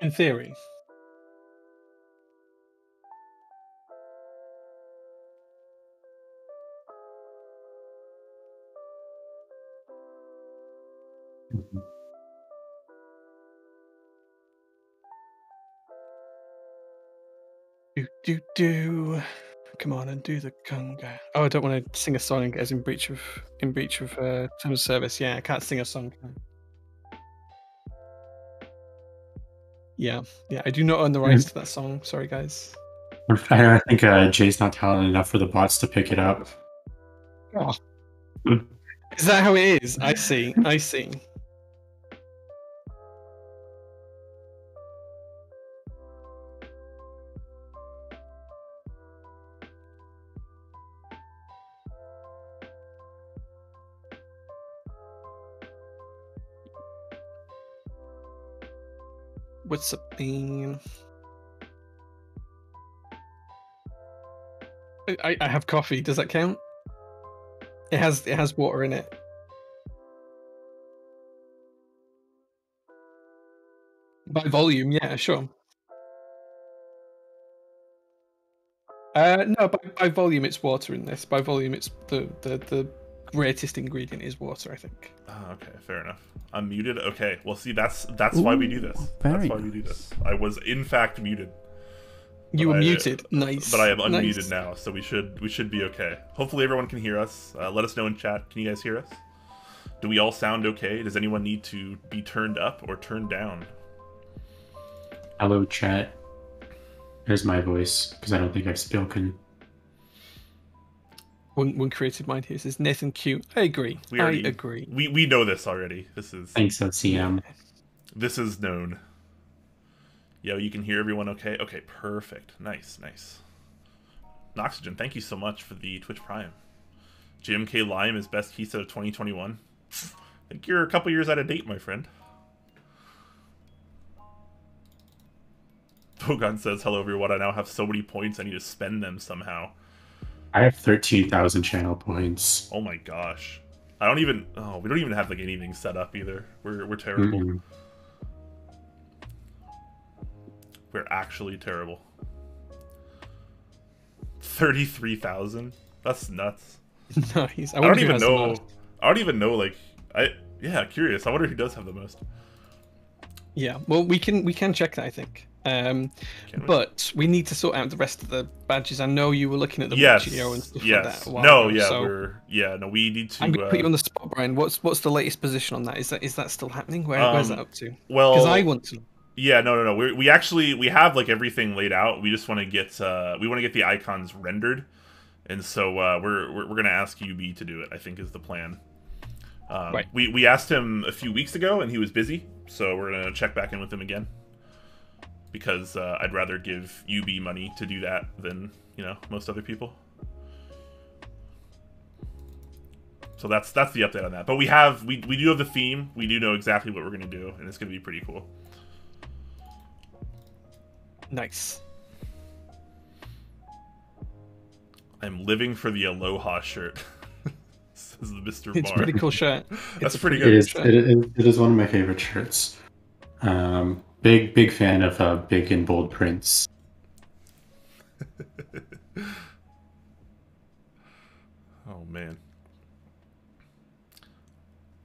In theory. Do. Come on and do the conga. Oh, I don't want to sing a song and get us in breach of terms of service. Yeah, I can't sing a song. Yeah, I do not own the rights to that song. Sorry, guys. I think Jay's not talented enough for the bots to pick it up. Oh. Is that how it is? I see. What's up, Bean? I have coffee. Does that count? It has water in it. By volume, yeah, sure. No, by volume it's water in this. By volume it's the greatest ingredient is water, I think. Oh, okay, fair enough. I'm muted. Okay, well, see, that's why we do this. That's why we do this. I was in fact muted. You were muted. Nice. But I am unmuted now, so we should be okay. Hopefully everyone can hear us. Let us know in chat. Can you guys hear us? Do we all sound okay? Does anyone need to be turned up or turned down? Hello, chat. Here's my voice, because I don't think I've spoken. One creative mind here says Nathan cute. I agree. I agree. We know this already. This is. Thanks, CM. This is known. Yo, you can hear everyone okay? Okay, perfect. Nice. Noxygen, thank you so much for the Twitch Prime. JMK Lime is best key set of 2021. I think you're a couple years out of date, my friend. Bogan says, hello everyone, I now have so many points, I need to spend them somehow. I have 13,000 channel points. Oh my gosh. We don't even have like anything set up either. We're terrible. Mm-hmm. We're actually terrible. 33,000? That's nuts. Nice. I don't even know. Like, yeah, curious. I wonder who does have the most. Yeah, well, we can check that, I think. But we need to sort out the rest of the badges. I know you were looking at the Witch.io and stuff like that. We need to. I'm gonna put you on the spot, Brian. What's the latest position on that? Is that still happening? Where's that up to? Well, because I want to. Yeah, no. We have like everything laid out. We just want to get the icons rendered, and so we're gonna ask UB to do it. I think is the plan. Right. We asked him a few weeks ago, and he was busy, so we're gonna check back in with him again. Because I'd rather give UB money to do that than most other people. So that's the update on that. But we do have the theme. We do know exactly what we're gonna do, and it's gonna be pretty cool. Nice. I'm living for the Aloha shirt. Says the Mr. It's Bar. a pretty cool shirt. That's pretty good. It is one of my favorite shirts. Big fan of big and bold prints. Oh man.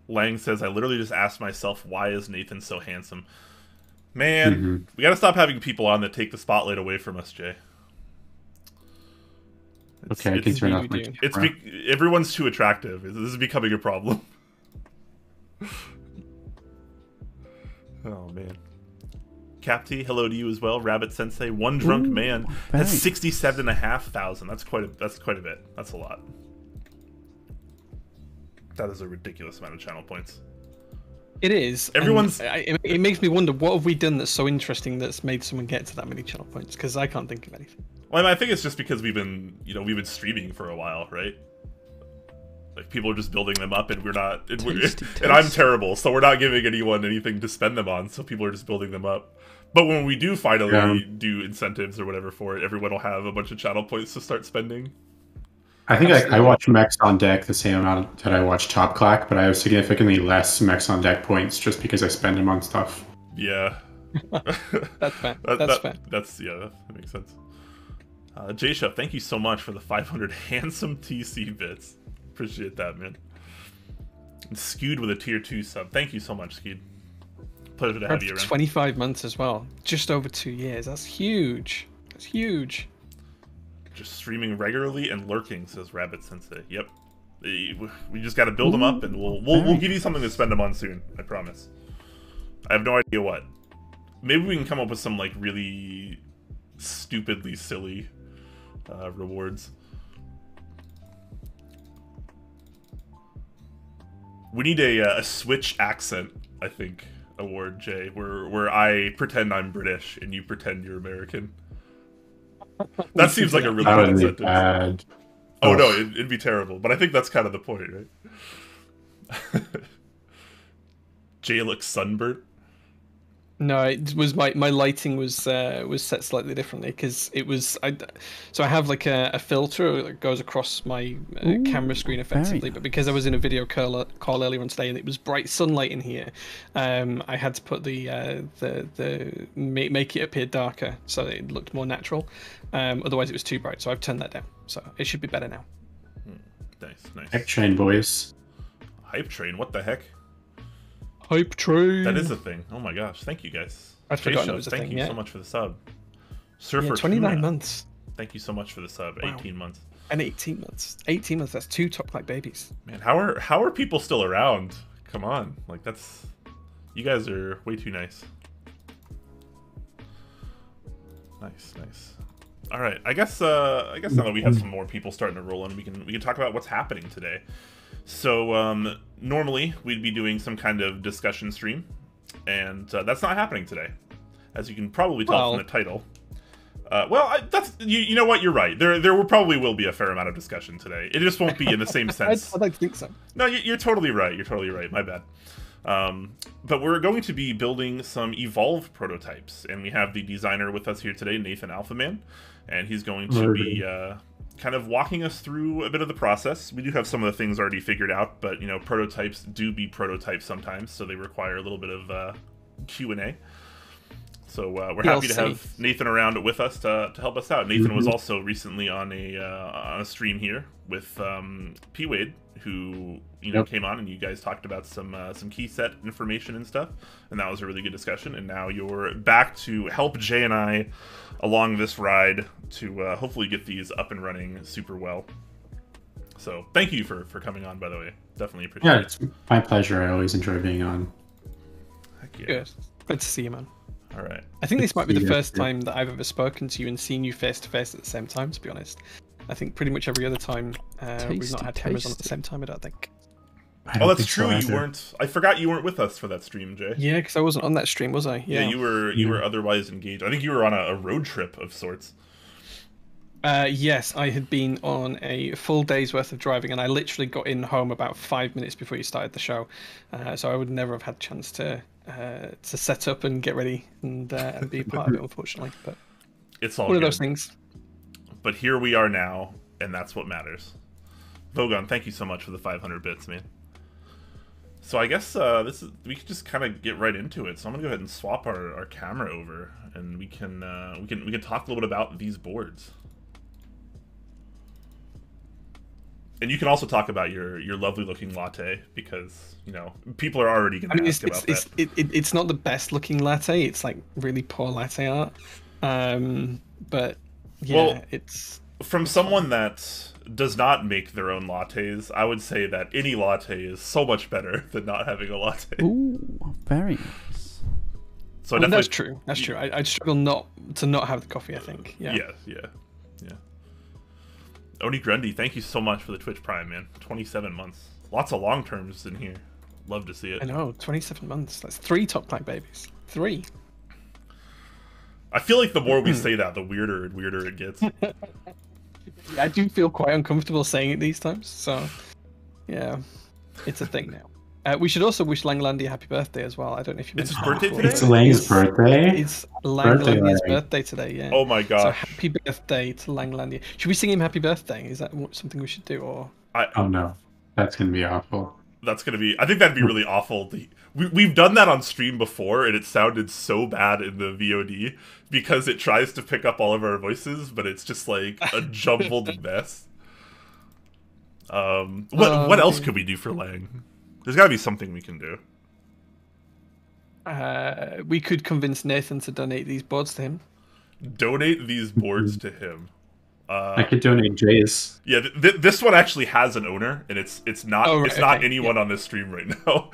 Lang says, I literally just asked myself, why is Nathan so handsome? Man, we gotta stop having people on that take the spotlight away from us, Jay. Okay, I can turn off my camera. Everyone's too attractive. This is becoming a problem. Oh man. Capty, hello to you as well. Rabbit Sensei, one drunk man has 67,500. That's quite a bit. That's a lot. That is a ridiculous amount of channel points. It is. Everyone's. It makes me wonder, what have we done that's so interesting that's made someone get to that many channel points? Because I can't think of anything. Well, I think it's just because we've been streaming for a while, right? Like people are just building them up, and we're not. And I'm terrible, so we're not giving anyone anything to spend them on. So people are just building them up. But when we do finally do incentives or whatever for it, everyone will have a bunch of channel points to start spending. I think I watch Mechs on Deck the same amount that I watch Top Clack, but I have significantly less Mechs on Deck points just because I spend them on stuff. Yeah, That's fair. That's fair. That makes sense. J-Chef, thank you so much for the 500 handsome TC bits. Appreciate that, man. And Skewed with a tier 2 sub. Thank you so much, Skewed. Pleasure to have you around. 25 months as well. Just over 2 years. That's huge. That's huge. Just streaming regularly and lurking, says Rabbit Sensei. Yep. We just got to build them up, and we'll give you something to spend them on soon. I promise. I have no idea what. Maybe we can come up with some like really stupidly silly rewards. We need a Switch accent, I think, award, Jay, where I pretend I'm British and you pretend you're American. That seems like a really good incentive. Bad. Oh no, it'd be terrible, but I think that's kind of the point, right? Jay looks sunburnt. No, it was my lighting was set slightly differently because it was so I have like a filter that goes across my camera screen effectively, but because I was in a video call earlier on today and it was bright sunlight in here, I had to put the make it appear darker so that it looked more natural. Otherwise, it was too bright, so I've turned that down. So it should be better now. Nice. Hype train, boys. Hype train? What the heck? Hype train. That is a thing. Oh my gosh! Thank you guys. I'd forgotten it was a thing. Thank you so much for the sub. Surfer 29 Tuna, months. Thank you so much for the sub. Wow. 18 months. And 18 months. 18 months. That's 2 top like babies. Man, how are people still around? Come on, like that's. You guys are way too nice. Nice. All right, I guess now that we have some more people starting to roll in, we can talk about what's happening today. So normally we'd be doing some kind of discussion stream, and that's not happening today, as you can probably tell from the title. That's you know what, you're right. There will be a fair amount of discussion today. It just won't be in the same sense. I'd like to think so. No, you're totally right. You're totally right. My bad. But we're going to be building some Evolv prototypes, and we have the designer with us here today, Nathan Alphaman, and he's going to be kind of walking us through a bit of the process. We do have some of the things already figured out, but prototypes do be prototypes sometimes, so they require a little bit of Q&A. So we're happy to have Nathan around with us to help us out. Nathan was also recently on a stream here with P-Wade, who came on, and you guys talked about some key set information and stuff, and that was a really good discussion. And now you're back to help Jay and I along this ride to hopefully get these up and running super well. So thank you for coming on, by the way. Definitely appreciate it. Yeah, it's my pleasure. I always enjoy being on. Heck yeah. Good to see you, man. All right. I think this might be the first time that I've ever spoken to you and seen you face to face at the same time, to be honest. I think pretty much every other time we've not had cameras on at the same time, I don't think. Oh, that's true. You weren't. I forgot you weren't with us for that stream, Jay. Yeah, because I wasn't on that stream, was I? Yeah, you were otherwise engaged. I think you were on a road trip of sorts. Yes, I had been on a full day's worth of driving, and I literally got in home about 5 minutes before you started the show. So I would never have had a chance to set up and get ready and be part of it, unfortunately. But it's all one good. of those things. But here we are now, and that's what matters. Vogon, thank you so much for the 500 bits, man. So I guess we can just kind of get right into it. So I'm gonna go ahead and swap our camera over, and we can talk a little bit about these boards. And you can also talk about your lovely looking latte, because people are already going to ask about that. It's not the best looking latte. It's like really poor latte art. But yeah, well, it's from someone that does not make their own lattes. I would say that any latte is so much better than not having a latte. Ooh, very nice. So that's true. That's true. I'd struggle not to have the coffee, I think. Yeah. Yeah. Oni Grundy, thank you so much for the Twitch Prime, man. 27 months. Lots of long terms in here. Love to see it. I know, 27 months. That's 3 top clack babies. 3. I feel like the more we say that, the weirder and weirder it gets. I do feel quite uncomfortable saying it these times, so yeah, it's a thing now. We should also wish Langlandia happy birthday as well. I don't know if you mentioned it's his birthday today? It's Lang's birthday? It's Langlandia's birthday today, yeah. Oh my gosh. So happy birthday to Langlandia. Should we sing him happy birthday? Is that something we should do? Or Oh no, that's going to be awful. That's gonna be. I think that'd be really awful. We've done that on stream before, and it sounded so bad in the VOD because it tries to pick up all of our voices, but it's just like a jumbled mess. What else could we do for Lang? There's got to be something we can do. We could convince Nathan to donate these boards to him. Donate these boards to him. I could donate Jay's. Yeah, this one actually has an owner, and it's not anyone on this stream right now.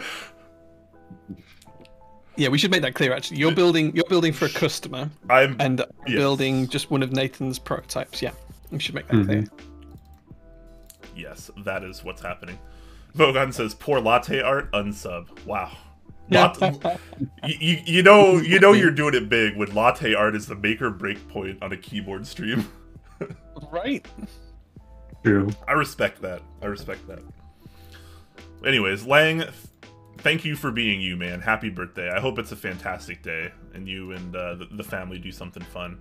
Yeah, we should make that clear. Actually, you're building for a customer, and building just one of Nathan's prototypes. Yeah, we should make that clear. Yes, that is what's happening. Vogan says, "Poor latte art, unsub." Wow. You know you're doing it big when latte art is the make or break point on a keyboard stream. Right. True. I respect that. Anyways, Lang, thank you for being you, man. Happy birthday. I hope it's a fantastic day, and you and the family do something fun.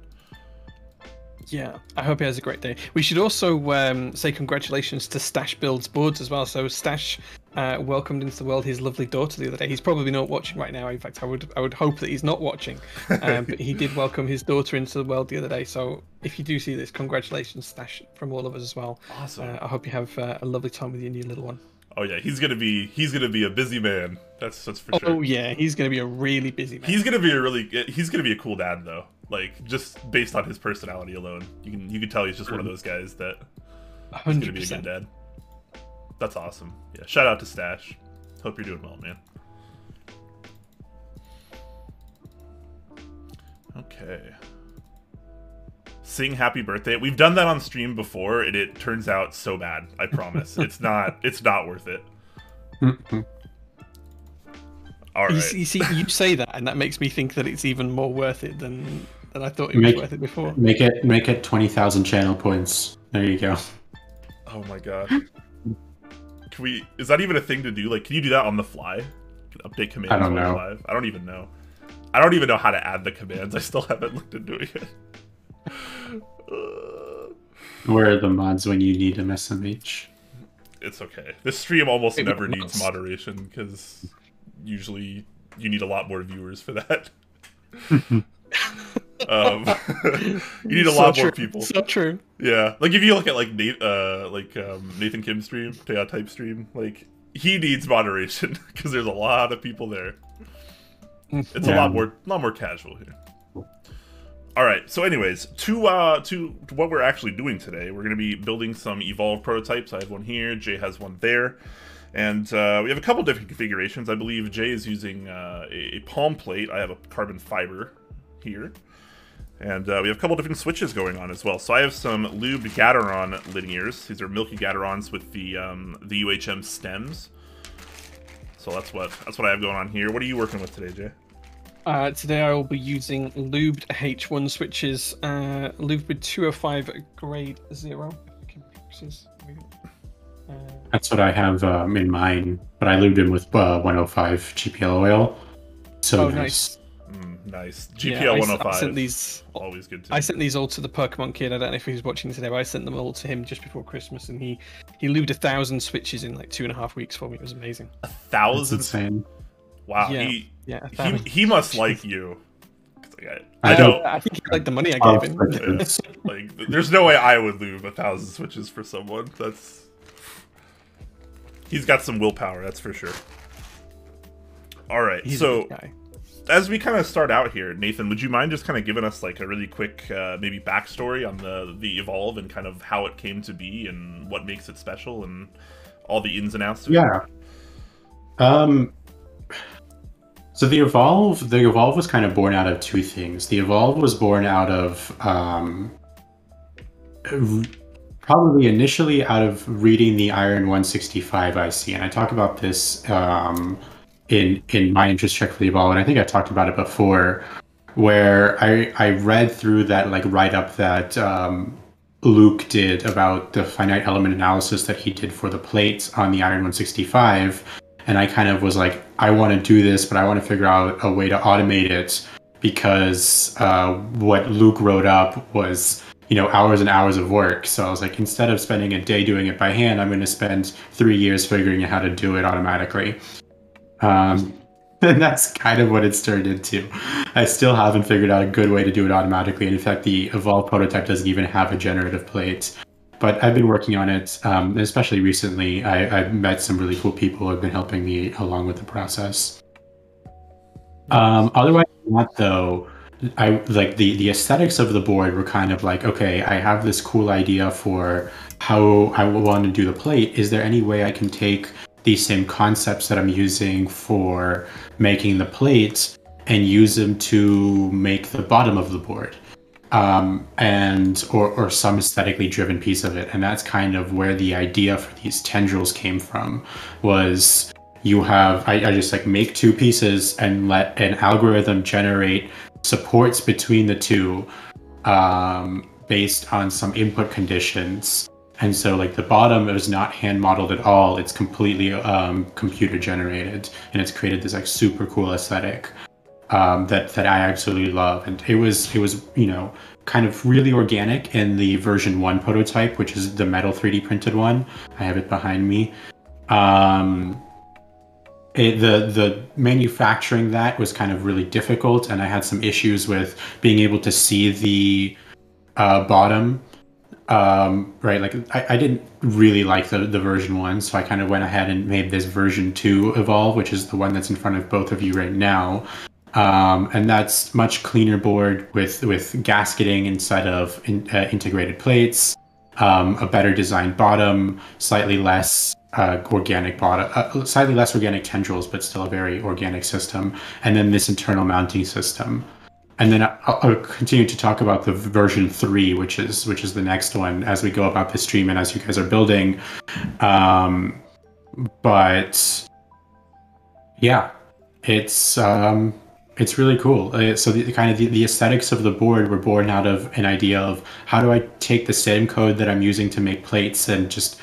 Yeah, I hope he has a great day. We should also say congratulations to Stash Builds Boards as well. So Stash welcomed into the world his lovely daughter the other day. He's probably not watching right now. In fact, I would hope that he's not watching. But he did welcome his daughter into the world the other day. So if you do see this, congratulations, Stash, from all of us as well. Awesome. I hope you have a lovely time with your new little one. Oh yeah, he's gonna be a busy man. That's for sure. Oh yeah, he's gonna be a really busy man. He's gonna be a cool dad though. Like just based on his personality alone, you can tell he's just one of those guys that is gonna be a good dad. That's awesome. Yeah, shout out to Stash. Hope you're doing well, man. Okay. Sing happy birthday. We've done that on stream before, and it turns out so bad. I promise. It's not worth it. All right. You see, you say that, and that makes me think that it's even more worth it than I thought it was worth it before. Make it 20,000 channel points. There you go. Oh my god. Is that even a thing to do? Like, can you do that on the fly? Update commands. I don't know. Live? I don't even know. I don't even know how to add the commands. I still haven't looked into it yet. Where are the mods when you need them, SMH? It's okay. This stream almost never needs moderation because usually you need a lot more viewers for that. You need a lot more people. So true. Yeah, like if you look at like Nathan Kim's stream, type stream, like he needs moderation because there's a lot of people there. It's a lot more casual here. All right. So, anyways, to what we're actually doing today, we're going to be building some Evolv prototypes. I have one here. Jay has one there, and we have a couple different configurations. I believe Jay is using a palm plate. I have a carbon fiber here, and we have a couple different switches going on as well. So I have some lubed Gateron linears. These are milky Gaterons with the UHM stems. So that's what I have going on here. What are you working with today, Jay? Today I will be using lubed H1 switches, lubed with 205 grade 0. That's what I have in mine, but I lubed them with 105 GPL oil. So nice. Nice. GPL 105. I sent these. Always good to I sent these all to the Pokemon kid. I don't know if he's watching today, but I sent them all to him just before Christmas, and he lubed 1,000 switches in like 2.5 weeks for me. It was amazing. 1,000? Insane. Wow. Yeah. He must like you. I don't. I think he liked the money I gave him. Like, there's no way I would lube 1,000 switches for someone. He's got some willpower, that's for sure. All right, so as we kind of start out here, Nathan, would you mind just kind of giving us like a really quick maybe backstory on the Evolv and kind of how it came to be and what makes it special and all the ins and outs? Yeah. So the Evolv was kind of born out of two things. The Evolv was born out of probably initially out of reading the Iron 165 IC, and I talk about this in my interest check for the Evolv, and I think I talked about it before, where I read through that like write-up that Luke did about the finite element analysis that he did for the plates on the Iron 165. And I kind of was like, I want to do this, but I want to figure out a way to automate it because what Luke wrote up was hours and hours of work. So I was like, instead of spending a day doing it by hand, I'm going to spend 3 years figuring out how to do it automatically. And that's kind of what it's turned into. I still haven't figured out a good way to do it automatically. And in fact, the Evolv prototype doesn't even have a generative plate. But I've been working on it, especially recently. I've met some really cool people who have been helping me along with the process. Otherwise than that, though, I like the aesthetics of the board were kind of like, okay, I have this cool idea for how I want to do the plate. Is there any way I can take these same concepts that I'm using for making the plate and use them to make the bottom of the board? Or some aesthetically driven piece of it. And that's kind of where the idea for these tendrils came from, was I just like make two pieces and let an algorithm generate supports between the two based on some input conditions. And so like the bottom is not hand modeled at all. It's completely computer generated, and it's created this like super cool aesthetic that I absolutely love. And it was kind of really organic in the version 1 prototype, which is the metal 3D printed one. I have it behind me. The manufacturing that was kind of really difficult, and I had some issues with being able to see the bottom. Right, like I didn't really like the version 1, so I kind of went ahead and made this version 2 Evolv, which is the one that's in front of both of you right now. And that's much cleaner board with gasketing instead of integrated plates, a better designed bottom, slightly less organic bottom, slightly less organic tendrils, but still a very organic system, and then this internal mounting system. And then I'll continue to talk about the version 3, which is the next one as we go about the stream and as you guys are building. But yeah, it's really cool. So the aesthetics of the board were born out of an idea of how do I take the same code that I'm using to make plates and just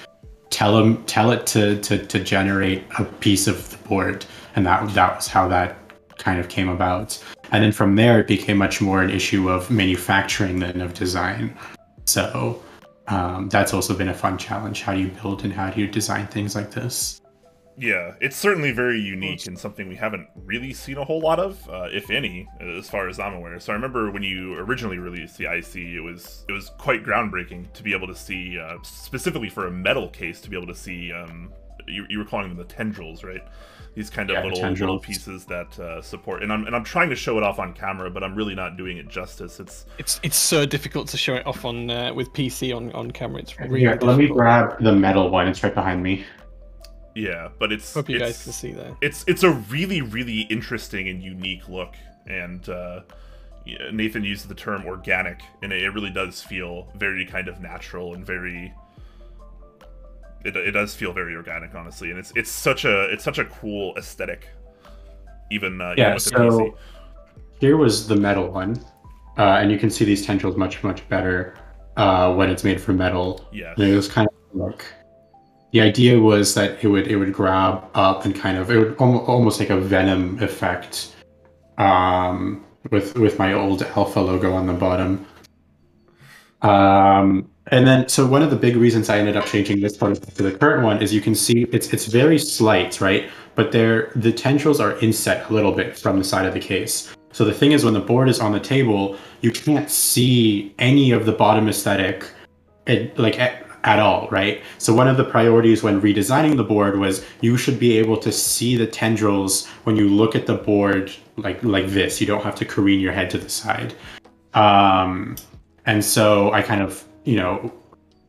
tell it to generate a piece of the board, and that was how that kind of came about. And then from there, it became much more an issue of manufacturing than of design. So that's also been a fun challenge. How do you build and how do you design things like this? Yeah, it's certainly very unique and something we haven't really seen a whole lot of, if any, as far as I'm aware. So I remember when you originally released the IC, it was quite groundbreaking to be able to see, specifically for a metal case, to be able to see, you were calling them the tendrils, right? These kind of little pieces that support, and I'm trying to show it off on camera, but I'm really not doing it justice. It's so difficult to show it off on with PC on camera. It's really difficult. Let me grab the metal one. It's right behind me. Yeah, but hope you guys can see that. It's a really, really interesting and unique look, and Nathan used the term organic, and it really does feel very kind of natural and very. It does feel very organic, honestly, and it's such a cool aesthetic. Even with the PC. Here was the metal one, and you can see these tendrils much better when it's made from metal. Yes. And it was kind of like. The idea was that it would grab up and it would almost like a Venom effect with my old Alpha logo on the bottom. And then, so one of the big reasons I ended up changing this one to the current one is you can see it's very slight, right? But the tendrils are inset a little bit from the side of the case. So the thing is, when the board is on the table, you can't see any of the bottom aesthetic at all, right? So one of the priorities when redesigning the board was you should be able to see the tendrils when you look at the board like this. You don't have to careen your head to the side. And so I kind of,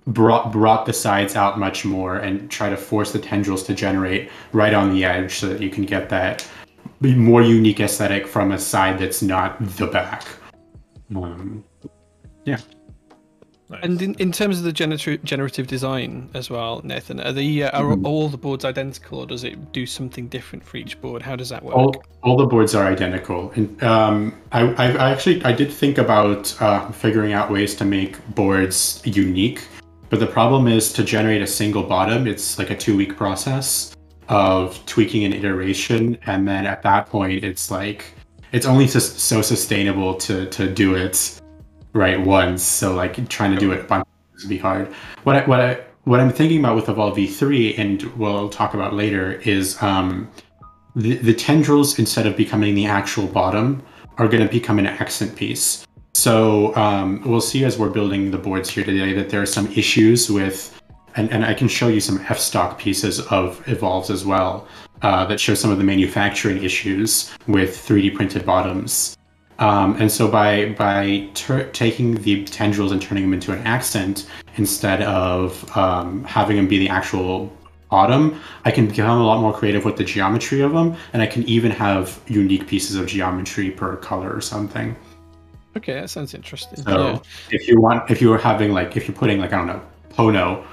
brought the sides out much more and try to force the tendrils to generate right on the edge so that you can get that more unique aesthetic from a side that's not the back. Yeah. Nice. And in terms of the generative design as well, Nathan, are all the boards identical, or does it do something different for each board? How does that work? All the boards are identical. And I did think about figuring out ways to make boards unique, but the problem is to generate a single bottom, it's like a 2-week process of tweaking an iteration, and then at that point, it's only so sustainable to do it right, once. So like trying to do it a bunch would be hard. What I'm thinking about with Evolv V3, and we'll talk about later, is the tendrils, instead of becoming the actual bottom, are going to become an accent piece. So we'll see as we're building the boards here today that there are some issues with, and I can show you some f-stock pieces of Evolvs as well that show some of the manufacturing issues with 3D printed bottoms. And so by taking the tendrils and turning them into an accent instead of having them be the actual bottom, I can become a lot more creative with the geometry of them, and I can even have unique pieces of geometry per color or something. Okay, that sounds interesting. So if you're putting like, I don't know, Pono,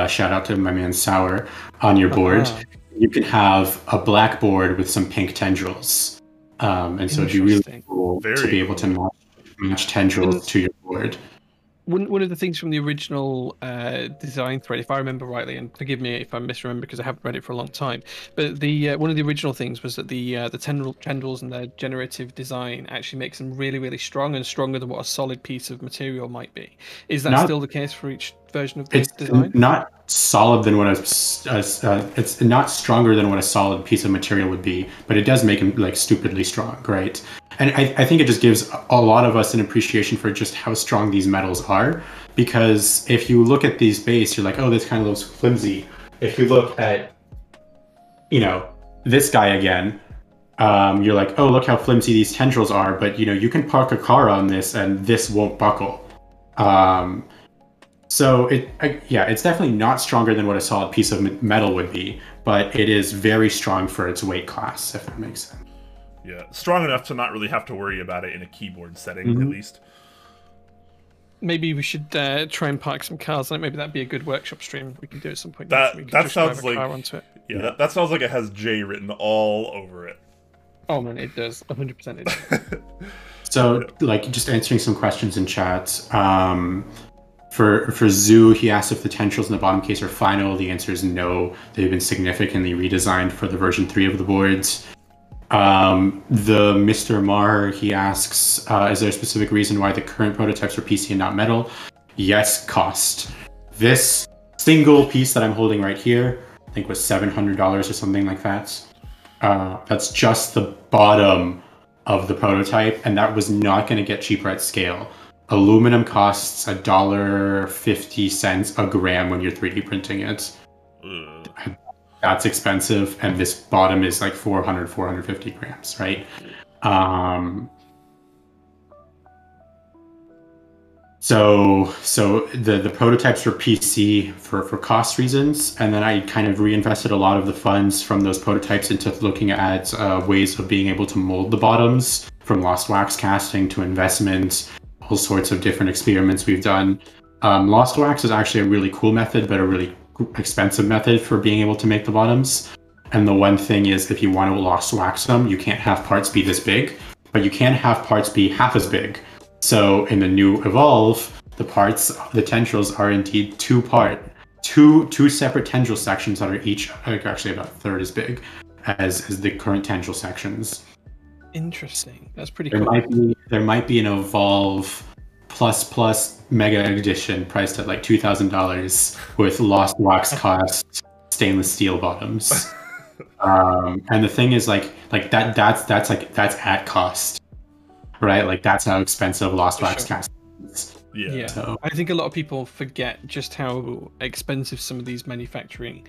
shout out to my man Sour, on your board, you can have a black board with some pink tendrils. And so it'd be really cool to be able to match tendrils to your board. One of the things from the original design thread, if I remember rightly, and forgive me if I misremember because I haven't read it for a long time, but the one of the original things was that the tendrils and their generative design actually makes them really, really strong, and stronger than what a solid piece of material might be. Is that still the case for each version of the design? It's not solid than what it's not stronger than what a solid piece of material would be, but it does make them like stupidly strong, right? And I think it just gives a lot of us an appreciation for just how strong these metals are, because if you look at these base, you're like, oh, this kind of looks flimsy. If you look at, this guy again, you're like, oh, look how flimsy these tendrils are, but you can park a car on this and this won't buckle. So it's definitely not stronger than what a solid piece of metal would be, but it is very strong for its weight class, if that makes sense. Yeah, strong enough to not really have to worry about it in a keyboard setting, at least. Maybe we should try and park some cars. Like maybe that'd be a good workshop stream we can do at some point. That sounds like onto it. Yeah, that sounds like it has J written all over it. Oh man, it does. 100% it does. So, like, just answering some questions in chat. For Zoo, he asked if the tendrils in the bottom case are final. The answer is no. They've been significantly redesigned for the version 3 of the boards. The Mr. Mar, he asks, is there a specific reason why the current prototypes are PC and not metal? Yes, cost. This single piece that I'm holding right here, I think was $700 or something like that. That's just the bottom of the prototype, and that was not going to get cheaper at scale. Aluminum costs $1.50 a gram when you're 3D printing it. That's expensive, and this bottom is like 450 grams, right? So the prototypes were PC for cost reasons, and then I kind of reinvested a lot of the funds from those prototypes into looking at ways of being able to mold the bottoms, from lost wax casting to investments, all sorts of different experiments we've done. Lost wax is actually a really cool method, but a really expensive method for being able to make the bottoms. And the one thing is, if you want to lost wax them, you can't have parts be this big, but you can have parts be half as big. So in the new Evolv, the tendrils are indeed two separate tendril sections that are each actually about a third as big as the current tendril sections. Interesting. That's pretty cool. There might be an Evolv plus mega edition priced at like $2,000 with lost wax cost stainless steel bottoms. And the thing is that's at cost, right? Like that's how expensive lost wax cast is. Yeah. So I think a lot of people forget just how expensive some of these manufacturing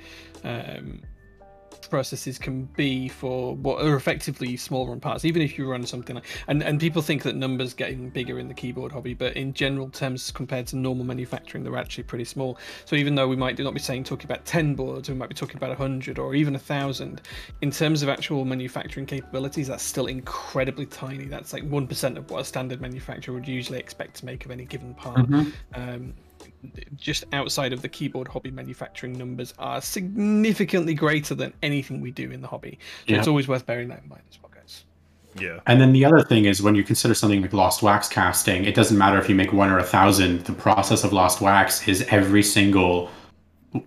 processes can be for what are effectively small run parts, even if you run something like, and people think that numbers getting bigger in the keyboard hobby, but in general terms compared to normal manufacturing, they're actually pretty small. So even though we might not be talking about 10 boards, we might be talking about 100 or even 1,000, in terms of actual manufacturing capabilities, that's still incredibly tiny. That's like 1% of what a standard manufacturer would usually expect to make of any given part. Just outside of the keyboard hobby, manufacturing numbers are significantly greater than anything we do in the hobby. So it's always worth bearing that in mind as well, guys. Yeah. And then the other thing is, when you consider something like lost wax casting, it doesn't matter if you make 1 or 1,000. The process of lost wax is every single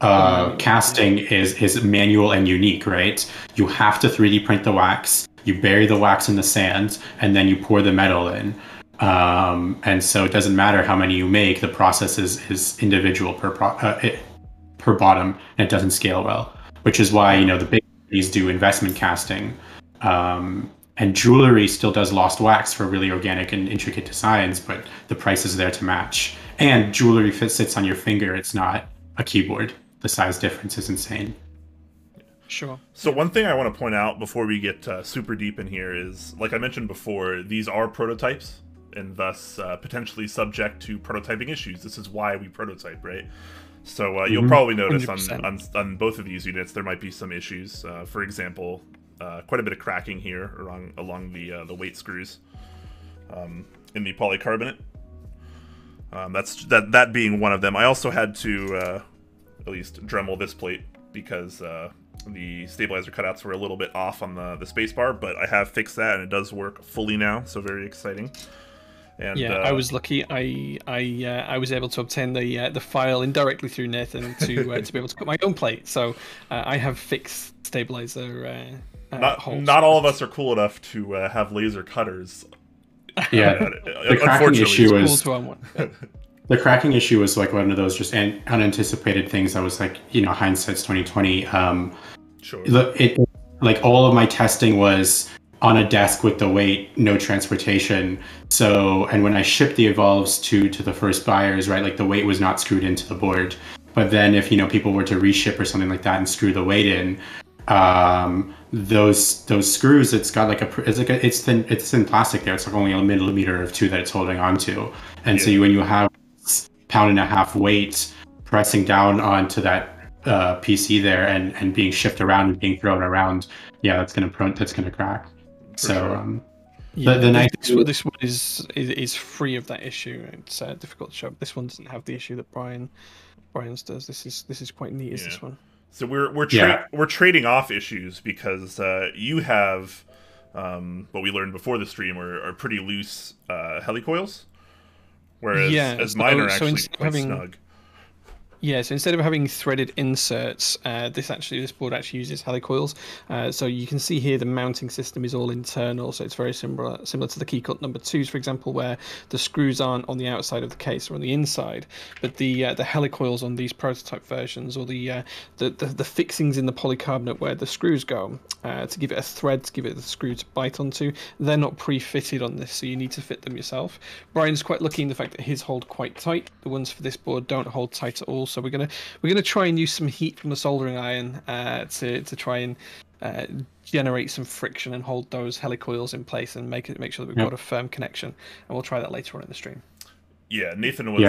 casting is manual and unique, right? You have to 3D print the wax, you bury the wax in the sand, and then you pour the metal in. And so it doesn't matter how many you make. The process is individual per bottom, and it doesn't scale well. Which is why the big companies do investment casting, and jewelry still does lost wax for really organic and intricate designs, but the price is there to match. And jewelry sits on your finger; it's not a keyboard. The size difference is insane. Sure. So one thing I want to point out before we get super deep in here is, like I mentioned before, these are prototypes, and thus potentially subject to prototyping issues. This is why we prototype, right? So you'll probably notice on both of these units there might be some issues. For example, quite a bit of cracking here along the weight screws in the polycarbonate. That being one of them. I also had to at least Dremel this plate because the stabilizer cutouts were a little bit off on the space bar, but I have fixed that and it does work fully now, so very exciting. And, yeah, I was lucky. I was able to obtain the file indirectly through Nathan to be able to cut my own plate. So I have fixed stabilizer holes. Not all of us are cool enough to have laser cutters. Yeah, the cracking issue is the cracking issue was like one of those just unanticipated things that was like hindsight's 2020. Sure. Like all of my testing was on a desk with the weight, no transportation. So, and when I shipped the Evolvs to the first buyers, right, like the weight was not screwed into the board. But then if, people were to reship or something like that and screw the weight in, those screws, it's got like it's thin plastic there. It's like only a millimeter or two that it's holding onto. And so when you have pound-and-a-half weight pressing down onto that PC there and being shifted around and being thrown around, that's gonna crack. So this one is free of that issue. It's difficult to show. This one doesn't have the issue that Brian's does. This is quite neat. Is this one? So we're trading off issues because you have what we learned before the stream are pretty loose helicoils, whereas mine are actually quite snug. Yeah, so instead of having threaded inserts, this board actually uses helicoils. So you can see here the mounting system is all internal, so it's very similar to the keycut number 2s, for example, where the screws aren't on the outside of the case or on the inside, but the helicoils on these prototype versions, or the fixings in the polycarbonate where the screws go to give it a thread, to give it the screw to bite onto, they're not pre-fitted on this, so you need to fit them yourself. Brian's quite lucky in the fact that his hold quite tight. The ones for this board don't hold tight at all. So we're gonna try and use some heat from the soldering iron to try and generate some friction and hold those helicoils in place and make sure that we've got a firm connection. And we'll try that later on in the stream. Yeah, Nathan was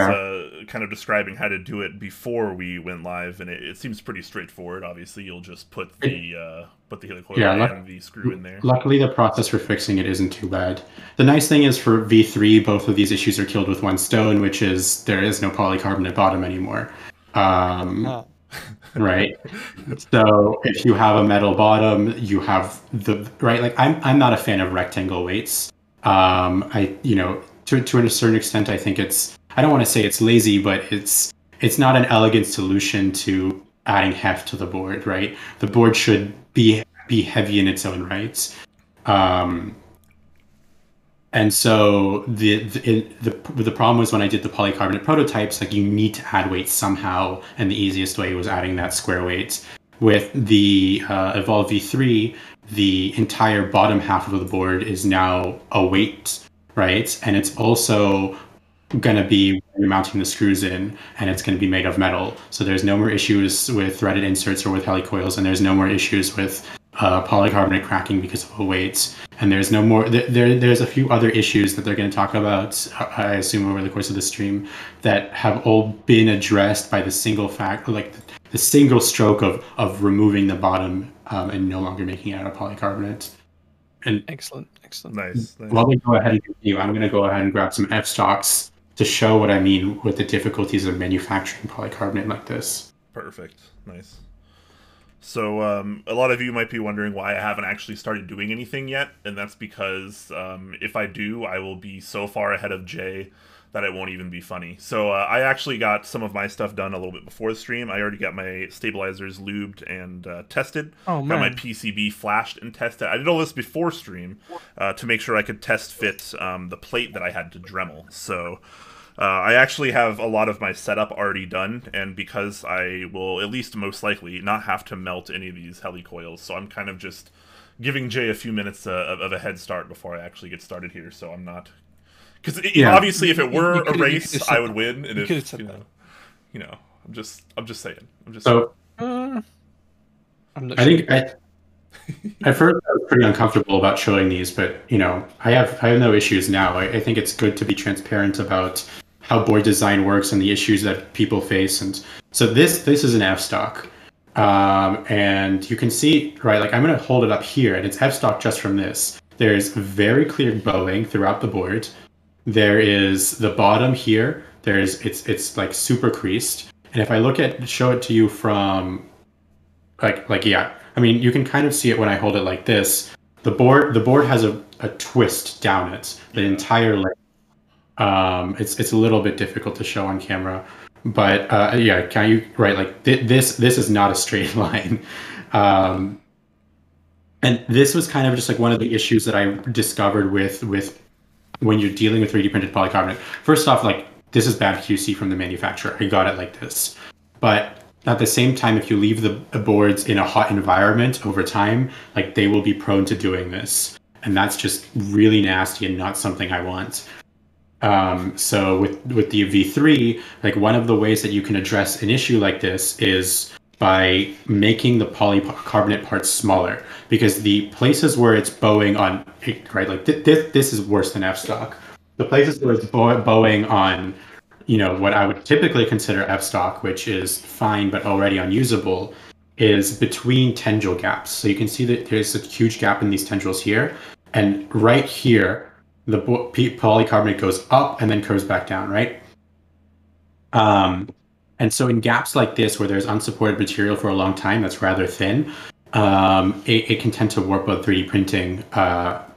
kind of describing how to do it before we went live, and it seems pretty straightforward. Obviously, you'll just put the helicoil and the screw in there. Luckily, the process for fixing it isn't too bad. The nice thing is for V3, both of these issues are killed with one stone, which is there is no polycarbonate bottom anymore. Right. So if you have a metal bottom, you have like I'm not a fan of rectangle weights. To a certain extent, I think I don't want to say it's lazy, but it's not an elegant solution to adding heft to the board, right? The board should be heavy in its own right. And so the problem was when I did the polycarbonate prototypes, like you need to add weight somehow, and the easiest way was adding that square weight. With the Evolv V3, the entire bottom half of the board is now a weight, right? And it's also going to be when you're mounting the screws in, and it's going to be made of metal. So there's no more issues with threaded inserts or with helicoils, and there's no more issues with polycarbonate cracking because of the weights. And there's no more. There's a few other issues that they're going to talk about, I assume, over the course of the stream, that have all been addressed by the single the single stroke of removing the bottom and no longer making it out of polycarbonate. And excellent. Nice. While we go ahead and continue, I'm going to go ahead and grab some f-stocks to show what I mean with the difficulties of manufacturing polycarbonate like this. Perfect. Nice. So a lot of you might be wondering why I haven't actually started doing anything yet, and that's because if I do, I will be so far ahead of Jay that it won't even be funny. So I actually got some of my stuff done a little bit before the stream. I already got my stabilizers lubed and tested. Oh, got my man. PCB flashed and tested. I did all this before stream to make sure I could test fit the plate that I had to Dremel. So I actually have a lot of my setup already done, and because I will at least most likely not have to melt any of these helicoils, so I'm kind of just giving Jay a few minutes of a head start before I actually get started here, so I'm not... Because obviously, if it were a race, I would win, and if you know, I'm just saying. So I'm not I sure. think at first I was pretty uncomfortable about showing these, but you know, I have no issues now. I think it's good to be transparent about how board design works and the issues that people face. And so this is an f-stock, and you can see, right, like I'm going to hold it up here, and it's f-stock just from this. There's very clear bowing throughout the board. There is the bottom here. It's like super creased. And if I show it to you from like yeah, I mean, you can kind of see it when I hold it like this. The board has a twist down it the entire length. It's a little bit difficult to show on camera, but yeah, like this is not a straight line. And this was kind of just like one of the issues that I discovered with when you're dealing with 3D printed polycarbonate. First off, like this is bad QC from the manufacturer. I got it like this, but at the same time, if you leave the boards in a hot environment over time, like they will be prone to doing this, and that's just really nasty and not something I want. So with the V3, like one of the ways that you can address an issue like this is by making the polycarbonate parts smaller, because the places where it's bowing on, right, like this is worse than f-stock. The places where it's bowing on, you know, what I would typically consider f-stock, which is fine but already unusable, is between tendril gaps. So you can see that there's a huge gap in these tendrils here, and right here, the polycarbonate goes up and then curves back down, right? And so in gaps like this, where there's unsupported material for a long time that's rather thin, it can tend to warp out 3D printing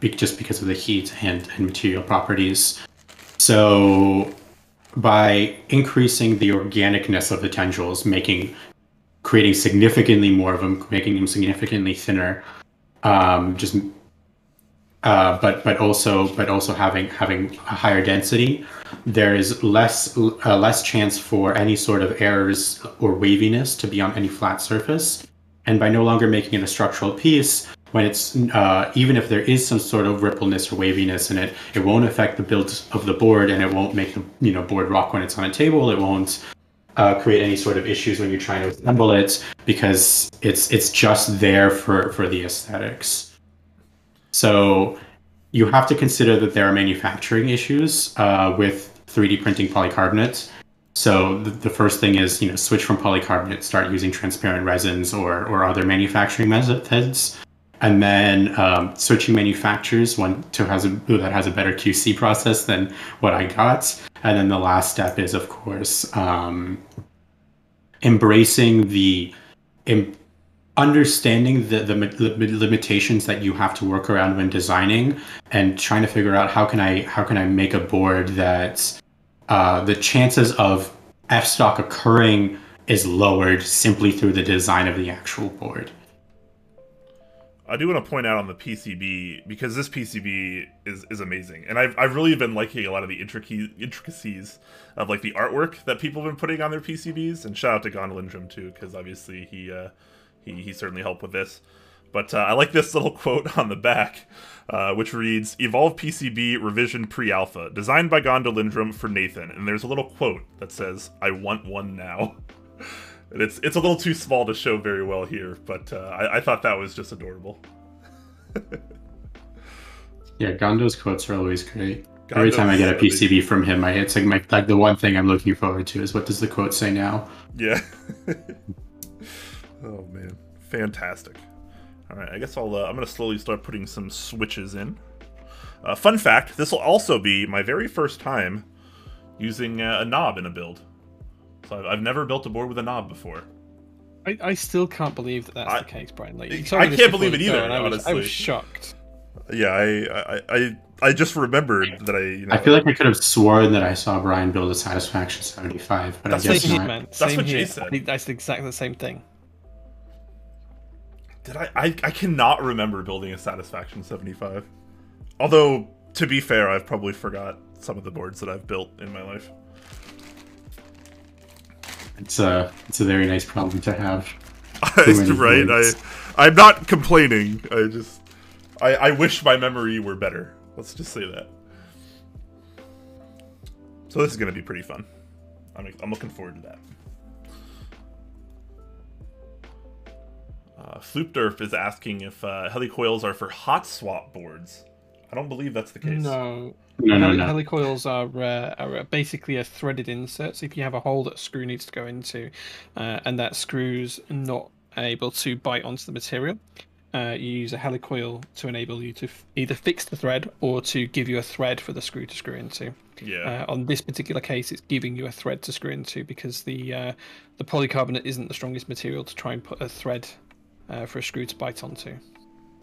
just because of the heat and material properties. So by increasing the organicness of the tendrils, creating significantly more of them, making them significantly thinner, but also having a higher density, there is less chance for any sort of errors or waviness to be on any flat surface. And by no longer making it a structural piece, when it's even if there is some sort of rippleness or waviness in it, it won't affect the build of the board, and it won't make the board rock when it's on a table. It won't create any sort of issues when you're trying to assemble it, because it's just there for the aesthetics. So you have to consider that there are manufacturing issues with 3D printing polycarbonate. So the first thing is, switch from polycarbonate, start using transparent resins or other manufacturing methods. And then switching manufacturers, one that has a better QC process than what I got. And then the last step is, of course, embracing understanding the limitations that you have to work around when designing, and trying to figure out how can I make a board that the chances of f-stock occurring is lowered simply through the design of the actual board. I do want to point out on the PCB, because this PCB is amazing, and I've really been liking a lot of the intricacies of like the artwork that people have been putting on their PCBs. And shout out to Gondolindrum too, because obviously he certainly helped with this. But I like this little quote on the back, which reads, "Evolv PCB revision pre-alpha, designed by Gondolindrum for Nathan." And there's a little quote that says, "I want one now." And it's a little too small to show very well here, but I thought that was just adorable. Yeah, Gondo's quotes are always great. Every time I get a PCB from him, it's like the one thing I'm looking forward to is, what does the quote say now? Yeah. Oh man, fantastic. All right, I guess I'm gonna slowly start putting some switches in. Fun fact: this will also be my very first time using a knob in a build. So I've never built a board with a knob before. I still can't believe that that's the case, Brian. Like, I can't believe it either. Honestly, I was shocked. Yeah, I just remembered that I feel like I could have sworn that I saw Brian build a Satisfaction 75, but that's I guess not. not. That's what Jay said. That's exactly the same thing. Did I cannot remember building a Satisfaction 75. Although, to be fair, I've probably forgot some of the boards that I've built in my life. It's a very nice problem to have. Right? I'm not complaining. I wish my memory were better. Let's just say that. So this is going to be pretty fun. I'm looking forward to that. Floopderf is asking if helicoils are for hot swap boards. I don't believe that's the case. No. No. Helicoils are basically a threaded insert. So if you have a hole that a screw needs to go into, and that screw's not able to bite onto the material, you use a helicoil to enable you to either fix the thread or to give you a thread for the screw to screw into. Yeah. On this particular case, it's giving you a thread to screw into because the polycarbonate isn't the strongest material to try and put a thread for a screw to bite onto.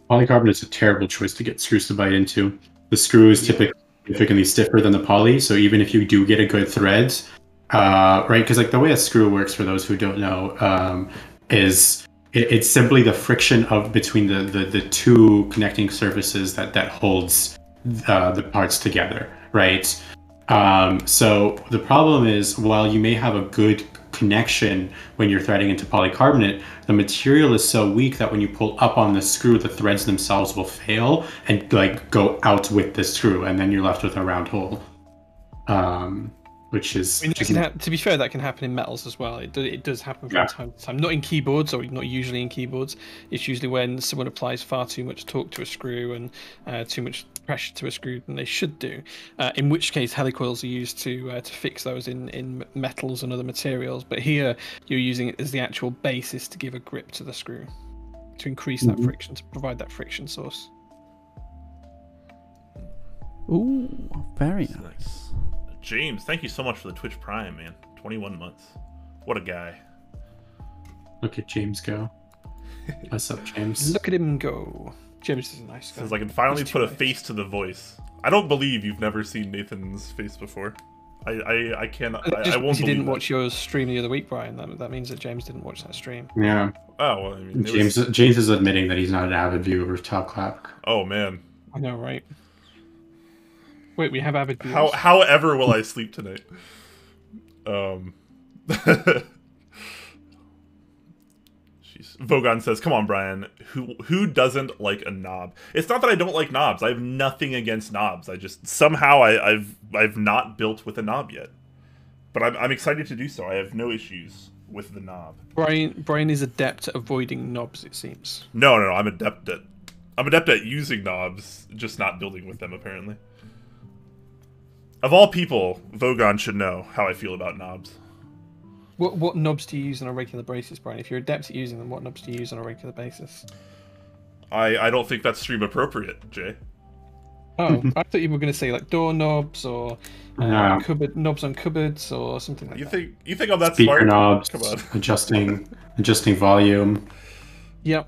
Polycarbonate is a terrible choice to get screws to bite into. The screw is typically significantly stiffer than the poly, so even if you do get a good thread, right? Because like the way a screw works, for those who don't know, is it's simply the friction between the two connecting surfaces that holds the parts together, right? So the problem is, while you may have a good connection when you're threading into polycarbonate, the material is so weak that when you pull up on the screw, the threads themselves will fail and like go out with the screw, and then you're left with a round hole. Which is, to be fair, that can happen in metals as well. It does happen from time to time. Not in keyboards, or not usually in keyboards. It's usually when someone applies far too much torque to a screw and too much pressure to a screw than they should do. In which case, helicoils are used to fix those in metals and other materials. But here, you're using it as the actual basis to give a grip to the screw, to increase that friction, to provide that friction source. Ooh, very nice. James, thank you so much for the Twitch Prime, man. 21 months. What a guy. Look at James go. What's up, James? Look at him go. James is a nice guy. Says I can finally put a face to the voice. I don't believe you've never seen Nathan's face before. I cannot. I won't believe he didn't that. watch your stream the other week, Brian. That means that James didn't watch that stream. Yeah. Oh, well, I mean, James is admitting that he's not an avid viewer of Top Clack. Oh, man. I know, right? Wait, we have avid viewers. However will I sleep tonight? Vogon says, "Come on, Brian. Who doesn't like a knob? It's not that I don't like knobs. I have nothing against knobs. I just somehow I've not built with a knob yet. But I'm excited to do so. I have no issues with the knob. Brian is adept at avoiding knobs, it seems. No. I'm adept at using knobs, just not building with them. Apparently. Of all people, Vogon should know how I feel about knobs. What knobs do you use on a regular basis, Brian? If you're adept at using them, what knobs do you use on a regular basis? I don't think that's stream appropriate, Jay. Oh, I thought you were going to say like door knobs or cupboard knobs on cupboards or something like that. You think I'm that Speaker smart? knobs, Come on. adjusting volume. Yep.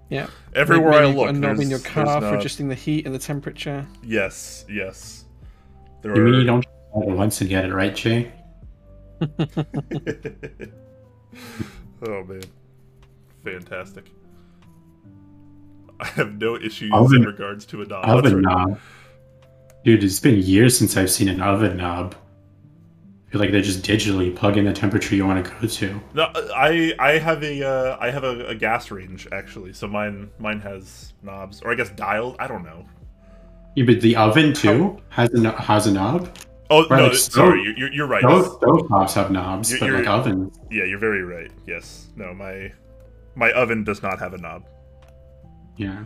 Yeah. Everywhere I look, a knob in your car for knobs. adjusting the heat and the temperature. Yes. You mean you don't try it once and get it right, Jay? Oh man, fantastic! I have no issues in regards to a knob. Oven knob, dude. It's been years since I've seen an oven knob. I feel like they just digitally plug in the temperature you want to go to. No, I have a gas range actually, so mine has knobs, or I guess dials. I don't know. Yeah, but the oven too has a knob. Oh right, no, like sorry, you're right. Those knobs have knobs, but like ovens. Yeah, you're very right. Yes, no, my oven does not have a knob. Yeah.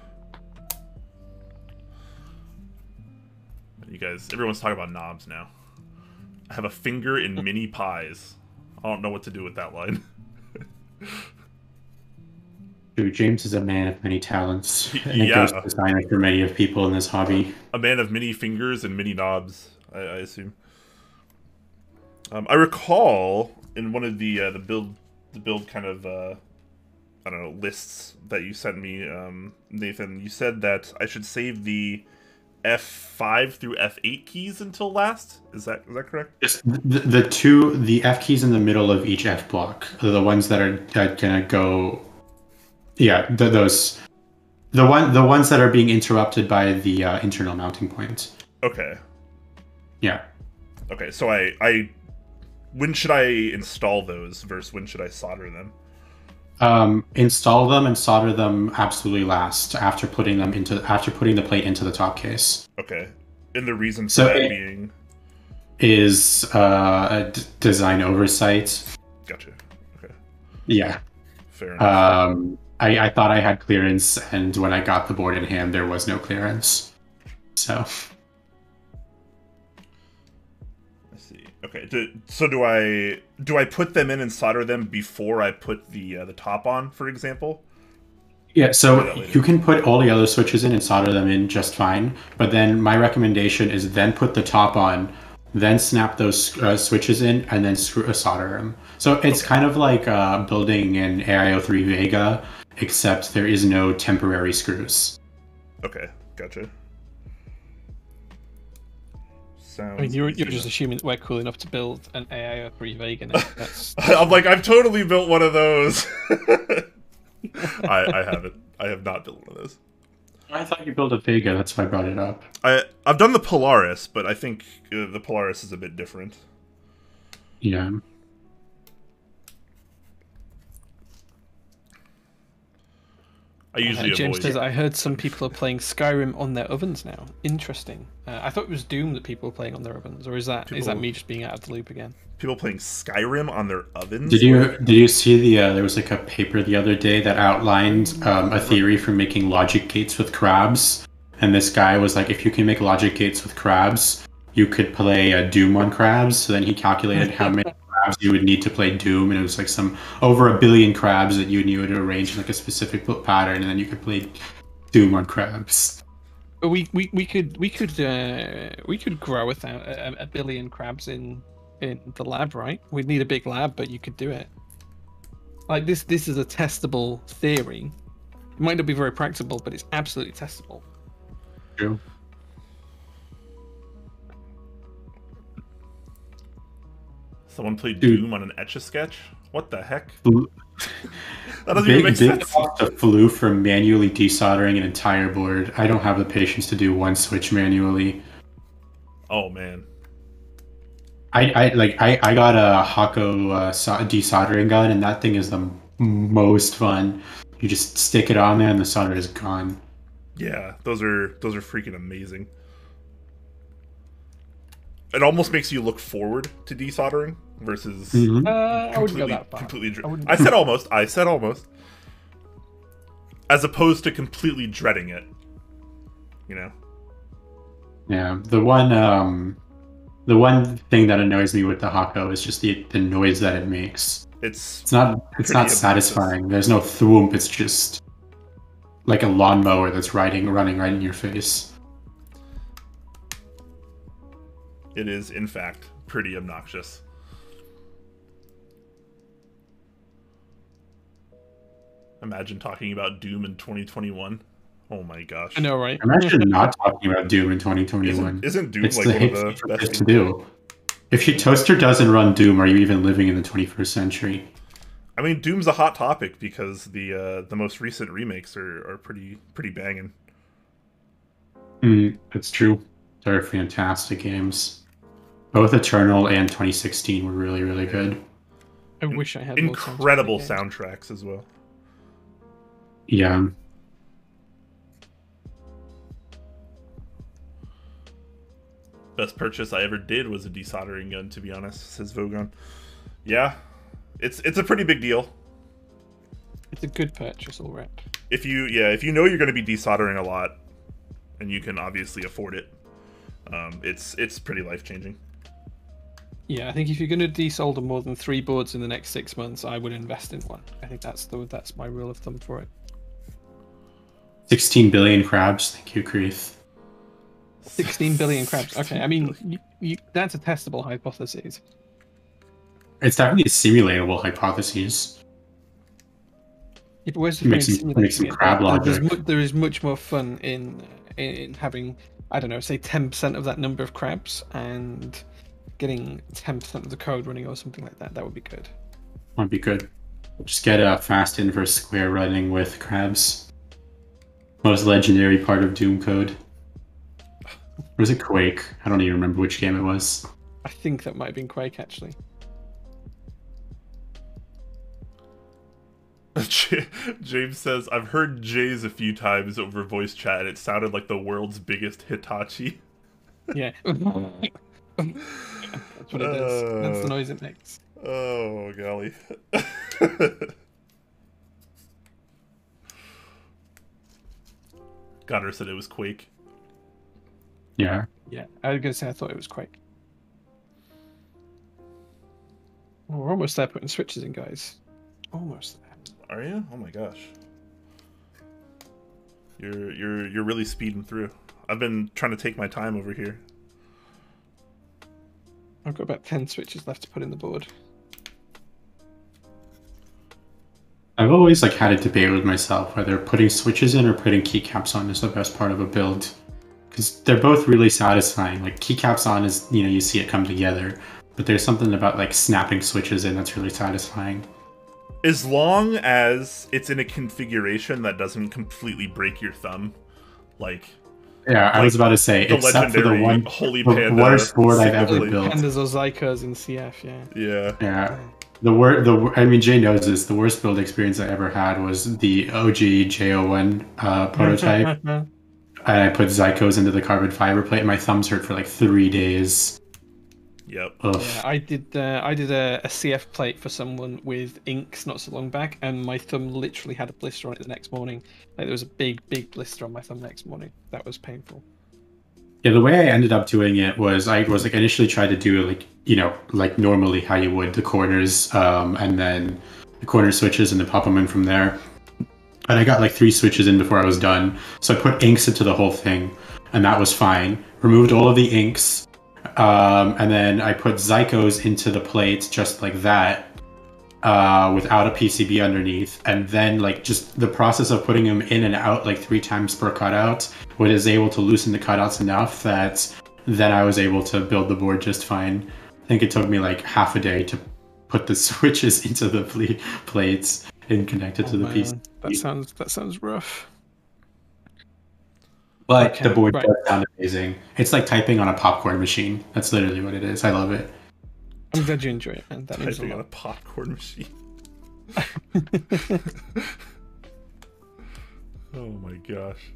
You guys, everyone's talking about knobs now. I have a finger in mini pies. I don't know what to do with that line. Dude, James is a man of many talents. And it Yeah. goes to designer for many of people in this hobby. A man of many fingers and many knobs, I assume. I recall in one of the build kind of I don't know, lists that you sent me, Nathan, you said that I should save the F5 through F8 keys until last. Is that correct? Just the F keys in the middle of each F block are the ones that are gonna go. Yeah, those the ones that are being interrupted by the internal mounting point. Okay. Yeah. Okay, so I when should I install those versus when should I solder them? Install them and solder them absolutely last after putting the plate into the top case. Okay, and the reason for that being is a design oversight. Gotcha. Okay. Yeah. Fair enough. I thought I had clearance, and when I got the board in hand, there was no clearance. So. Okay, so do I put them in and solder them before I put the top on, for example? Yeah, so you can put all the other switches in and solder them in just fine, but then my recommendation is then put the top on, then snap those switches in, and then solder them. So it's kind of like building an AIO3 Vega, except there is no temporary screws. Okay, gotcha. I mean, you're just assuming that we're cool enough to build an AIO3 Vega now. I'm like, I've totally built one of those. I haven't. I have not built one of those. I thought you built a Vega, that's why I brought it up. I've done the Polaris, but I think the Polaris is a bit different. Yeah. I usually James avoid. says, I heard some people are playing Skyrim on their ovens now. Interesting. I thought it was Doom that people were playing on their ovens, or is that me just being out of the loop again? People playing Skyrim on their ovens? Did you see there was like a paper the other day that outlined a theory for making logic gates with crabs, and this guy was like, if you can make logic gates with crabs, you could play Doom on crabs. So then he calculated how many crabs you would need to play Doom, and it was like over 1 billion crabs that you would arrange in like a specific pattern, and then you could play Doom on crabs. We could grow without 1 billion crabs in the lab, right? We'd need a big lab, but you could do it. Like this is a testable theory. It might not be very practical, but it's absolutely testable. True. Someone played Doom on an Etch-a-Sketch? What the heck? That doesn't even make sense. Cost of flew for manually desoldering an entire board. I don't have the patience to do one switch manually. Oh man. I got a Hako desoldering gun, and that thing is the most fun. You just stick it on there, and the solder is gone. Yeah, those are freaking amazing. It almost makes you look forward to desoldering versus I wouldn't go that far. I said almost. I said almost. As opposed to completely dreading it. You know? Yeah. The one thing that annoys me with the Hako is just the noise that it makes. It's not satisfying. There's no thwoomp, it's just like a lawnmower that's running right in your face. It is, in fact, pretty obnoxious. Imagine talking about Doom in 2021. Oh my gosh. I know, right? Imagine not talking about Doom in 2021. Isn't Doom it's like one of the best things to do? If your toaster doesn't run Doom, are you even living in the 21st century? I mean, Doom's a hot topic because the most recent remakes are pretty banging. It's true. They're fantastic games. Both Eternal and 2016 were really, really good. I wish I had incredible soundtracks as well. Yeah. Best purchase I ever did was a desoldering gun, to be honest, says Vogon. Yeah, it's a pretty big deal. It's a good purchase, all right. If you know you're going to be desoldering a lot, and you can obviously afford it, it's pretty life-changing. Yeah, I think if you're going to desolder more than 3 boards in the next 6 months, I would invest in one. I think that's my rule of thumb for it. 16 billion crabs. Thank you, Kreeth. 16 billion crabs. Okay, I mean, that's a testable hypothesis. It's definitely a simulatable hypothesis. Yeah, but where's the fun Make in some simulating it? crab logic. There is much more fun in having, I don't know, say 10% of that number of crabs and getting 10% of the code running or something like that. That would be good. Might be good. Just get a fast inverse square running with crabs. Most legendary part of Doom code. Or was it Quake? I don't even remember which game it was. I think that might have been Quake, actually. James says, I've heard Jay's a few times over voice chat, and it sounded like the world's biggest Hitachi. Yeah. That's what it is. That's the noise it makes. Oh, golly. Gunner said it was Quake. Yeah. Yeah, I was going to say I thought it was Quake. Well, we're almost there putting switches in, guys. Almost there. Are you? Oh my gosh. You're really speeding through. I've been trying to take my time over here. I've got about 10 switches left to put in the board. I've always had a debate with myself whether putting switches in or putting keycaps on is the best part of a build. Because they're both really satisfying. Keycaps on is, you see it come together. But there's something about snapping switches in that's really satisfying. As long as it's in a configuration that doesn't completely break your thumb, yeah, I was about to say, except for the one Holy the Panda worst board I've ever built. Pandas or Zykos in CF, yeah. Yeah. I mean, Jay knows this. The worst build experience I ever had was the OG J01 prototype. And I put Zykos into the carbon fiber plate, and my thumbs hurt for 3 days. Yep. Yeah, I did a CF plate for someone with inks not so long back, and my thumb literally had a blister on it the next morning. There was a big blister on my thumb next morning. That was painful. Yeah, the way I ended up doing it was I initially tried to do normally how you would the corners, and then the corner switches, and then pop them in from there. And I got 3 switches in before I was done, so I put inks into the whole thing, and that was fine. Removed all of the inks. And then I put Zykos into the plates just like that, without a PCB underneath. And then just the process of putting them in and out 3 times per cutout was able to loosen the cutouts enough that then I was able to build the board just fine. I think it took me half a day to put the switches into the plates and connect it to the PCB. That sounds rough. But okay, the board does sound amazing. It's like typing on a popcorn machine. That's literally what it is. I love it. I'm glad you enjoy it, man. That means Typing a on lot. a popcorn machine. Oh my gosh.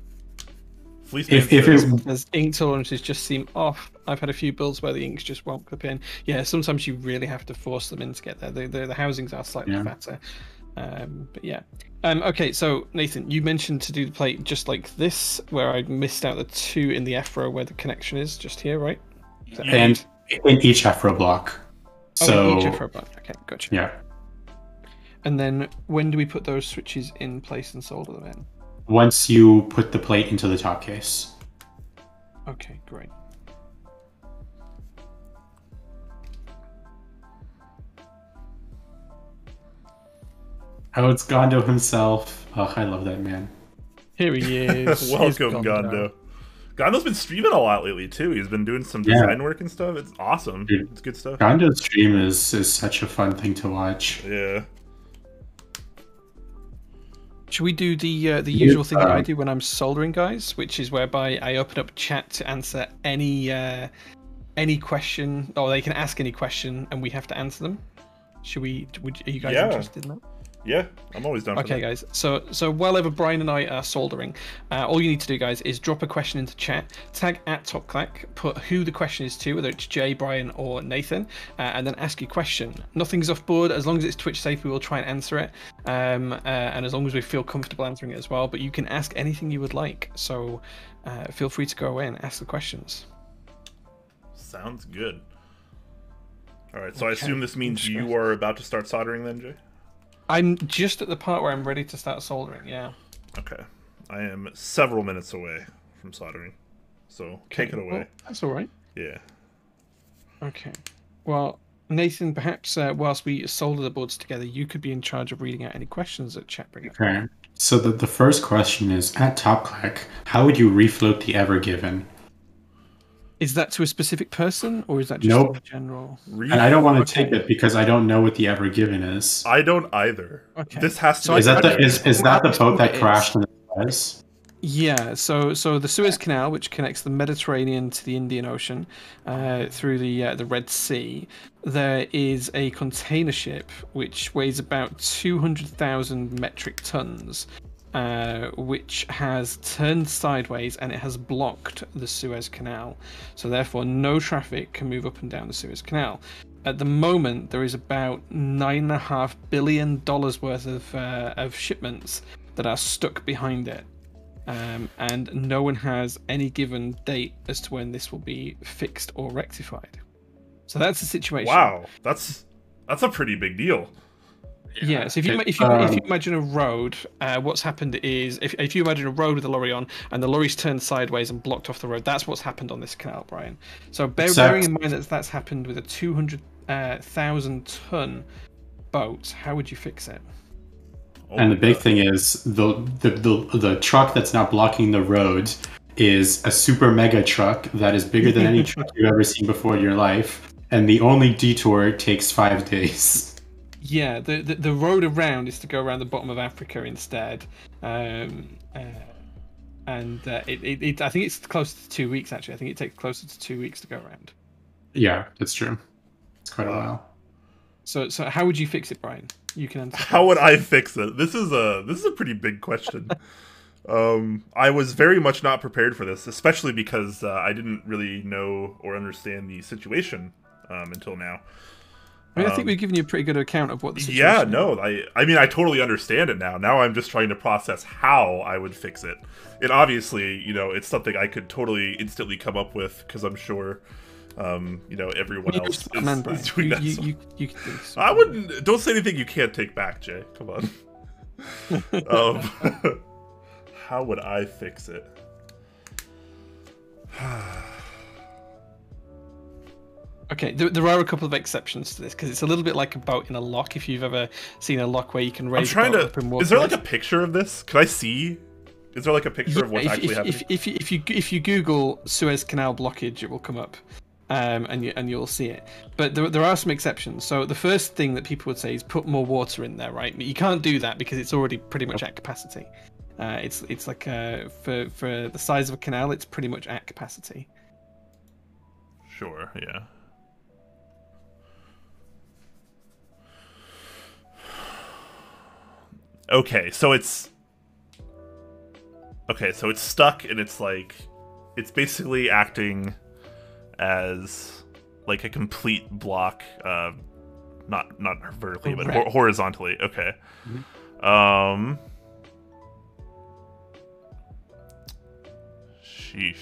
As ink tolerances just seem off. I've had a few builds where the inks just won't clip in. Yeah, sometimes you really have to force them in to get there. The housings are slightly fatter. But yeah. Okay, so Nathan, you mentioned to do the plate just like this, where I missed out the 2 in the F row where the connection is, just here, right? And in each F row block. So each F row block. Okay, gotcha. Yeah. And then when do we put those switches in place and solder them in? Once you put the plate into the top case. Okay, great. Oh, it's Gondo himself. Oh, I love that man. Here he is. Welcome, Gondo. Gondo's been streaming a lot lately, too. He's been doing some design work and stuff. It's awesome. Dude, it's good stuff. Gondo's stream is such a fun thing to watch. Yeah. Should we do the usual thing that I do when I'm soldering, guys? Which is whereby I open up chat to answer any question, or they can ask any question, and we have to answer them. Are you guys interested in that? Yeah, I'm always down for that. Okay, guys. So while ever Brian and I are soldering, all you need to do, guys, is drop a question into chat, tag @TopClack, put who the question is to, whether it's Jay, Brian, or Nathan, and then ask your question. Nothing's off board. As long as it's Twitch safe, we will try and answer it, and as long as we feel comfortable answering it as well. But you can ask anything you would like, so feel free to go away and ask the questions. Sounds good. All right, so I assume this means you are about to start soldering then, Jay? I'm just at the part where I'm ready to start soldering, yeah. Okay. I am several minutes away from soldering, so take it away. Well, that's all right. Yeah. Okay. Well, Nathan, perhaps whilst we solder the boards together, you could be in charge of reading out any questions that chat bring up. Okay. So the first question is, at Top Clack, how would you refloat the Ever Given? Is that to a specific person, or is that just Nope. in general? And I don't want to take it because I don't know what the Ever Given is. I don't either. Okay. This has to So be... Is that the boat that crashed in the Suez? Yeah, so the Suez Canal, which connects the Mediterranean to the Indian Ocean through the Red Sea, there is a container ship which weighs about 200,000 metric tons, which has turned sideways and it has blocked the Suez Canal. So therefore, no traffic can move up and down the Suez Canal. At the moment, there is about $9.5 billion worth of shipments that are stuck behind it. And no one has any given date as to when this will be fixed or rectified. So that's the situation. Wow, that's a pretty big deal. Yeah. So if you imagine a road, what's happened is if you imagine a road with a lorry on and the lorry's turned sideways and blocked off the road, that's what's happened on this canal, Brian. So bearing in mind that that's happened with a 200,000 ton boat, how would you fix it? And the big thing is the truck that's now blocking the road is a super mega truck that is bigger than any truck you've ever seen before in your life, and the only detour takes 5 days. Yeah, the road around is to go around the bottom of Africa instead, and I think it's close to 2 weeks actually. I think it takes closer to 2 weeks to go around. Yeah, that's true. It's quite a while. So how would you fix it, Brian? You can answer. How would I fix it? This is a pretty big question. I was very much not prepared for this, especially because I didn't really know or understand the situation until now. I mean, I think we've given you a pretty good account of what the situation Yeah, is. no, I mean, I totally understand it now. Now I'm just trying to process how I would fix it. And obviously, it's something I could totally instantly come up with because I'm sure everyone else is doing that. You can do this. I wouldn't. Don't say anything you can't take back, Jay. Come on. How would I fix it? Okay, there are a couple of exceptions to this because it's a little bit like a boat in a lock. If you've ever seen a lock where you can raise. I'm trying to. Is there like a picture of this? Can I see? Is there like a picture of what's actually happening? If you Google Suez Canal blockage, it will come up. And you'll see it, but there are some exceptions. So the first thing that people would say is put more water in there, right? But you can't do that because it's already pretty much at capacity. It's like for the size of a canal, it's pretty much at capacity. Sure. Yeah. Okay, so it's stuck, and it's basically acting as like a complete block, not vertically, but horizontally. Okay. Mm-hmm. Sheesh.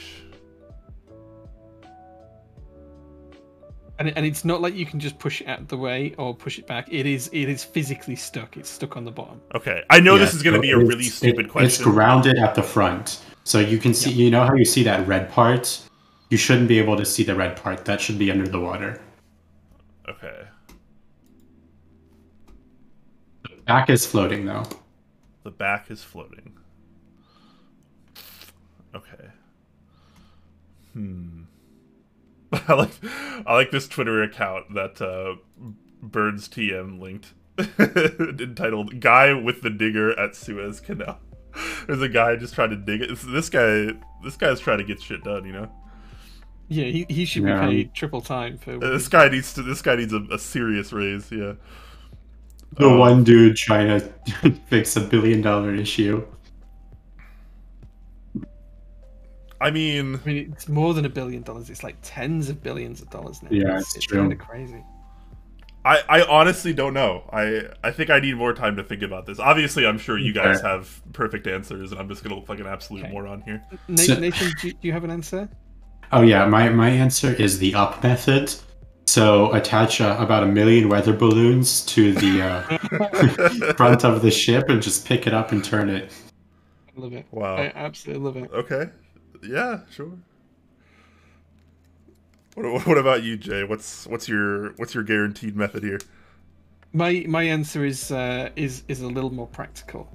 And it's not like you can just push it out of the way or push it back. It is physically stuck. It's stuck on the bottom. Okay, I know this is going to be a really stupid question. It's grounded at the front, so you can see. You know how you see that red part? You shouldn't be able to see the red part. That should be under the water. Okay. The back is floating, though. The back is floating. Okay. I like this Twitter account that Birds TM linked, entitled "Guy with the Digger at Suez Canal." There's a guy just trying to dig it. This guy's trying to get shit done, Yeah, he should be paid triple time for. This guy needs a serious raise. Yeah. The one dude trying to fix $1 billion issue. I mean, it's more than $1 billion. It's like tens of billions of dollars now. Yeah, it's true. Kind of crazy. I honestly don't know. I think I need more time to think about this. Obviously, I'm sure you guys have perfect answers, and I'm just gonna look like an absolute moron here. Nathan, do you have an answer? Oh yeah, my answer is the up method. So attach about 1 million weather balloons to the front of the ship and just pick it up and turn it. I love it. Wow. I absolutely love it. Okay. Yeah, sure. What about you, Jay? What's your guaranteed method here? My answer is a little more practical.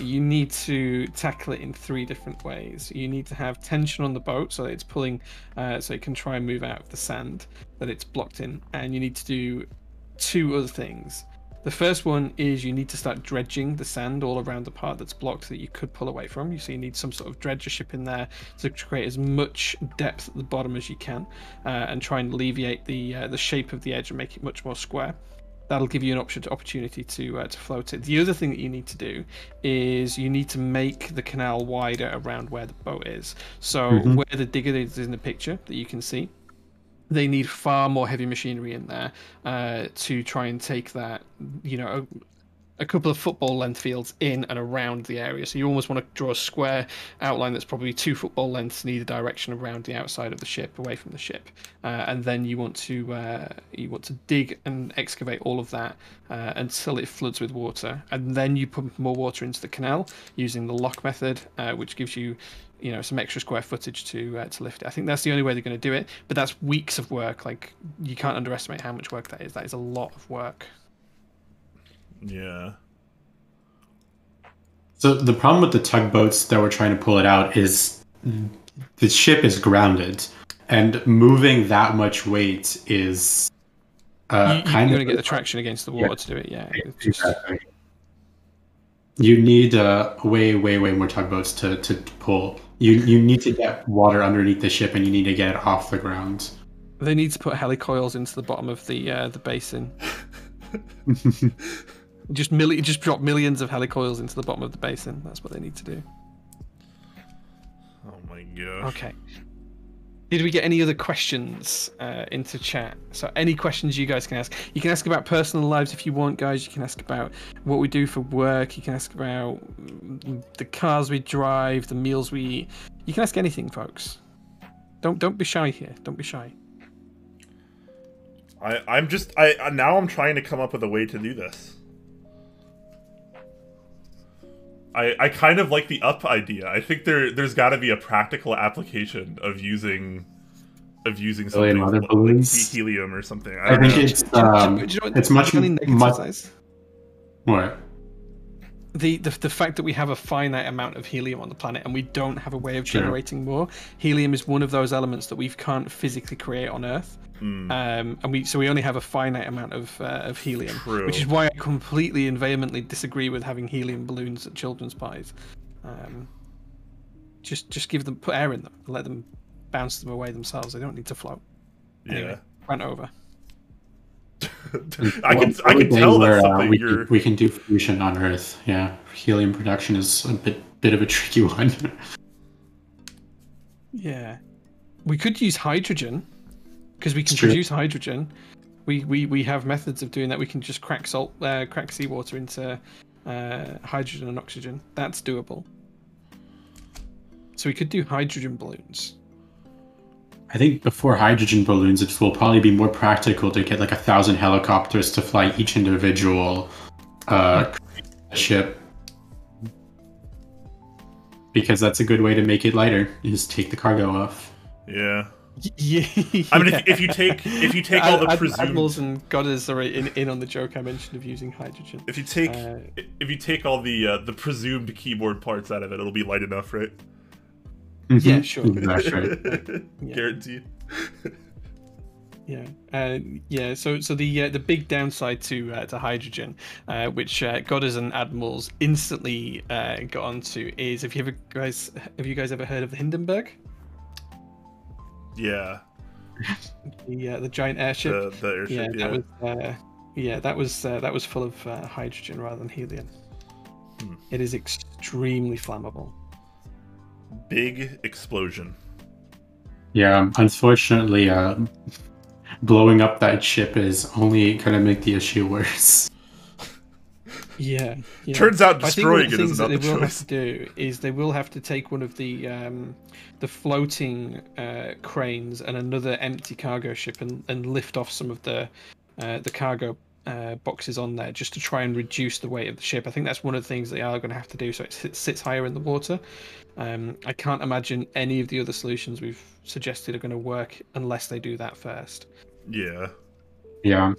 You need to tackle it in 3 different ways. You need to have tension on the boat so that it's pulling, so it can try and move out of the sand that it's blocked in. And you need to do 2 other things. The first one is you need to start dredging the sand all around the part that's blocked that you could pull away from. So you need some sort of dredger ship in there to create as much depth at the bottom as you can, and try and alleviate the shape of the edge and make it much more square. That'll give you an opportunity to float it. The other thing that you need to do is you need to make the canal wider around where the boat is. So where the digger is in the picture that you can see, they need far more heavy machinery in there to try and take that, a couple of football length fields in and around the area. So you almost want to draw a square outline that's probably 2 football lengths in either direction around the outside of the ship, away from the ship. And then you want to dig and excavate all of that until it floods with water. And then you pump more water into the canal using the lock method, which gives you some extra square footage to lift it. I think that's the only way they're going to do it, but that's weeks of work. Like, you can't underestimate how much work that is. That is a lot of work. Yeah. So the problem with the tugboats that we're trying to pull it out is the ship is grounded, and moving that much weight is you're going to get the traction against the water to do it. Yeah. Exactly. You need way more tugboats to pull. You need to get water underneath the ship, and you need to get it off the ground. They need to put helicoils into the bottom of the basin. Just drop millions of helicoils into the bottom of the basin. That's what they need to do. Oh my gosh. Okay. Did we get any other questions into chat? So any questions you guys can ask. You can ask about personal lives if you want, guys. You can ask about what we do for work. You can ask about the cars we drive, the meals we eat. You can ask anything, folks. Don't be shy here. Don't be shy. Now I'm trying to come up with a way to do this. I kind of like the up idea. I think there's got to be a practical application of using something like helium or something. I think it's much. What? The fact that we have a finite amount of helium on the planet and we don't have a way of generating more. Helium is one of those elements that we can't physically create on Earth. And we only have a finite amount of helium. True. Which is why I completely and vehemently disagree with having helium balloons at children's parties. Just put air in them and let them bounce them away themselves. They don't need to float. Anyway, rant over. I can tell that's something we can do fusion on Earth. Yeah, helium production is a bit of a tricky one. Yeah, we could use hydrogen because we can produce hydrogen. We have methods of doing that. We can just crack seawater into hydrogen and oxygen. That's doable. So we could do hydrogen balloons. I think before hydrogen balloons, it will probably be more practical to get like 1,000 helicopters to fly each individual ship. Because that's a good way to make it lighter. You just take the cargo off. Yeah. Yeah. I mean, if you take all the presumed admirals and goddess are in on the joke I mentioned of using hydrogen. If you take all the presumed keyboard parts out of it, it'll be light enough, right? Yeah, sure. That's right. Yeah. Guaranteed. Yeah. So the big downside to hydrogen, which goddess and admirals instantly got onto, is have you guys ever heard of the Hindenburg? Yeah. The giant airship. The airship. That was full of hydrogen rather than helium. It is extremely flammable. Big explosion. Yeah, unfortunately, blowing up that ship is only going to make the issue worse. Yeah. Turns out destroying it is not the choice. What they will have choice. to do is they will have to take one of the floating cranes and another empty cargo ship and lift off some of the cargo boxes on there just to try and reduce the weight of the ship. I think that's one of the things they are going to have to do, so it sits higher in the water. I can't imagine any of the other solutions we've suggested are going to work unless they do that first. Yeah. Yeah.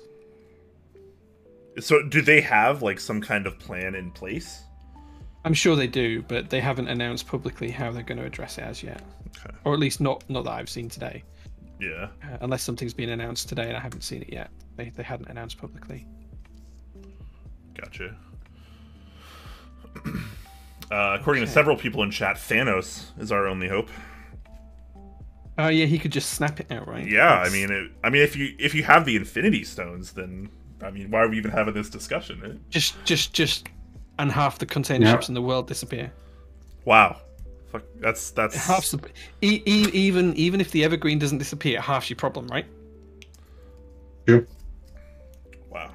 So do they have like some kind of plan in place? I'm sure they do, but they haven't announced publicly how they're going to address it as yet. Okay. Or at least not that I've seen today. Yeah. Unless something's been announced today and I haven't seen it yet. They hadn't announced publicly. Gotcha. According to several people in chat, Thanos is our only hope. Oh yeah, he could just snap it outright. Yeah, I mean, if you have the Infinity Stones, then I mean, why are we even having this discussion? Right? Just, and half the container ships in the world disappear. Wow, fuck, that's half. Even if the Evergreen doesn't disappear, half's your problem, right? True. Wow.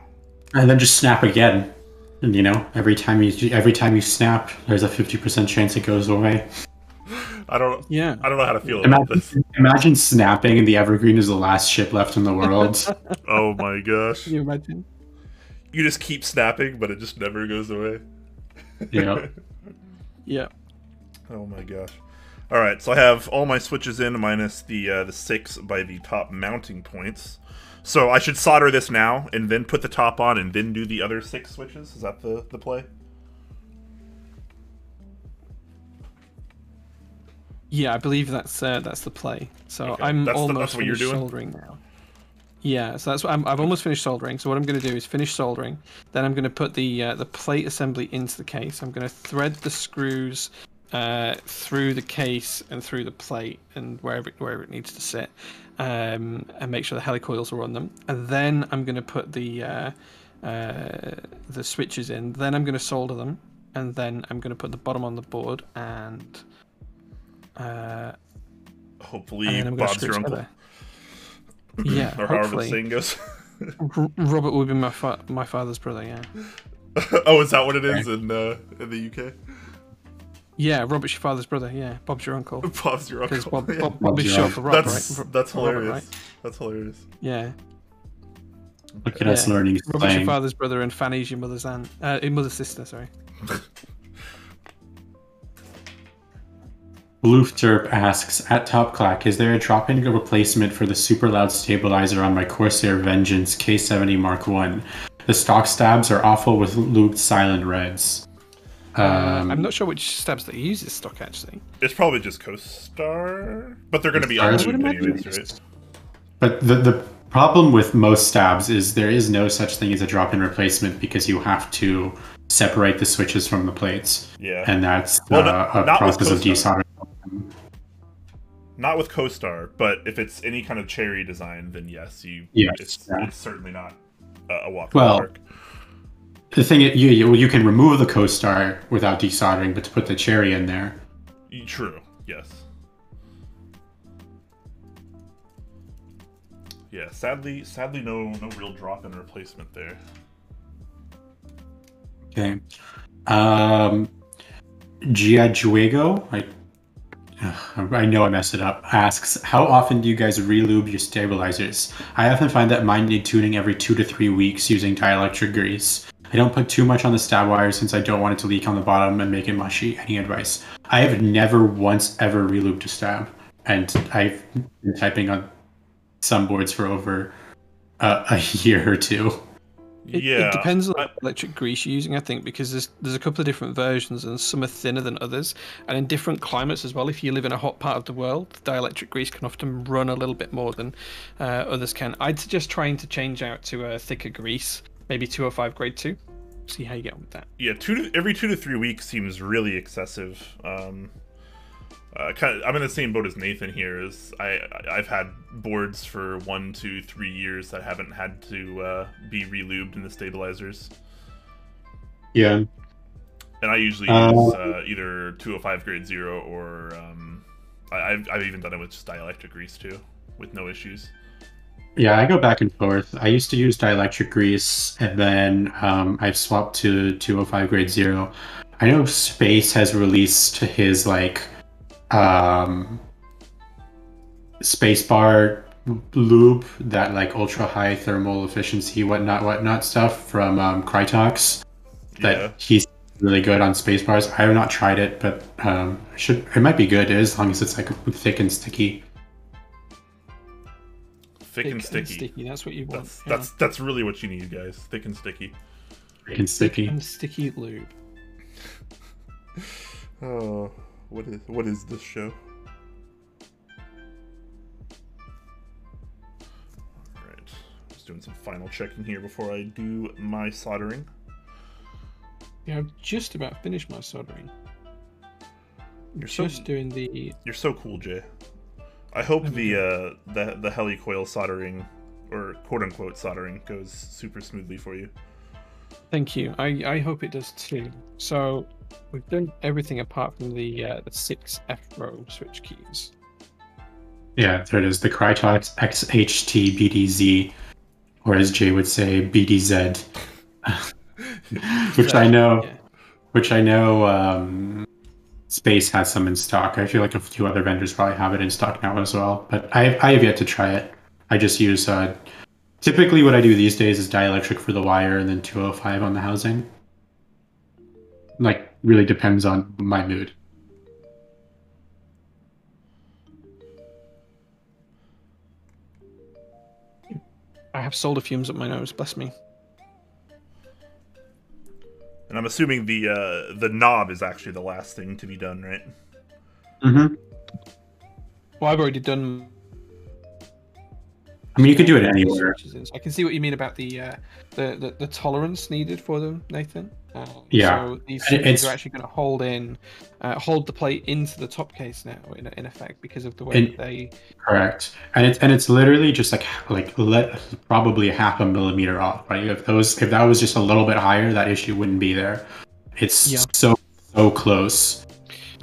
And then just snap again. And, you know, every time you snap, there's a 50% chance it goes away. I don't know how to feel about this. Imagine snapping and the Evergreen is the last ship left in the world. Oh my gosh. Can you imagine? You just keep snapping, but it just never goes away. Yeah. Yeah. Oh my gosh. Alright, so I have all my switches in minus the 6 by the top mounting points. So I should solder this now, and then put the top on, and then do the other 6 switches? Is that the play? Yeah, I believe that's the play. So Okay. I'm That's almost what you're finished doing? soldering now. Yeah, so that's what I've almost finished soldering. So what I'm going to do is finish soldering. Then I'm going to put the plate assembly into the case. I'm going to thread the screws through the case and through the plate and wherever it needs to sit, and make sure the helicoils are on them. And then I'm going to put the switches in. Then I'm going to solder them, and then I'm going to put the bottom on the board and. Hopefully, Bob's your uncle. Together. Yeah, or however the saying goes. Robert would be my father's brother. Yeah. Oh, is that what it is in the UK? Yeah, Robert's your father's brother. Yeah, Bob's your uncle. Bob's your uncle. Because Bob is short for Rob, right? That's hilarious. Robert, right? That's hilarious. Yeah. Look at us learning slang. Robert's your father's brother, and Fanny's your mother's aunt. Mother's sister. Sorry. Bloofterp asks, at Top Clack, is there a drop-in replacement for the super loud stabilizer on my Corsair Vengeance K70 Mark I? The stock stabs are awful with looped silent reds. I'm not sure which stabs they use this stock, actually. It's probably just CoStar, but they're going to be unlooped anyways, right? But the problem with most stabs is there is no such thing as a drop-in replacement because you have to separate the switches from the plates. Yeah. And that's a process of desoldering. Not with CoStar, but if it's any kind of cherry design, then yes, it's certainly not a walk in the park. The thing is, you can remove the CoStar without desoldering, but to put the cherry in there. True. Yes. Yeah. Sadly, no real drop-in replacement there. Okay. Giajuego, I know I messed it up, asks, how often do you guys relube your stabilizers? I often find that mine need tuning every 2 to 3 weeks using dielectric grease. I don't put too much on the stab wire since I don't want it to leak on the bottom and make it mushy. Any advice? I have never once ever relubed a stab, and I've been typing on some boards for over a year or two. It depends on the electric grease you're using, I think, because there's a couple of different versions, and some are thinner than others. And in different climates as well, if you live in a hot part of the world, dielectric grease can often run a little bit more than others can. I'd suggest trying to change out to a thicker grease, maybe 205 grade 2. See how you get on with that. Yeah, every 2 to 3 weeks seems really excessive. I'm in the same boat as Nathan here. I've had boards for 1, 2, 3 years that haven't had to be relubed in the stabilizers. Yeah. And I usually use either 205 grade 0 or I've even done it with just dielectric grease too, with no issues. Yeah, I go back and forth. I used to use dielectric grease, and then I've swapped to 205 grade 0. I know Space has released his spacebar lube, that like ultra high thermal efficiency, whatnot stuff from Krytox. That he's really good on space bars. I have not tried it, but it might be good as long as it's like thick and sticky. Thick and sticky. That's what you want. That's really what you need, guys. Thick and sticky. Thick and sticky. Thick and sticky lube. Oh, what is this show? Alright. Just doing some final checking here before I do my soldering. Yeah, I've just about finished my soldering. You're so cool, Jay. I hope the helicoil soldering, or quote unquote soldering, goes super smoothly for you. Thank you. I hope it does too. So we've done everything apart from the 6 F-row switch keys. Yeah, there it is. The Krytox XHT BDZ, or as Jay would say, BDZ. which I know Space has some in stock. I feel like a few other vendors probably have it in stock now as well, but I have yet to try it. I just use typically what I do these days is dielectric for the wire and then 205 on the housing. Like, really depends on my mood. I have solder fumes up my nose, bless me. And I'm assuming the knob is actually the last thing to be done, right? Mm-hmm. Well, I've already done. I mean, you could do it anywhere. I can see what you mean about the tolerance needed for them, Nathan. Yeah. So these switches are actually going to hold the plate into the top case now, in effect, because of the way that they. Correct, and it's literally just like probably a half a millimeter off, right? If that was just a little bit higher, that issue wouldn't be there. It's so close.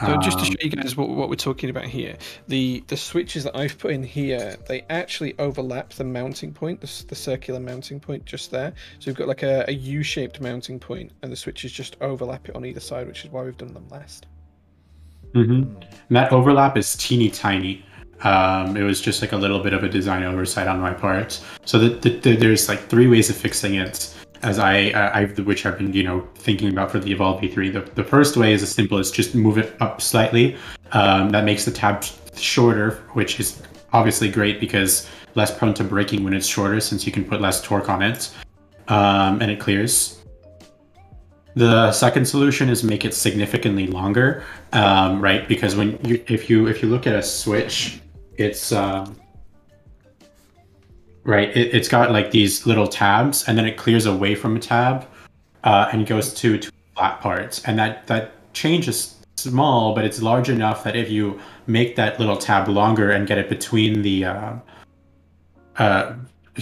So just to show you guys what we're talking about here, the switches that I've put in here, they actually overlap the mounting point, the circular mounting point just there. So we've got like a U-shaped mounting point, and the switches just overlap it on either side, which is why we've done them last. Mm-hmm. And that overlap is teeny tiny. It was just like a little bit of a design oversight on my part. So there's like 3 ways of fixing it, as which I've been thinking about for the Evolv V3. The first way is as simple as just move it up slightly. That makes the tab shorter, which is obviously great because less prone to breaking when it's shorter, since you can put less torque on it, and it clears. The second solution is make it significantly longer, right? Because if you look at a switch, it's right. It's got like these little tabs, and then it clears away from a tab, and goes to flat parts. And that change is small, but it's large enough that if you make that little tab longer and get it between the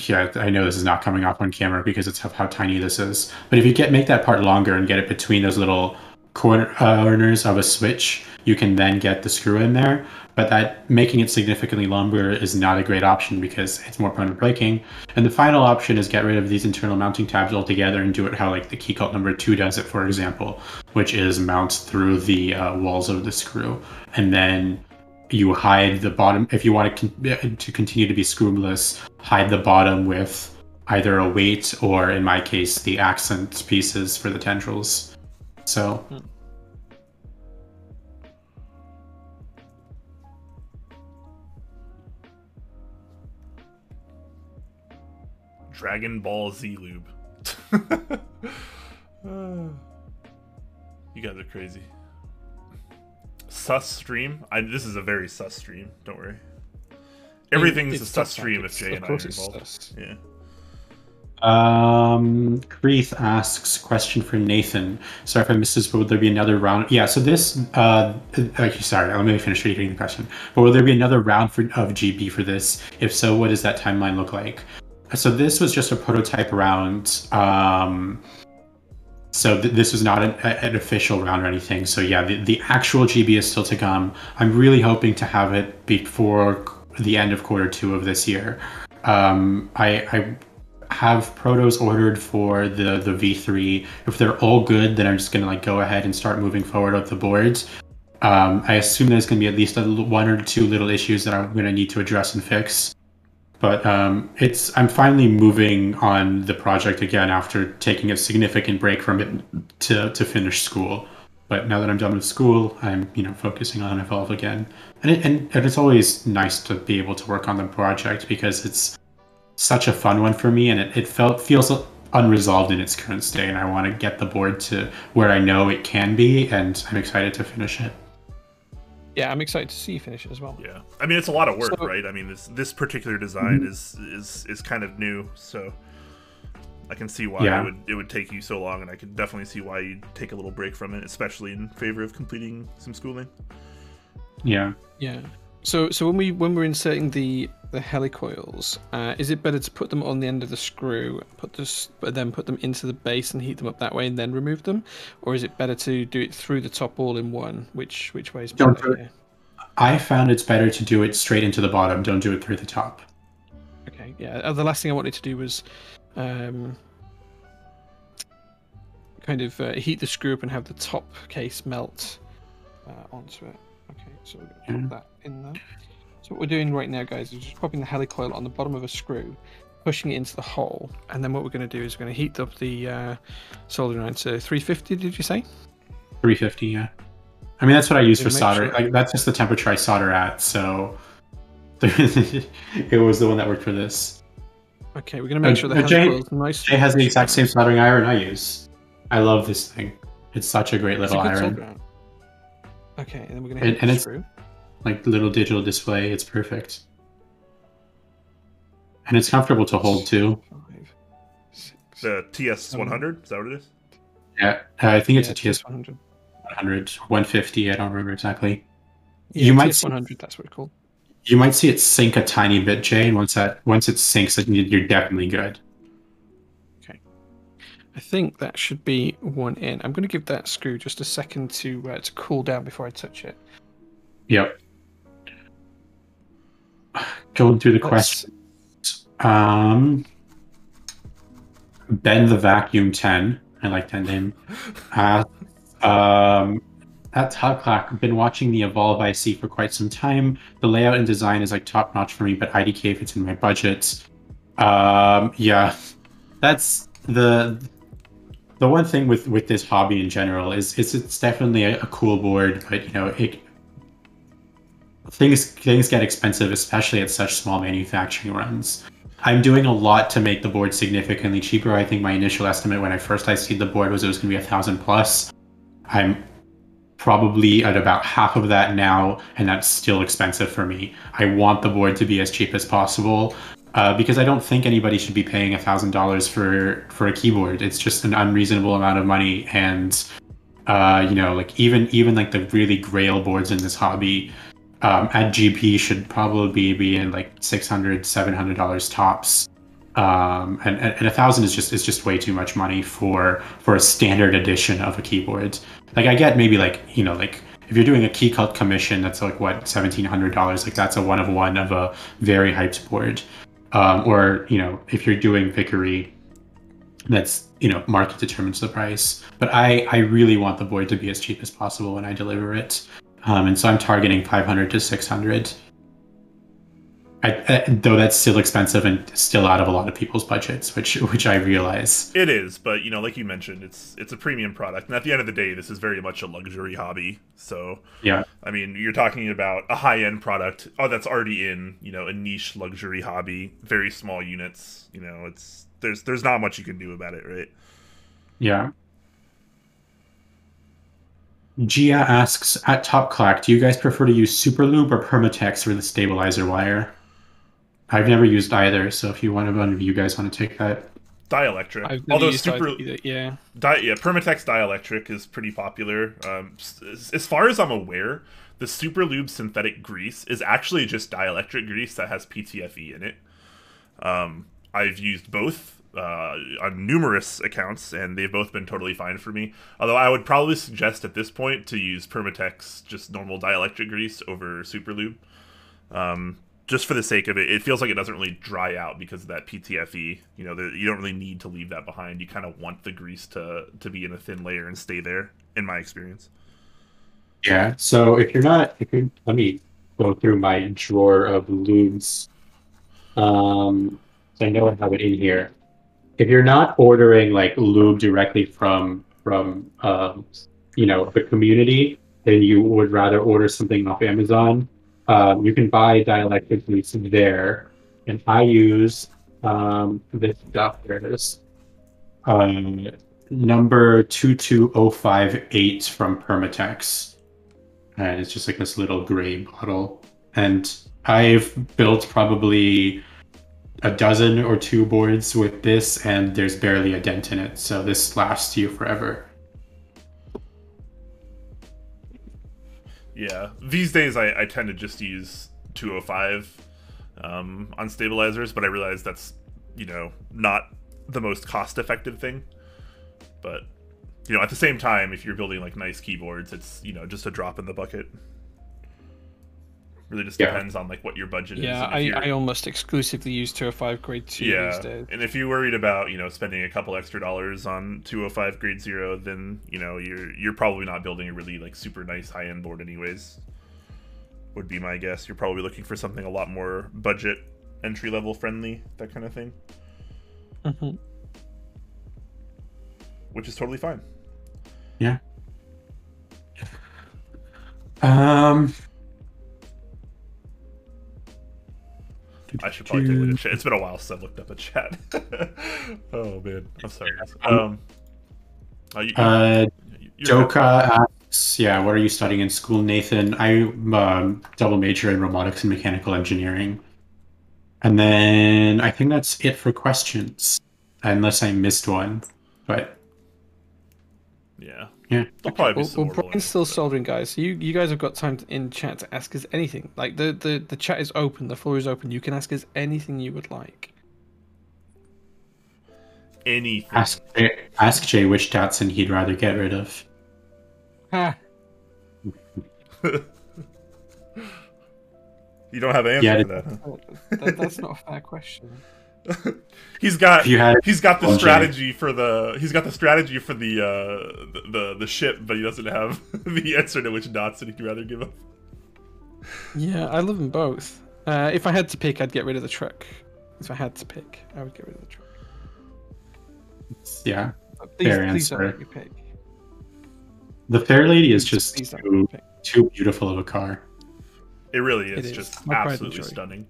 yeah, I know this is not coming off on camera because it's how tiny this is. But if you make that part longer and get it between those little corners of a switch, you can then get the screw in there. But that making it significantly longer is not a great option because it's more prone to breaking. And the final option is get rid of these internal mounting tabs altogether and do it how like the key cult number 2 does it, for example, which is mount through the walls of the screw. And then you hide the bottom. If you want to continue to be screwless, hide the bottom with either a weight or, in my case, the accent pieces for the tendrils. So. Dragon Ball Z lube. You guys are crazy. Sus stream. This is a very sus stream. Don't worry. Everything's a sus stream if Jay and I are involved. Yeah. Creeth asks, question for Nathan. Sorry if I missed this, but will there be another round? Yeah. So this. Sorry. Let me finish reading the question. But will there be another round of GB for this? If so, what does that timeline look like? So this was just a prototype round. So this was not an official round or anything. So yeah, the actual GB is still to come. I'm really hoping to have it before the end of Q2 of this year. I have protos ordered for the V3. If they're all good, then I'm just gonna go ahead and start moving forward with the boards. I assume there's gonna be at least 1 or 2 little issues that I'm gonna need to address and fix. But I'm finally moving on the project again after taking a significant break from it to finish school. But now that I'm done with school, I'm focusing on Evolv again, and it's always nice to be able to work on the project because it's such a fun one for me, and it feels unresolved in its current state, and I want to get the board to where I know it can be, and I'm excited to finish it. Yeah, I'm excited to see you finish it as well. Yeah, I mean it's a lot of work, right? I mean this particular design is kind of new, so I can see why it would take you so long, and I can definitely see why you'd take a little break from it, especially in favor of completing some schooling. Yeah. Yeah. So when we're inserting the helicoils, is it better to put them on the end of the screw, then put them into the base and heat them up that way, and then remove them, or is it better to do it through the top all in one? Which way is better? I found it's better to do it straight into the bottom. Don't do it through the top. Okay. Yeah. The last thing I wanted to do was kind of heat the screw up and have the top case melt onto it. Okay, so we're going to put that in there. So what we're doing right now, guys, is just popping the helicoil on the bottom of a screw, pushing it into the hole, and then what we're going to do is we're going to heat up the soldering iron to 350, did you say? 350, yeah. I mean, that's what I use for solder. Like, that's just the temperature I solder at, so it was the one that worked for this. Okay, we're going to make sure the helicoil is nice. Jay has the exact same soldering iron I use. I love this thing. It's such a great little iron. Okay, and then we're going to hit the screw. Like little digital display, it's perfect. And it's comfortable to hold too. 5, 6, the TS100, is that what it is? Yeah, I think it's a TS100. 100, 150, I don't remember exactly. Yeah, you might TS100, that's what it's called. You might see it sink a tiny bit, Jay, and once it sinks, you're definitely good. Okay. I think that should be one in. I'm going to give that screw just a second to cool down before I touch it. Yep. Going through the questions. Ben the Vacuum 10. I like that name. That's Clack. I've been watching the Evolv IC for quite some time. The layout and design is like top notch for me, but IDK fits in my budget. Yeah, that's the one thing with this hobby in general is it's definitely a cool board, but things get expensive, especially at such small manufacturing runs. I'm doing a lot to make the board significantly cheaper. I think my initial estimate when I first IC'd the board was it was going to be 1,000 plus. I'm probably at about half of that now, and that's still expensive for me. I want the board to be as cheap as possible because I don't think anybody should be paying $1,000 for a keyboard. It's just an unreasonable amount of money, and like even like the really grail boards in this hobby at GP should probably be in like $600, $700 tops. And 1,000 is just way too much money for a standard edition of a keyboard. Like I get maybe like if you're doing a key cut commission, that's like what $1,700. Like that's a one of a very hyped board. Or if you're doing Vickery, that's market determines the price. But I really want the board to be as cheap as possible when I deliver it. And so I'm targeting 500 to 600. Though that's still expensive and still out of a lot of people's budgets, which I realize. It is, but like you mentioned, it's a premium product, and at the end of the day, this is very much a luxury hobby. So yeah, I mean, you're talking about a high-end product that's already in a niche luxury hobby, very small units. There's not much you can do about it, right? Yeah. Gia asks, at Top Clack, do you guys prefer to use Super Lube or Permatex for the stabilizer wire? I've never used either, so if one of you guys want to take that. Dielectric. I've never used either, yeah. Permatex Dielectric is pretty popular. As far as I'm aware, the Super Lube synthetic grease is actually just dielectric grease that has PTFE in it. I've used both on numerous accounts, and they've both been totally fine for me. Although I would probably suggest at this point to use Permatex, just normal dielectric grease, over Super Lube. Just for the sake of it, it feels like it doesn't really dry out because of that PTFE. You don't really need to leave that behind. You kind of want the grease to be in a thin layer and stay there, in my experience. Yeah, so let me go through my drawer of lubes. So I know I have it in here. If you're not ordering like lube directly from the community, then you would rather order something off Amazon. You can buy dielectric grease there, and I use this stuff. There it is. Number 22058 from Permatex, and it's just like this little gray bottle. And I've built probably a dozen or two boards with this, and there's barely a dent in it, so this lasts you forever. Yeah, these days I tend to just use 205 on stabilizers, but I realize that's, not the most cost-effective thing. But, at the same time, if you're building like nice keyboards, it's, just a drop in the bucket. Really just depends on like what your budget is. Yeah, I almost exclusively use 205 grade 2 these days. And if you're worried about, spending a couple extra dollars on 205 grade 0, then, you're probably not building a really like super nice high-end board anyways. Would be my guess. You're probably looking for something a lot more budget, entry-level friendly, that kind of thing. Mm-hmm. Which is totally fine. Yeah. I should probably take a look at chat. It's been a while since I looked up a chat. Oh man, I'm sorry. Joka asks, what are you studying in school, Nathan? I double major in robotics and mechanical engineering. And then I think that's it for questions, unless I missed one. But yeah. Okay, well, Brian's still soldering, guys. So you guys have got time in chat to ask us anything. Like the chat is open, the floor is open. You can ask us anything you would like. Anything. Ask Jay which Datsun he'd rather get rid of. Ha. You don't have an answer for that, huh? That's not a fair question. He's got the strategy for the ship, but he doesn't have the answer to which Datsun he'd rather give up. Yeah, I love them both. If I had to pick, I'd get rid of the truck. If I had to pick, I would get rid of the truck. Yeah, please answer. Don't let me pick. The Fair Lady is just too beautiful of a car. It really is just absolutely stunning.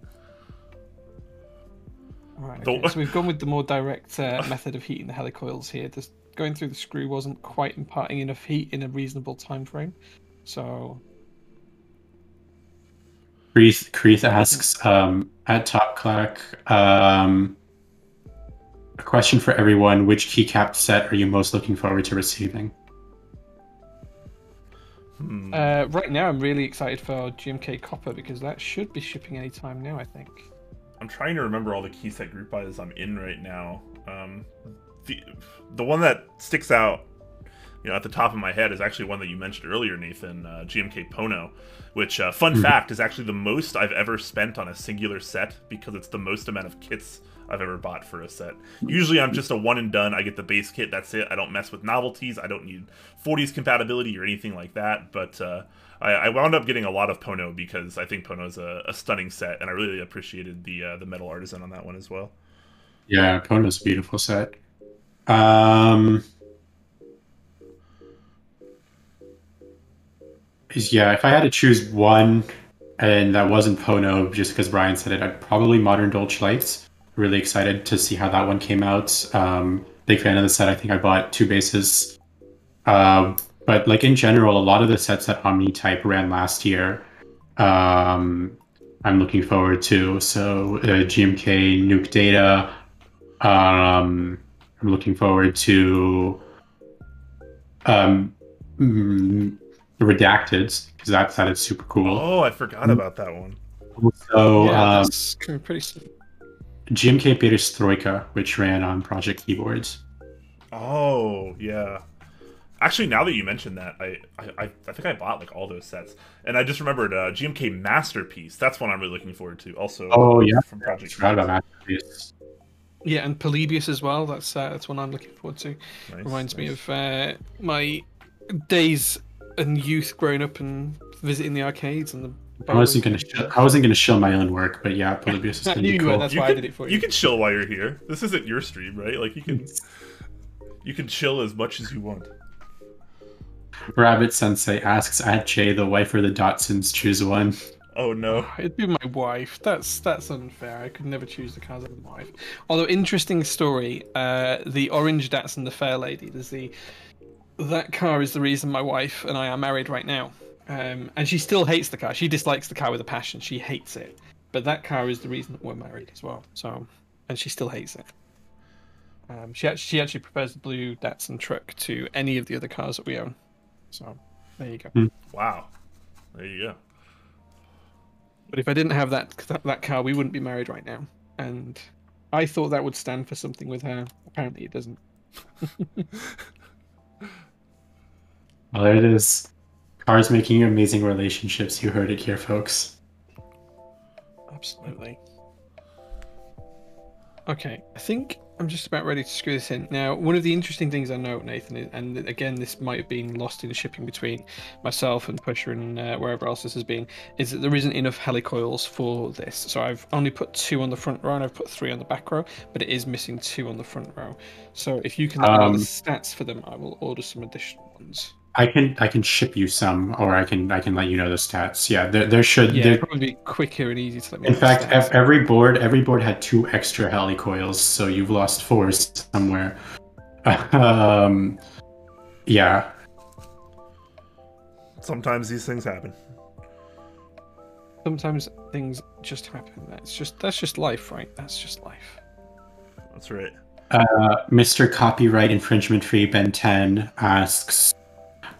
Alright, okay. So we've gone with the more direct method of heating the helicoils here. Just going through the screw wasn't quite imparting enough heat in a reasonable time frame. So Creeth asks at Top Clack, a question for everyone: which keycap set are you most looking forward to receiving? Right now, I'm really excited for GMK Copper because that should be shipping anytime now, I think. I'm trying to remember all the key set group buys I'm in right now. The one that sticks out, at the top of my head is actually one that you mentioned earlier, Nathan, GMK Pono, which, fun fact, is actually the most I've ever spent on a singular set because it's the most amount of kits I've ever bought for a set. Usually I'm just a one and done. I get the base kit, that's it. I don't mess with novelties. I don't need 40s compatibility or anything like that, but I wound up getting a lot of Pono because I think Pono's a stunning set, and I really appreciated the Metal Artisan on that one as well. Yeah, Pono's a beautiful set. Yeah, if I had to choose one, and that wasn't Pono, just because Brian said it, I'd probably Modern Dolce Lights. Really excited to see how that one came out. Big fan of the set. I think I bought 2 bases. But like in general, a lot of the sets that OmniType ran last year, I'm looking forward to. So GMK Nuke Data. I'm looking forward to Redacted, because that set is super cool. Oh, I forgot about that one. Also, that's pretty soon. GMK Perestroika, which ran on Project Keyboards. Oh, yeah. Actually, now that you mentioned that, I think I bought like all those sets, and I just remembered GMK Masterpiece. That's one I'm really looking forward to. Also, from Project. Forgot about Masterpiece. Yeah, and Polybius as well. That's one I'm looking forward to. Nice, Reminds me of my days and youth growing up and visiting the arcades and the I wasn't gonna show my own work, but yeah, Polybius is gonna be cool. That's why I did it for you. You can chill while you're here. This isn't your stream, right? Like you can chill as much as you want. Rabbit Sensei asks, at Jay, the wife or the Datsuns, choose one. Oh no. It'd be my wife. That's unfair. I could never choose the cars of my wife. Although, interesting story, the orange Datsun, the Fair Lady, that car is the reason my wife and I are married right now. And she still hates the car. She dislikes the car with a passion. She hates it. But that car is the reason that we're married as well. So, and she still hates it. She actually prefers the blue Datsun truck to any of the other cars that we own. So, there you go. Wow. There you go. But if I didn't have that car, we wouldn't be married right now. And I thought that would stand for something with her. Apparently, it doesn't. Well, there it is. Cars making amazing relationships. You heard it here, folks. Absolutely. Okay, I think I'm just about ready to screw this in. Now, one of the interesting things I note, Nathan, and again, this might have been lost in the shipping between myself and Pusher and wherever else this has been, is that there isn't enough helicoils for this. So I've only put 2 on the front row and I've put 3 on the back row, but it is missing 2 on the front row. So if you can let me know the stats for them, I will order some additional ones. I can ship you some, or I can let you know the stats. Yeah, there should. Yeah, it'd probably be quicker and easy to let me know. In fact, every board had 2 extra helicoils, so you've lost 4 somewhere. Yeah. Sometimes these things happen. Sometimes things just happen. That's just life, right? That's just life. That's right. Mr. Copyright Infringement Free Ben 10 asks,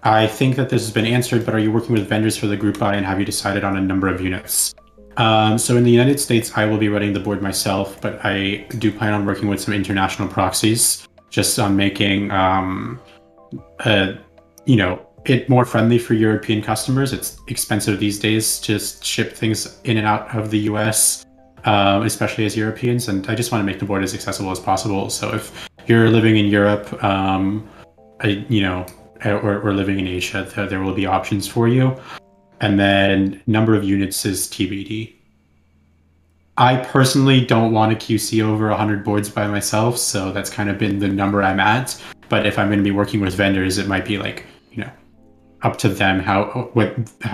I think that this has been answered, but are you working with vendors for the group buy and have you decided on a number of units? So in the United States, I will be running the board myself, but I do plan on working with some international proxies, just on making, it more friendly for European customers. It's expensive these days to ship things in and out of the US, especially as Europeans, and I just want to make the board as accessible as possible. So if you're living in Europe, or living in Asia, there will be options for you. And then number of units is TBD. I personally don't want to QC over 100 boards by myself, so that's kind of been the number I'm at. But if I'm going to be working with vendors, it might be like, up to them how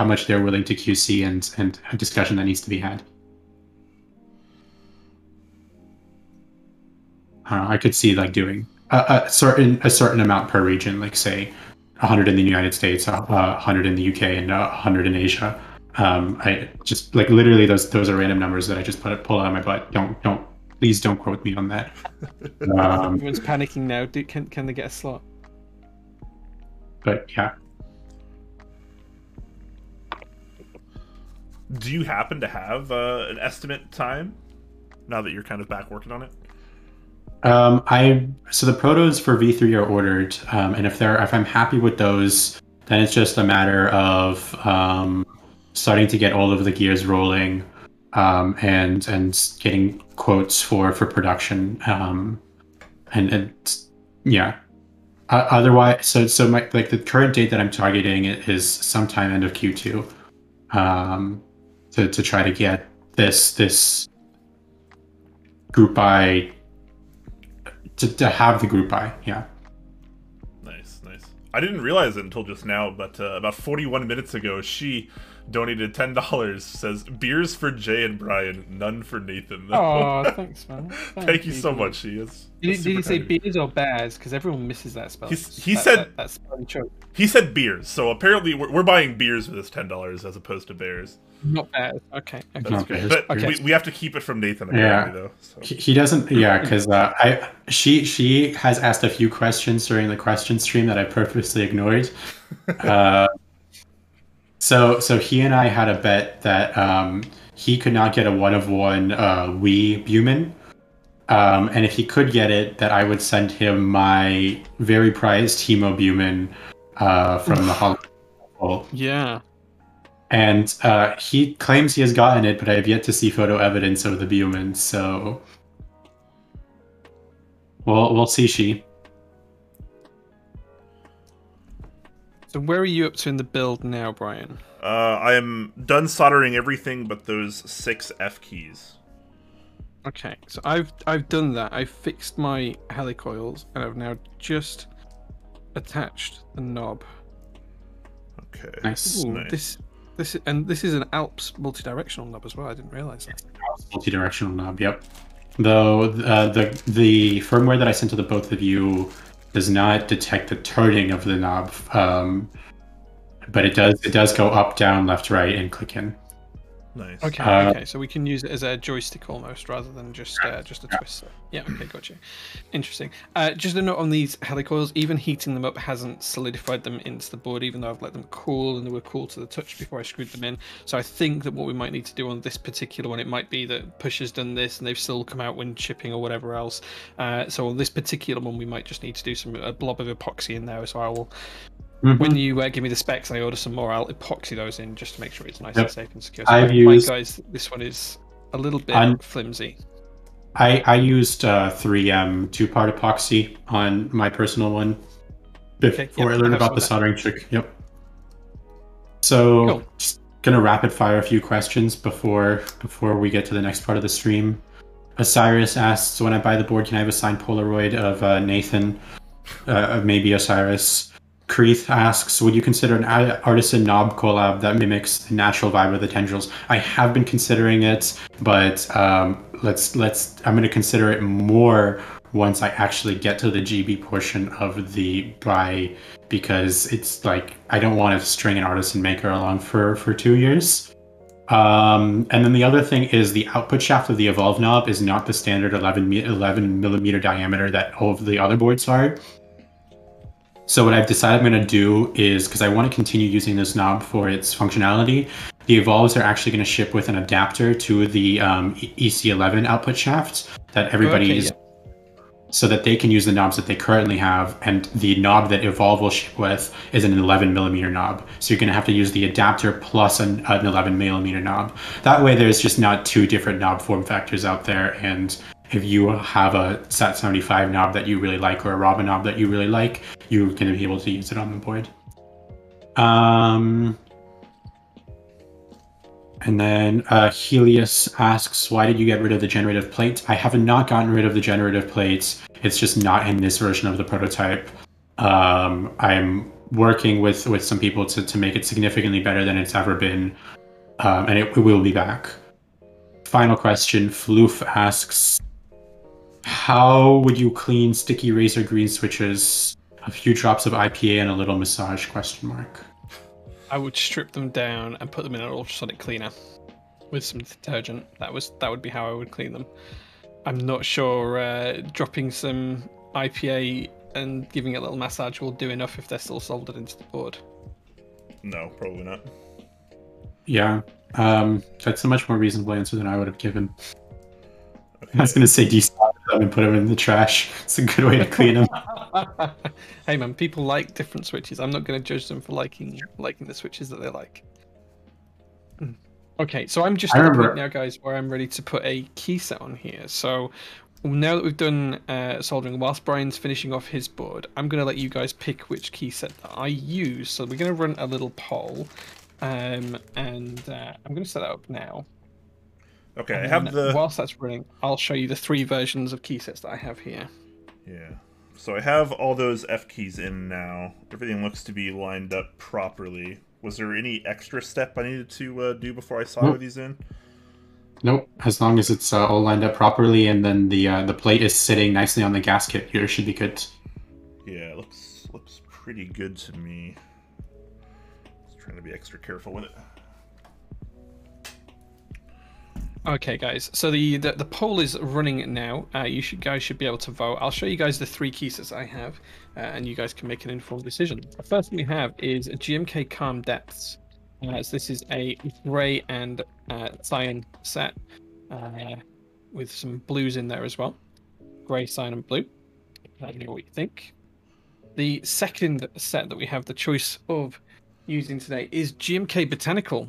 much they're willing to QC and a discussion that needs to be had. I could see like doing a certain amount per region, like say 100 in the United States, 100 in the UK, and 100 in Asia. I just like literally those are random numbers that I just pull out of my butt. Please don't quote me on that. Everyone's panicking now. Can they get a slot? But yeah. Do you happen to have an estimate time now that you're kind of back working on it? So the protos for V3 are ordered, and if I'm happy with those, then it's just a matter of starting to get all of the gears rolling, and getting quotes for production, and yeah. Otherwise, so my the current date that I'm targeting is sometime end of Q2, to try to get this group buy. To have the group buy, yeah. Nice. I didn't realize it until just now, but about 41 minutes ago, she donated $10. Says beers for Jay and Brian, none for Nathan. Oh, thanks, man. Thank you so much. She is. Did he say beers or bears? Because everyone misses that spell. He said that spelling choke. He said beers, so apparently we're buying beers for this $10 as opposed to bears. Not bears. Okay. That's good. But okay. We have to keep it from Nathan apparently, though. So. He doesn't. Yeah, because she has asked a few questions during the question stream that I purposely ignored. So he and I had a bet that he could not get a 1-of-1 Wii Buman. And if he could get it, that I would send him my very prized Hemo Buman from the Holocaust. Yeah. And he claims he has gotten it, but I have yet to see photo evidence of the Buman, so we'll see. So where are you up to in the build now, Brian? I am done soldering everything but those 6 F keys. Okay, so I've done that. I've fixed my helicoils and I've now just attached the knob. Okay. Nice. Ooh, Nice. this is an Alps multi-directional knob as well. I didn't realize that. Multi-directional knob. Yep. Though the firmware that I sent to the both of you does not detect the turning of the knob, but it does go up, down, left, right, and click in. Nice. Okay, okay, so we can use it as a joystick almost, rather than just a twist. Yeah, okay, gotcha. Interesting. Just a note on these helicoils, even heating them up hasn't solidified them into the board, even though I've let them cool, and they were cool to the touch before I screwed them in. So I think that what we might need to do on this particular one, it might be that Push has done this, and they've still come out when shipping or whatever else. So on this particular one, we might just need to do a blob of epoxy in there, so I will... When you give me the specs and I order some more, I'll epoxy those in just to make sure it's nice and safe and secure. So guys, this one is a little bit flimsy. I used 3M 2-part epoxy on my personal one before I learned about the soldering trick. Yep. So cool. Just gonna rapid fire a few questions before we get to the next part of the stream. Osiris asks, when I buy the board, can I have a signed Polaroid of Nathan, maybe Osiris? Creeth asks, would you consider an artisan knob collab that mimics the natural vibe of the tendrils? I have been considering it, but I'm going to consider it more once I actually get to the GB portion of the buy, because it's like I don't want to string an artisan maker along for 2 years. And then the other thing is the output shaft of the Evolv knob is not the standard 11 millimeter diameter that all of the other boards are. So what I've decided I'm going to do is, because I want to continue using this knob for its functionality, the Evolvs are actually going to ship with an adapter to the EC11 output shaft that everybody so that they can use the knobs that they currently have, and the knob that Evolv will ship with is an 11 millimeter knob. So you're going to have to use the adapter plus an 11 millimeter knob. That way there's just not 2 different knob form factors out there, and if you have a SAT75 knob that you really like or a Robin knob that you really like, you're going to be able to use it on the board. And then Helios asks, why did you get rid of the generative plate? I have not gotten rid of the generative plate. It's just not in this version of the prototype. I'm working with some people to make it significantly better than it's ever been. And it will be back. Final question, Floof asks, how would you clean sticky razor green switches? A few drops of IPA and a little massage, question mark. I would strip them down and put them in an ultrasonic cleaner with some detergent. That would be how I would clean them. I'm not sure dropping some IPA and giving it a little massage will do enough if they're still soldered into the board. No, probably not. Yeah, that's a much more reasonable answer than I would have given. Okay. I was going to say desolder them and put them in the trash. It's a good way to clean them. Hey man, people like different switches. I'm not going to judge them for liking the switches that they like. Okay, so I'm just at the point now, guys, where I'm ready to put a key set on here. So now that we've done soldering, whilst Brian's finishing off his board, I'm going to let you guys pick which key set that I use. So we're going to run a little poll, and I'm going to set that up now. Okay, I have whilst that's running, I'll show you the 3 versions of key sets that I have here. Yeah. So I have all those F keys in now. Everything looks to be lined up properly. Was there any extra step I needed to do before I solder these in? Nope. As long as it's all lined up properly and then the plate is sitting nicely on the gasket, you should be good. Yeah, it looks pretty good to me. Just trying to be extra careful with it. Okay, guys. So the poll is running now. You guys should be able to vote. I'll show you guys the 3 key sets I have, and you guys can make an informed decision. The first thing we have is a GMK Calm Depths. So this is a grey and cyan set with some blues in there as well. Grey, cyan, and blue. Let me know what you think. The second set that we have the choice of using today is GMK Botanical.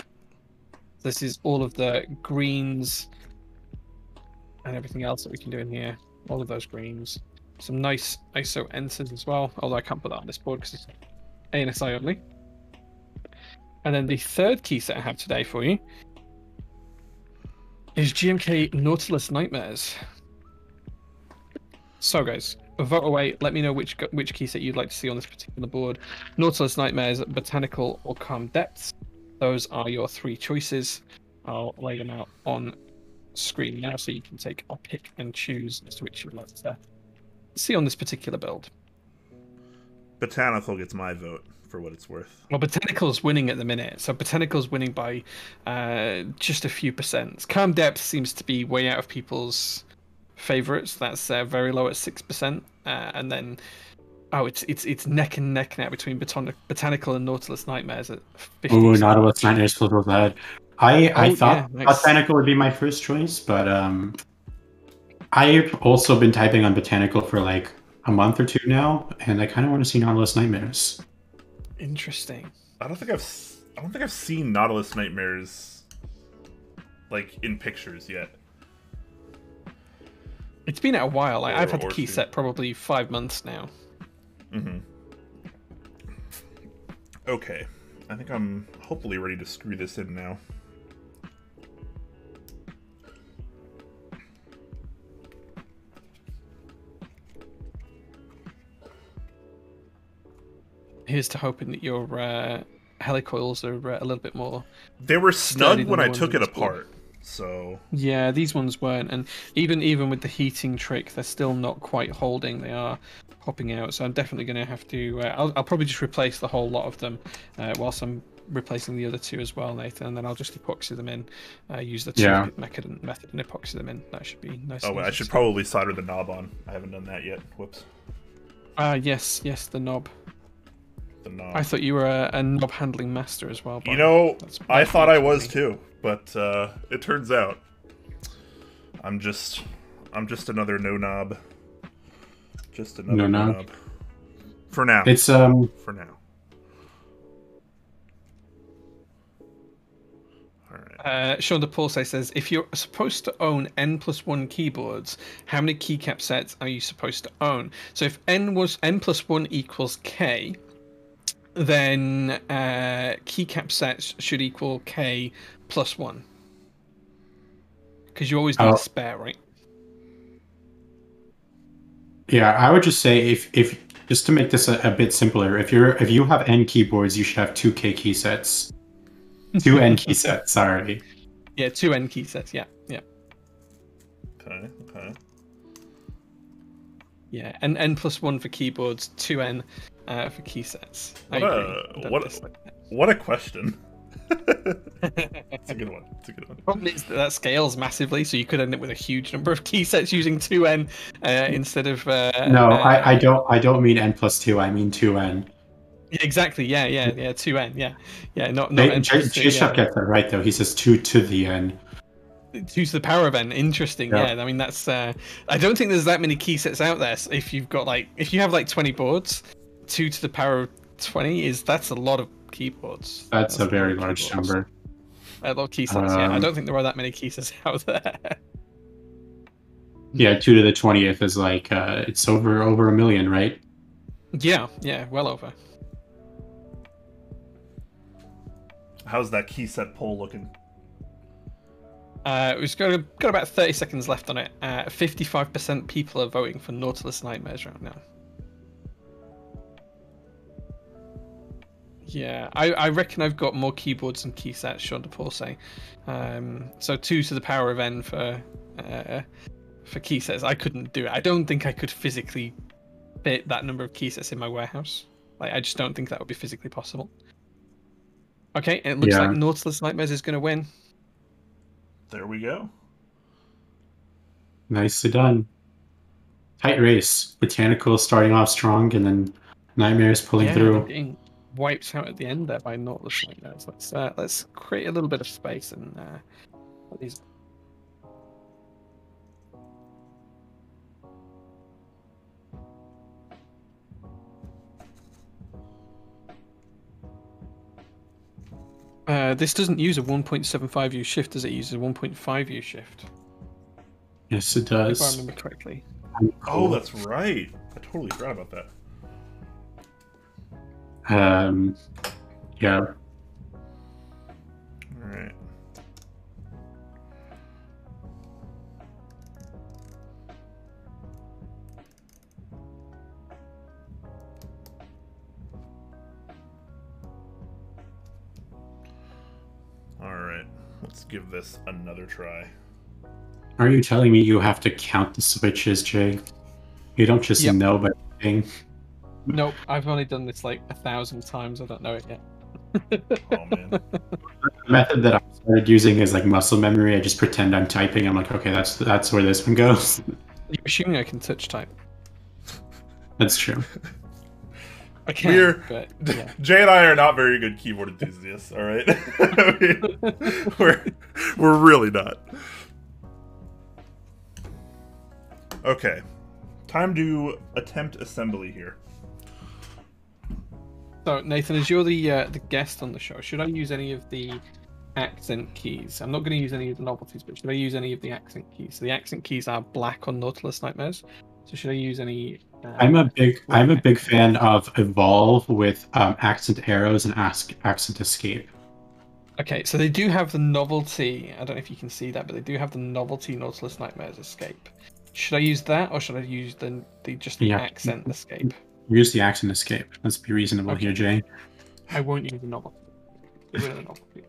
This is all of the greens and everything else that we can do in here. All of those greens. Some nice ISO enters as well, although I can't put that on this board because it's ANSI only. And then the third key set I have today for you is GMK Nautilus Nightmares. So guys, vote away. Let me know which key set you'd like to see on this particular board. Nautilus Nightmares, Botanical, or Calm Depths. Those are your three choices. I'll lay them out on screen now so you can take a pick and choose as to which you would like to see on this particular build. Botanical gets my vote for what it's worth. Well, Botanical's winning at the minute, so Botanical's winning by just a few percent. Calm Depth seems to be way out of people's favorites. That's very low at 6%, and then it's neck and neck now between Botanical and Nautilus Nightmares at 50%. Ooh, Nautilus Nightmares feels real bad. I thought Botanical would be my first choice, but I've also been typing on Botanical for like a month or two now, and I kind of want to see Nautilus Nightmares. Interesting. I don't think I've seen Nautilus Nightmares like in pictures yet. It's been a while. Like, I've had the key set probably 5 months now. Mm-hmm. Okay. I think I'm hopefully ready to screw this in now. Here's to hoping that your helicoils are a little bit more. They were snug when I took it apart, so. Yeah, these ones weren't, and even with the heating trick, they're still not quite holding. They are popping out, so I'm definitely going to have to. I'll probably just replace the whole lot of them, whilst I'm replacing the other two as well, Nathan, and then I'll just epoxy them in. Use the two-pit method and epoxy them in. That should be nice. Oh, wait, I should probably solder the knob on. I haven't done that yet. Whoops. Yes, the knob. I thought you were a knob handling master as well. You know, I thought I was too, but it turns out I'm just another no knob. Just another no knob. For now. It's for now. All right. Sean de Paul says, if you're supposed to own N+1 keyboards, how many keycap sets are you supposed to own? So if N+1 equals K, then keycap sets should equal K plus 1. Because you always need a spare, right? Yeah, I would just say if just to make this a bit simpler, if you have N keyboards, you should have 2 K key sets. 2 N key sets, sorry. Yeah, 2 N key sets, yeah. Okay. Yeah, and N+1 for keyboards, 2N for key sets. What a question. It's a good one. Problem is that scales massively, so you could end up with a huge number of key sets using 2N instead of. No, I don't mean N+2. I mean 2N. Exactly. Yeah. 2N. Yeah. Not J-Shop gets that right though. He says 2 to the N. 2 to the power of N. Interesting. Yeah. I mean that's. I don't think there's that many key sets out there. So if you have like 20 boards, 2 to the power of 20 that's a lot of keyboards. That's a very large number. A lot of key sets. Yeah. I don't think there are that many key sets out there. Yeah, 2 to the 20th is like it's over a million, right? Yeah, well over. How's that key set poll looking? We've got about 30 seconds left on it. 55% people are voting for Nautilus Nightmares right now. Yeah, I reckon I've got more keyboards and key sets, Sean de Paul say. So 2 to the power of N for key sets. I couldn't do it. I don't think I could physically fit that number of key sets in my warehouse. Like, I just don't think that would be physically possible. Okay, it looks like Nautilus Nightmares is going to win. There we go. Nicely done. Tight race. Botanical starting off strong, and then Nightmares pulling through. Getting wiped out at the end there by Nautilus Nightmares. Let's create a little bit of space and put these. This doesn't use a 1.75U shift, does it? It uses a 1.5U shift. Yes, it does. If I remember correctly. Oh, that's right. I totally forgot about that. Yeah. Let's give this another try. Are you telling me you have to count the switches, Jay? You don't just know by thing. Nope, I've only done this like 1,000 times. I don't know it yet. Oh man. The method that I started using is like muscle memory. I just pretend I'm typing. I'm like, okay, that's where this one goes. You're assuming I can touch type. That's true. I can, but yeah. Jay and I are not very good keyboard enthusiasts. All right, I mean, we're really not. Okay, time to attempt assembly here. So Nathan, as you're the guest on the show, should I use any of the accent keys? I'm not going to use any of the novelties, but should I use any of the accent keys? So the accent keys are black on Nautilus Nightmares. So should I use any? I'm a big fan of Evolv with accent arrows and accent escape. Okay, so they do have the novelty. I don't know if you can see that, but they do have the novelty Nautilus Nightmares escape. Should I use that, or should I use the accent escape? Use the accent escape. Let's be reasonable here, Jay. I won't use the novelty. Get rid of the novelty.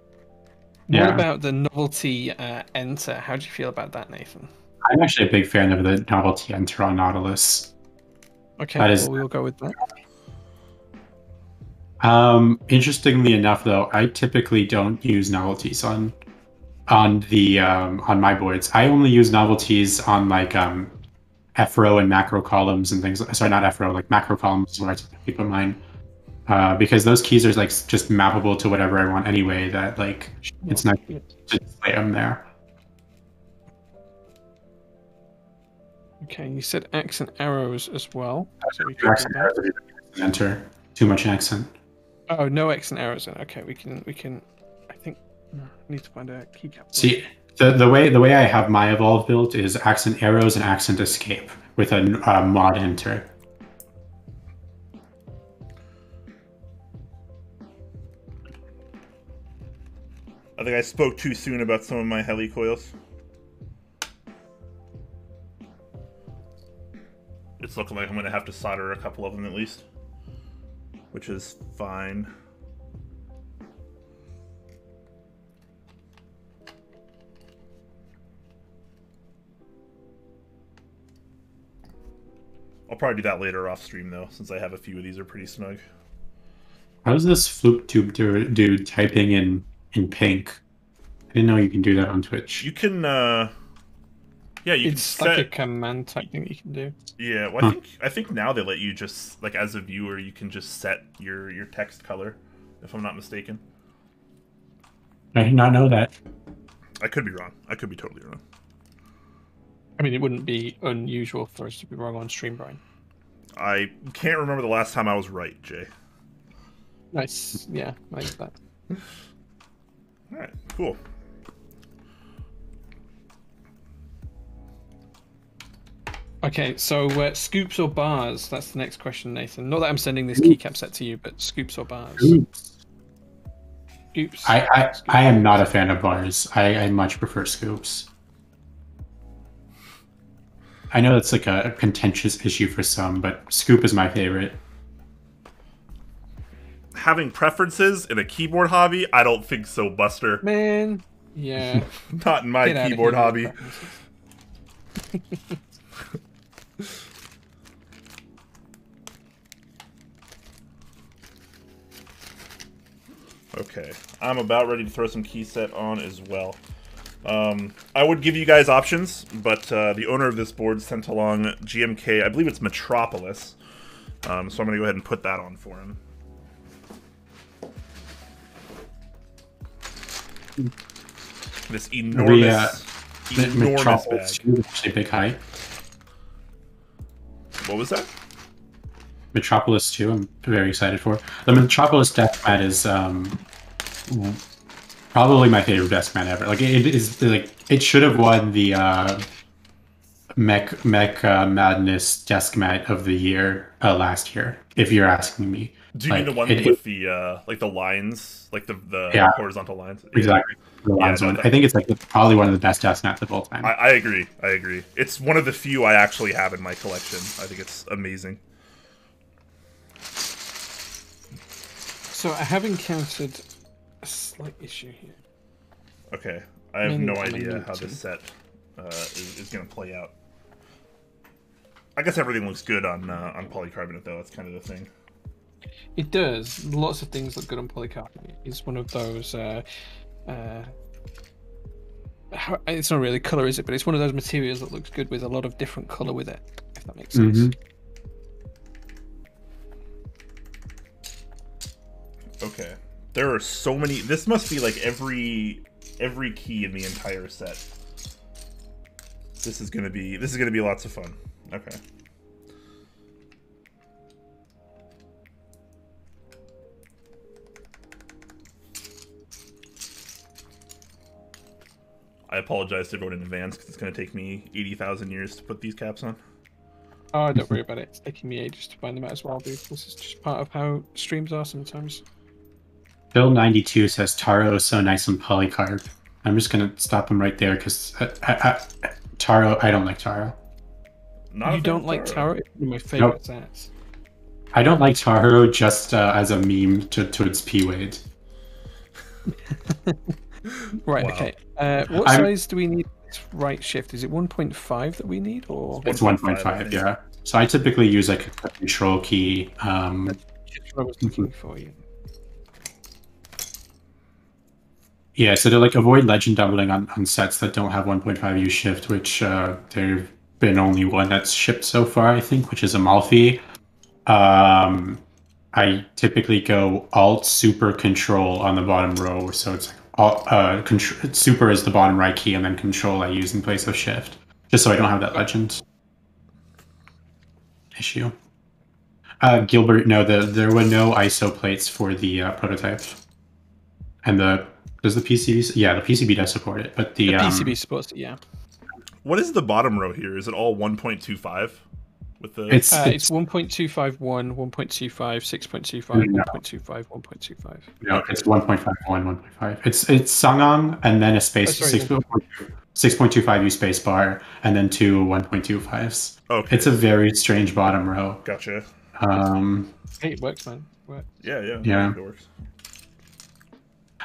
What about the novelty enter? How do you feel about that, Nathan? I'm actually a big fan of the novelty enter on Nautilus. Okay, well, we'll go with that. Interestingly enough, though, I typically don't use novelties on my boards. I only use novelties on like FRO and macro columns and things. Sorry, not FRO, like macro columns is what I keep in mind. Because those keys are like just mappable to whatever I want anyway. That like it's nice to display them there. Okay, you said accent arrows as well. So we accent arrows, enter. Too much accent. Oh, no accent arrows. Okay, we can. I think I need to find a keycap. See, the way I have my Evolv built is accent arrows and accent escape with a mod enter. I think I spoke too soon about some of my helicoils. It's looking like I'm going to have to solder a couple of them at least, which is fine. I'll probably do that later off stream though, since I have a few of these are pretty snug. How does this Floop Tube do typing in pink? I didn't know you can do that on Twitch. You can, yeah, you it's can like set... a command type thing that you can do. Yeah, well, I think now they let you just, like, as a viewer, you can just set your text color, if I'm not mistaken. I did not know that. I could be wrong. I could be totally wrong. I mean, it wouldn't be unusual for us to be wrong on stream, Brian. I can't remember the last time I was right, Jay. Nice. Yeah, I like that. Alright, cool. Okay, so scoops or bars? That's the next question, Nathan. Not that I'm sending this keycap set to you, but scoops or bars? Scoops. I am not a fan of bars. I much prefer scoops. I know that's like a contentious issue for some, but scoop is my favorite. Having preferences in a keyboard hobby? I don't think so, Buster. Man, yeah. Not in my keyboard hobby. Okay, I'm about ready to throw some key set on as well. I would give you guys options, but the owner of this board sent along GMK, I believe it's Metropolis, so I'm going to go ahead and put that on for him. This enormous Metropolis bag. Actually big height. What was that? Metropolis 2, I'm very excited for. The Metropolis desk mat is probably my favorite desk mat ever. Like it is like it should have won the Mech Madness desk mat of the year last year, if you're asking me. Do you mean the one with the like the lines, like the horizontal lines? Exactly. The lines one. I think it's like probably one of the best desk mats of all time. I agree. I agree. It's one of the few I actually have in my collection. I think it's amazing. So I have encountered a slight issue here. Okay, I have no idea how to. this set is going to play out. I guess everything looks good on polycarbonate, though. That's kind of the thing. It does. Lots of things look good on polycarbonate. It's one of those. It's not really color, is it? But it's one of those materials that looks good with a lot of different color with it. If that makes sense. Mm-hmm. Okay, there are so many. This must be like every key in the entire set. This is gonna be lots of fun. Okay. I apologize to everyone in advance because it's going to take me 80,000 years to put these caps on. Oh, don't worry about it. It's taking me ages to find them out as well, dude. This is just part of how streams are sometimes. Bill92 says Taro is so nice on polycarb. I'm just going to stop him right there because Taro, I don't like Taro. You don't like Taro? It's one of my favorite sets. I don't like Taro just as a meme towards P-Wade. Right, wow. Okay. What size do we need for this right shift? Is it 1.5 that we need, or it's 1.5? Yeah. So I typically use like a control key. That's just what I was looking for you. Yeah, so to like avoid legend doubling on sets that don't have 1.5 U shift, which there've been only one that's shipped so far, I think, which is Amalfi. I typically go Alt Super Control on the bottom row, so it's like Super is the bottom right key, and then Control I use in place of Shift, just so I don't have that legend issue. Gilbert, no, there were no ISO plates for the prototype, and does the PCB? Yeah, the PCB does support it, but the PCB supports it. Yeah. What is the bottom row here? Is it all 1.25? With the it's 1.251, 1.25, 6.25, 1.25, 1.25. No, it's 1.51, 1.5. It's Sangong and then a space 6.25 U space bar and then two 1.25s. Okay. It's a very strange bottom row. Gotcha. Hey, it works, man. It works. Yeah. It works.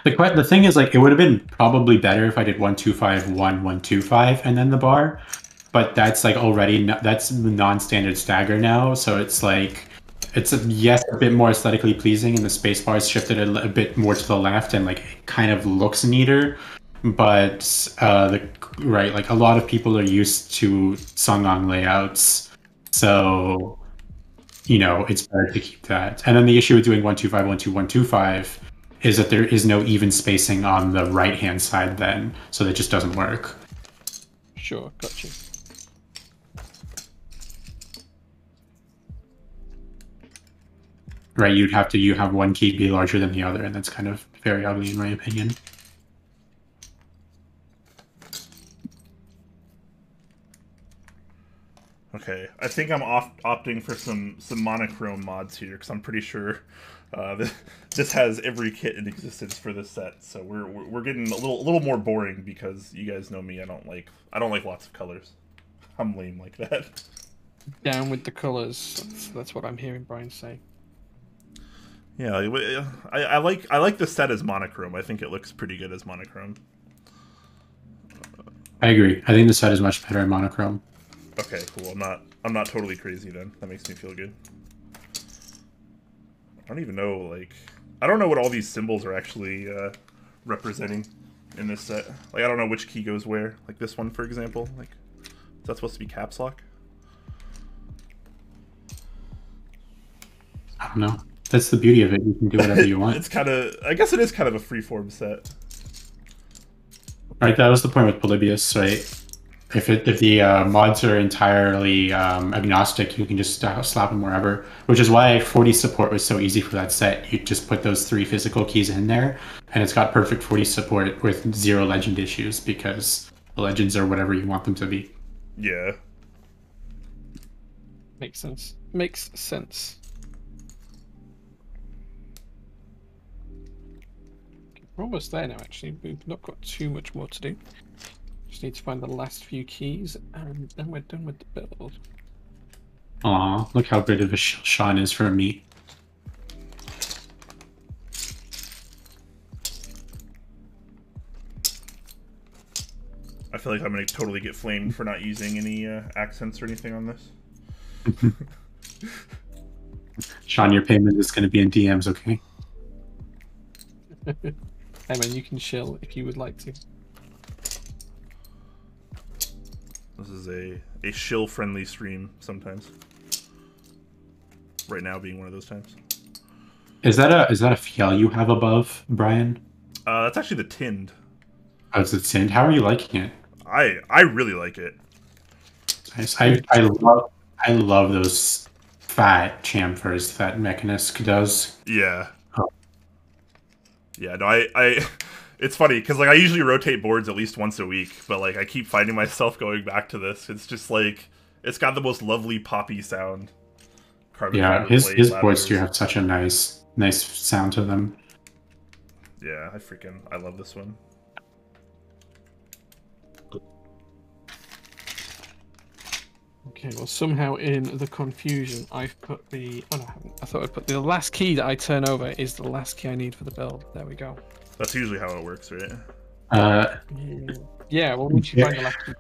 The thing is, like, it would have been probably better if I did 125, 125, and then the bar. But that's like already that's the non-standard stagger now, so it's like it's a bit more aesthetically pleasing, and the space bar is shifted a bit more to the left, and like it kind of looks neater. But like a lot of people are used to Sangong layouts, so it's better to keep that. And then the issue with doing 125, 125, 125 is that there is no even spacing on the right hand side then, so that just doesn't work. Sure, gotcha. Right, you have one key be larger than the other, and that's kind of very ugly in my opinion. Okay, I think I'm opting for some monochrome mods here because I'm pretty sure this has every kit in existence for this set. So we're getting a little more boring because you guys know me. I don't like lots of colors. I'm lame like that. Down with the colors. That's what I'm hearing Brian say. Yeah, I like the set as monochrome. I think it looks pretty good as monochrome. I agree. I think the set is much better in monochrome. Okay, cool. I'm not totally crazy then. That makes me feel good. I don't even know, I don't know what all these symbols are actually representing in this set. Like, I don't know which key goes where. Like this one, for example. Like, is that supposed to be caps lock? I don't know. That's the beauty of it. You can do whatever you want. I guess it is kind of a freeform set. Right, that was the point with Polybius, right? If the mods are entirely agnostic, you can just slap them wherever. Which is why 40 support was so easy for that set. You just put those 3 physical keys in there, and it's got perfect 40 support with 0 legend issues because the legends are whatever you want them to be. Yeah. Makes sense. Makes sense. We're almost there now, actually. We've not got too much more to do. Just need to find the last few keys, and then we're done with the build. Aw, look how good of a Sean is for me. feel like I'm gonna totally get flamed for not using any accents or anything on this. Sean, your payment is going to be in DMs, okay? Hey man, you can chill if you would like to. This is a shill-friendly stream sometimes. Right now being one of those times. Is that a FL you have above, Brian? That's actually the tinned. Oh, it's a Tinned. How are you liking it? I really like it. Nice. I love those fat chamfers that Mechanist does. Yeah. Oh. Yeah, no, I it's funny because like I usually rotate boards at least once a week, but like I keep finding myself going back to this. It's just like it's got the most lovely poppy sound. Yeah, his boards do have such a nice sound to them. Yeah, I love this one. Okay, well somehow in the confusion I've put the... Oh no, I haven't. I thought I'd put the last key that I turn over is the last key I need for the build. There we go. That's usually how it works, right? Yeah, well once you find the last key.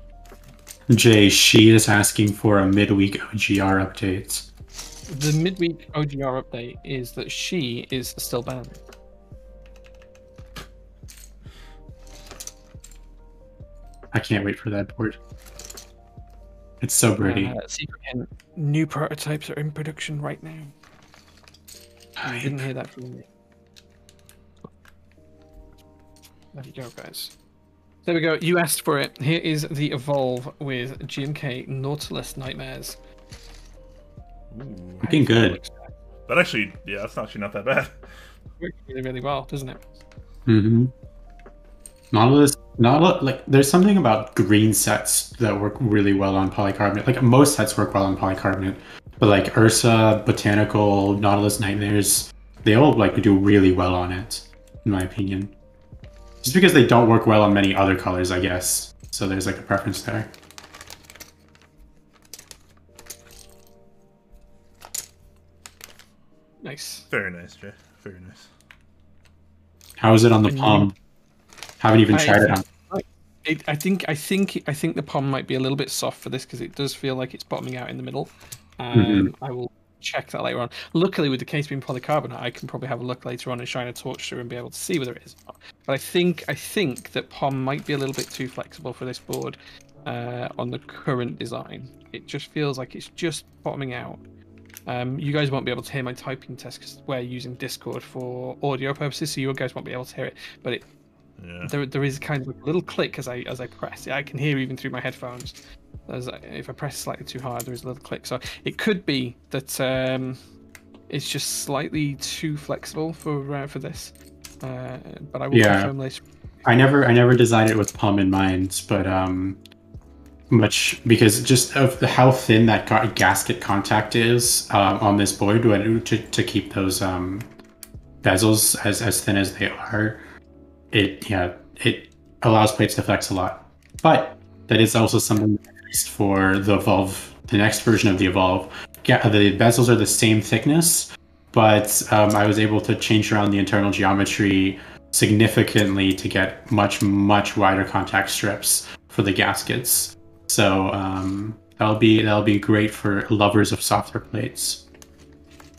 Jay, she is asking for a midweek OGR update. The midweek OGR update is that she is still banned. I can't wait for that board. It's so pretty. Secret hint, new prototypes are in production right now. I didn't hear that from me. There you go, guys. There we go. You asked for it. Here is the Evolv with GMK Nautilus Nightmares. Ooh. Looking good. That actually, yeah, that's actually not that bad. Works really, really well, doesn't it? Mm-hmm. Nautilus, like there's something about green sets that work really well on polycarbonate. Like most sets work well on polycarbonate, but like Ursa, Botanical, Nautilus Nightmares, they all like do really well on it, in my opinion. Just because they don't work well on many other colors, I guess. So there's like a preference there. Nice. Very nice, Jay. Very nice. How is it on the palm? Haven't even tried it on. I think the palm might be a little bit soft for this because it does feel like it's bottoming out in the middle. I will check that later on. Luckily, with the case being polycarbonate, I can probably have a look later on and shine a torch through and be able to see whether it is or not. But I think that palm might be a little bit too flexible for this board on the current design. It just feels like it's just bottoming out. You guys won't be able to hear my typing test because we're using Discord for audio purposes, so you guys won't be able to hear it. But there is kind of a little click as I press. I can hear even through my headphones. If I press slightly too hard, there is a little click. So it could be that it's just slightly too flexible for this. But I will confirm later. I never designed it with palm in mind, but because just of how thin that gasket contact is on this board to keep those bezels as thin as they are, it allows plates to flex a lot. But that is also something for the Evolv, the next version of the Evolv. Yeah, the bezels are the same thickness, but I was able to change around the internal geometry significantly to get much wider contact strips for the gaskets. So that'll be great for lovers of softer plates.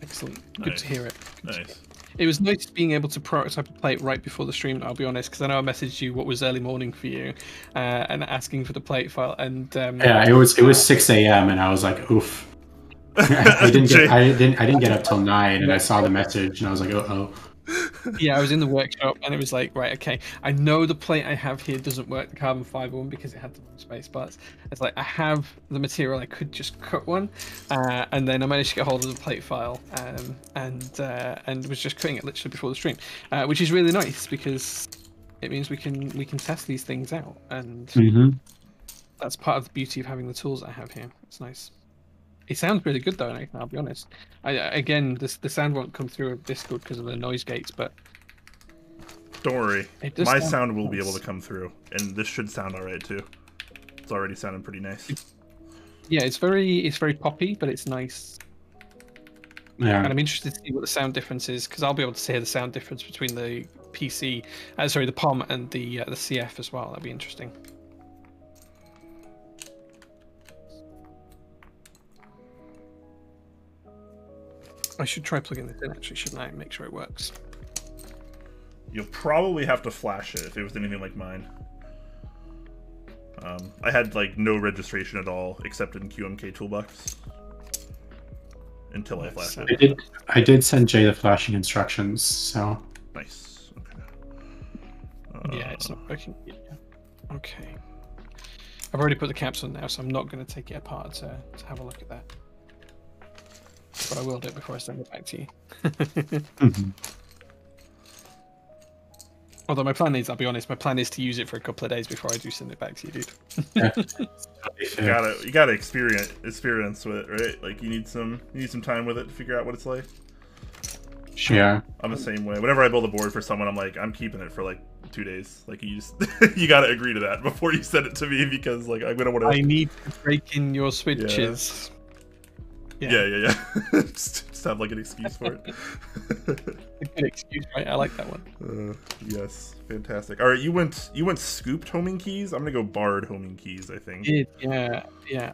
Excellent. Good to hear it. Nice. It was nice being able to prototype a plate right before the stream, I'll be honest, because I know I messaged you what was early morning for you, and asking for the plate file. And yeah, it was 6 a.m. and I was like, oof. I didn't get up till 9, and I saw the message and I was like, oh. Yeah, I was in the workshop and it was like, right, okay, I know the plate I have here doesn't work the carbon fiber one because it had the space parts. It's like I have the material, I could just cut one, and then I managed to get hold of the plate file and was just cutting it literally before the stream, which is really nice because it means we can test these things out, and that's part of the beauty of having the tools I have here. It's nice. It sounds really good though, Nathan, I'll be honest. Again, the sound won't come through Discord because of the noise gates, but... Don't worry, my sound will be able to come through, and this should sound alright too. It's already sounding pretty nice. Yeah, it's very poppy, but it's nice. Yeah. And I'm interested to see what the sound difference is, because I'll be able to hear the sound difference between the PC, the POM and the CF as well. That'd be interesting. I should try plugging this in, actually, shouldn't I? Make sure it works. You'll probably have to flash it if it was anything like mine. I had like no registration at all except in QMK Toolbox until I flashed it. I did send Jay the flashing instructions, so Nice. Okay. Yeah, it's not working. Yeah. Okay. I've already put the caps on now, so I'm not going to take it apart to have a look at that. But I will do it before I send it back to you. Although my plan is, I'll be honest, my plan is to use it for a couple of days before I do send it back to you, dude. You gotta experience with it, right? Like you need some time with it to figure out what it's like. Sure. Yeah. I'm the same way. Whenever I build a board for someone, I'm like, I'm keeping it for like 2 days. Like you just you gotta agree to that before you send it to me because like I'm gonna want to. I need to break in your switches. Yeah. just have like an excuse for it. A good excuse, right? I like that one. Yes, fantastic. All right, you went scooped homing keys. I'm gonna go barred homing keys. I think. Yeah.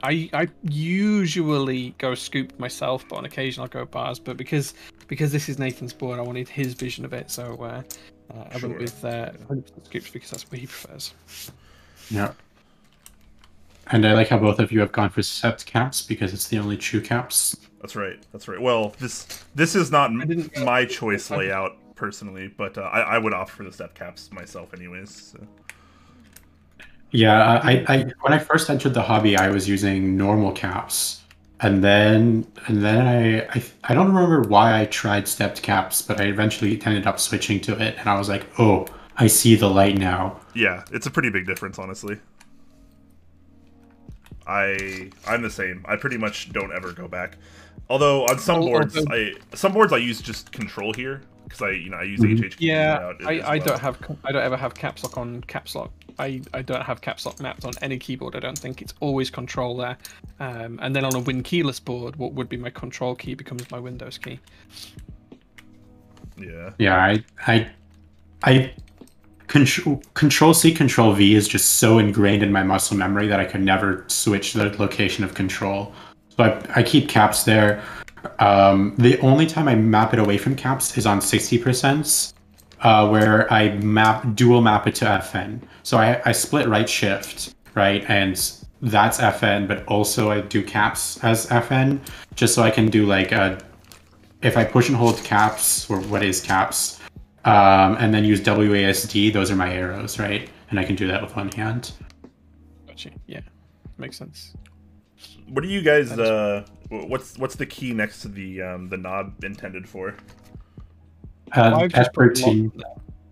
I usually go scooped myself, but on occasion I'll go bars. But because this is Nathan's board, I wanted his vision of it, so I went with 100% scooped because that's what he prefers. Yeah. And I like how both of you have gone for stepped caps because it's the only true caps. That's right. Well, this is not my choice layout personally, but I would opt for the step caps myself, anyways. So. Yeah, I when I first entered the hobby, I was using normal caps, and then I don't remember why I tried stepped caps, but I eventually ended up switching to it, and I was like, oh, I see the light now. Yeah, it's a pretty big difference, honestly. I'm the same. I pretty much don't ever go back. Although on some boards, I use just control here because I use HH. Yeah, I don't ever have caps lock on caps lock. I don't have caps lock mapped on any keyboard. I don't think it's always control there. And then on a Win keyless board, what would be my control key becomes my Windows key. Yeah. Yeah, I Control C, Control V is just so ingrained in my muscle memory that I could never switch the location of control. So I keep caps there. The only time I map it away from caps is on 60%, where I dual map it to FN. So I split right shift, right, and that's FN, but also I do caps as FN, just so I can do like if I push and hold caps, or what is caps, and then use WASD, those are my arrows, right? And I can do that with one hand. Gotcha. Yeah, makes sense. What do you guys? What's the key next to the knob intended for? F13.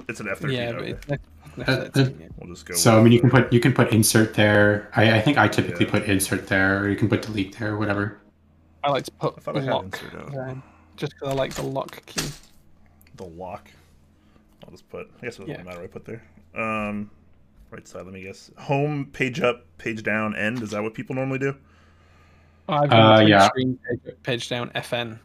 It's an F13. Yeah, okay. but it's We'll just go. So I mean, you can put insert there. I think I typically put insert there, or you can put delete there, whatever. I like to put I lock insert out. there, just because I like the lock key. The lock. I'll just put. I guess it doesn't matter what I put there. Right side. Let me guess. Home, page up, page down, end. Is that what people normally do? I've got yeah. screen page down FN.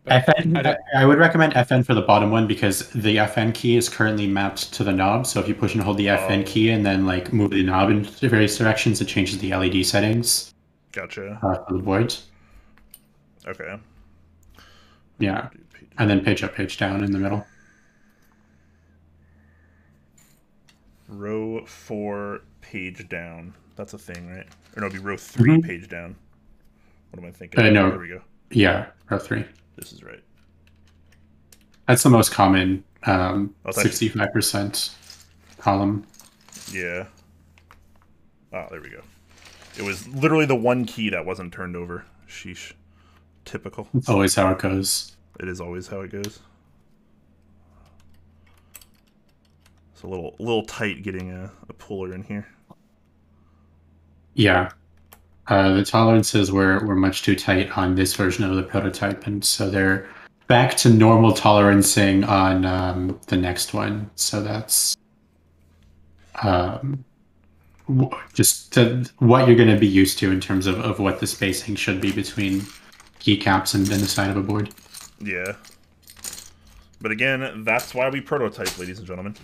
FN. I would recommend FN for the bottom one because the FN key is currently mapped to the knob. So if you push and hold the FN key and then like move the knob in various directions, it changes the LED settings. Gotcha. For the board. Okay. Yeah, and then page up, page down in the middle. Row 4, page down. That's a thing, right? Or no, it'd be row 3, page down. What am I thinking? No. There we go. Yeah, row 3. This is right. That's the most common 65% column. Yeah. Ah, there we go. It was literally the one key that wasn't turned over. Sheesh. Typical. It's always how it goes. It is always how it goes. It's a little tight getting a puller in here. Yeah. The tolerances were much too tight on this version of the prototype, and so they're back to normal tolerancing on the next one. So that's just what you're going to be used to in terms of what the spacing should be between keycaps and the side of a board. Yeah. But again, that's why we prototype, ladies and gentlemen.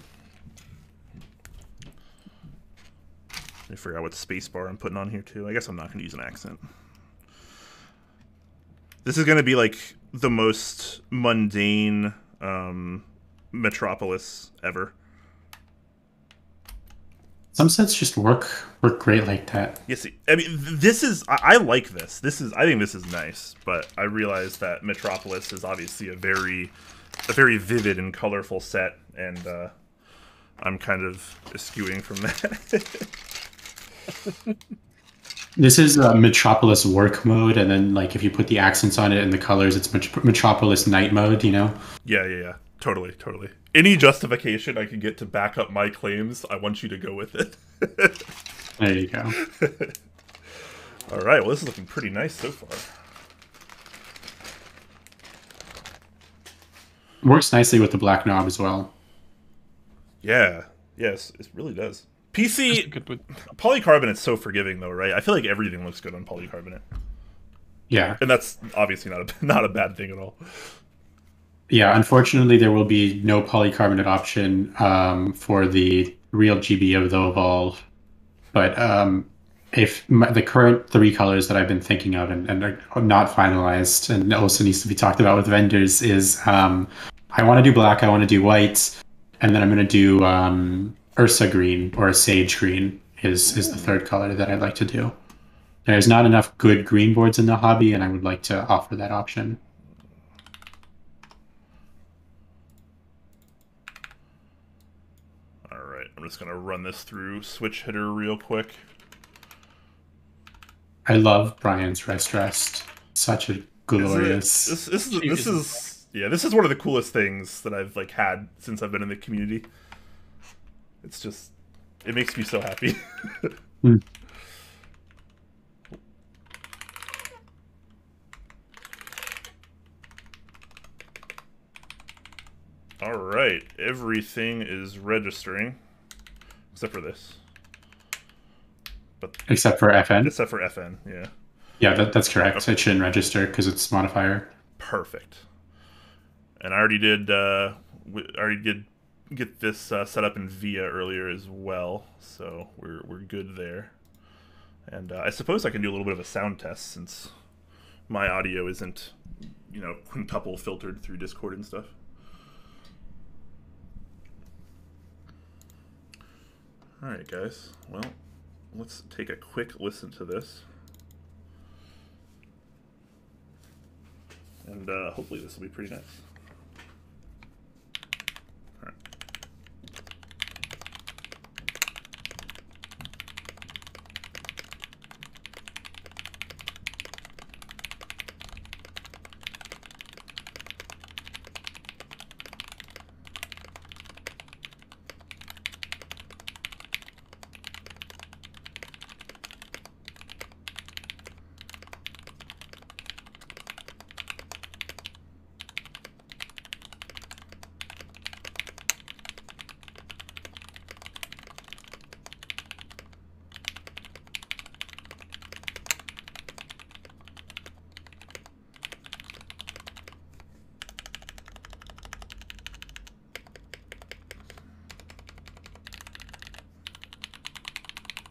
I forgot what spacebar I'm putting on here too. I guess I'm not going to use an accent. This is going to be like the most mundane Metropolis ever. Some sets just work great like that. Yes, I mean, this is I like this. I think this is nice, but I realize that Metropolis is obviously a very vivid and colorful set, and I'm kind of eschewing from that. This is Metropolis work mode, and then like if you put the accents on it and the colors, it's Metropolis night mode. You know? Yeah. Totally. Any justification I can get to back up my claims, I want you to go with it. There you go. All right. Well, this is looking pretty nice so far. Works nicely with the black knob as well. Yeah. Yes, it really does. PC polycarbonate's so forgiving though, right? I feel like everything looks good on polycarbonate. Yeah. And that's obviously not a bad thing at all. Yeah, unfortunately, there will be no polycarbonate option for the real GB of the Evolv. But if the current 3 colors that I've been thinking of and are not finalized and also needs to be talked about with vendors is I want to do black, I want to do white, and then I'm going to do Ursa green or sage green is the third color that I'd like to do. There's not enough good green boards in the hobby, and I would like to offer that option. I'm just going to run this through switch hitter real quick. I love Brian's Rest Rest. Such a glorious... This is one of the coolest things that I've like had since I've been in the community. It's just... It makes me so happy. Alright, everything is registering. Except for this. Except for FN? Except for FN, yeah. Yeah, that's correct. Okay. It shouldn't register because it's modifier. Perfect. And I already did get this set up in VIA earlier as well, so we're good there. And I suppose I can do a little bit of a sound test since my audio isn't, quintuple filtered through Discord and stuff. Alright guys, well, let's take a quick listen to this. And hopefully this will be pretty nice. Alright.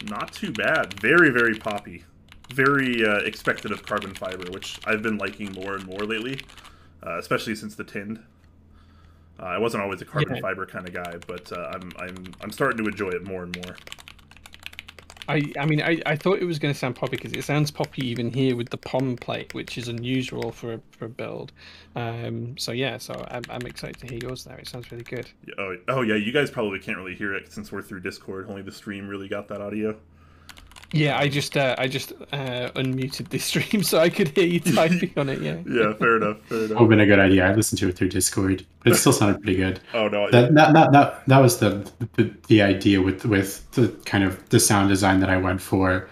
Not too bad. Very, very poppy. Very expected of carbon fiber, which I've been liking more and more lately, especially since the tinned. I wasn't always a carbon fiber kind of guy, but I'm starting to enjoy it more and more. I thought it was going to sound poppy because it sounds poppy even here with the POM plate, which is unusual for a build. So I'm excited to hear yours there. It sounds really good. Oh yeah, you guys probably can't really hear it since we're through Discord. Only the stream really got that audio. Yeah, I just unmuted the stream so I could hear you typing on it. Yeah. Yeah, fair enough. Would have been a good idea. I listened to it through Discord, but it still sounded pretty good. Oh no, that was the idea with the kind of the sound design that I went for.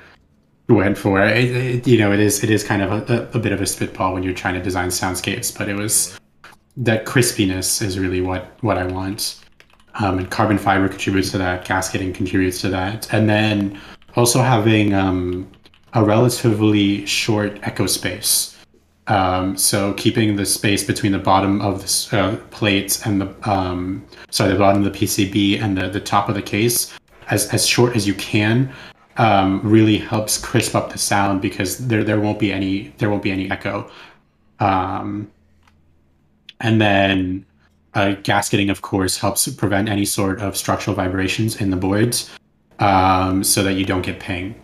It is kind of a bit of a spitball when you're trying to design soundscapes, but it was that crispiness is really what I want. And carbon fiber contributes to that. Gasketing contributes to that, and then also having a relatively short echo space. So keeping the space between the bottom of the plate and the bottom of the PCB and the top of the case as short as you can really helps crisp up the sound because there won't be any echo. Um, and then gasketing, of course, helps prevent any sort of structural vibrations in the boards, so that you don't get ping.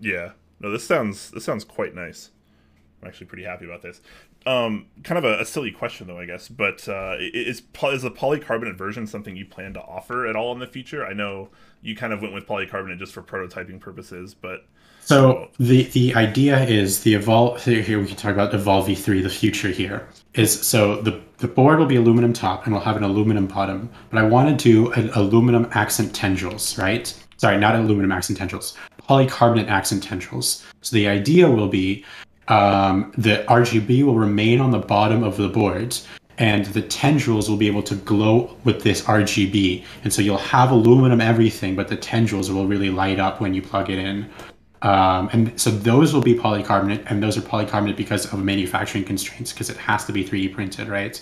Yeah. No, this sounds quite nice. I'm actually pretty happy about this. Kind of a silly question though, I guess, but is the polycarbonate version something you plan to offer at all in the future? I know you kind of went with polycarbonate just for prototyping purposes, but so the idea is the Evolv. Here we can talk about Evolv V3. The future here is so the board will be aluminum top and will have an aluminum bottom. But I want to do an aluminum accent tendrils, right? Sorry, not aluminum accent tendrils. Polycarbonate accent tendrils. So the idea will be the RGB will remain on the bottom of the board, and the tendrils will be able to glow with this RGB. And so you'll have aluminum everything, but the tendrils will really light up when you plug it in. And so those will be polycarbonate, and those are polycarbonate because of manufacturing constraints, because it has to be 3D printed, right?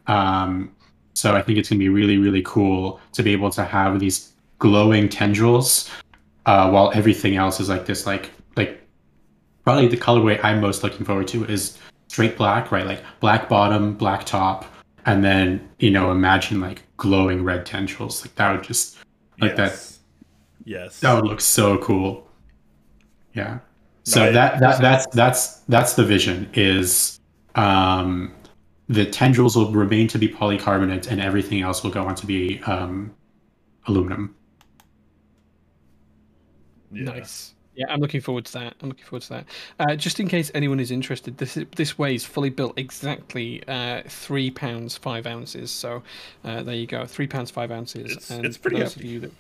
So I think it's going to be really, really cool to be able to have these glowing tendrils, while everything else is like this, like probably the colorway I'm most looking forward to is straight black, right? Like black bottom, black top, and then, imagine like glowing red tendrils. Like that would just like yes. Yes. That would look so cool. Yeah. So No, that's the vision is the tendrils will remain to be polycarbonate and everything else will go on to be aluminum. Yeah. Nice. Yeah, I'm looking forward to that. Just in case anyone is interested, this weighs fully built exactly 3 pounds 5 ounces. So there you go, 3 pounds 5 ounces. It's pretty for those hefty. of you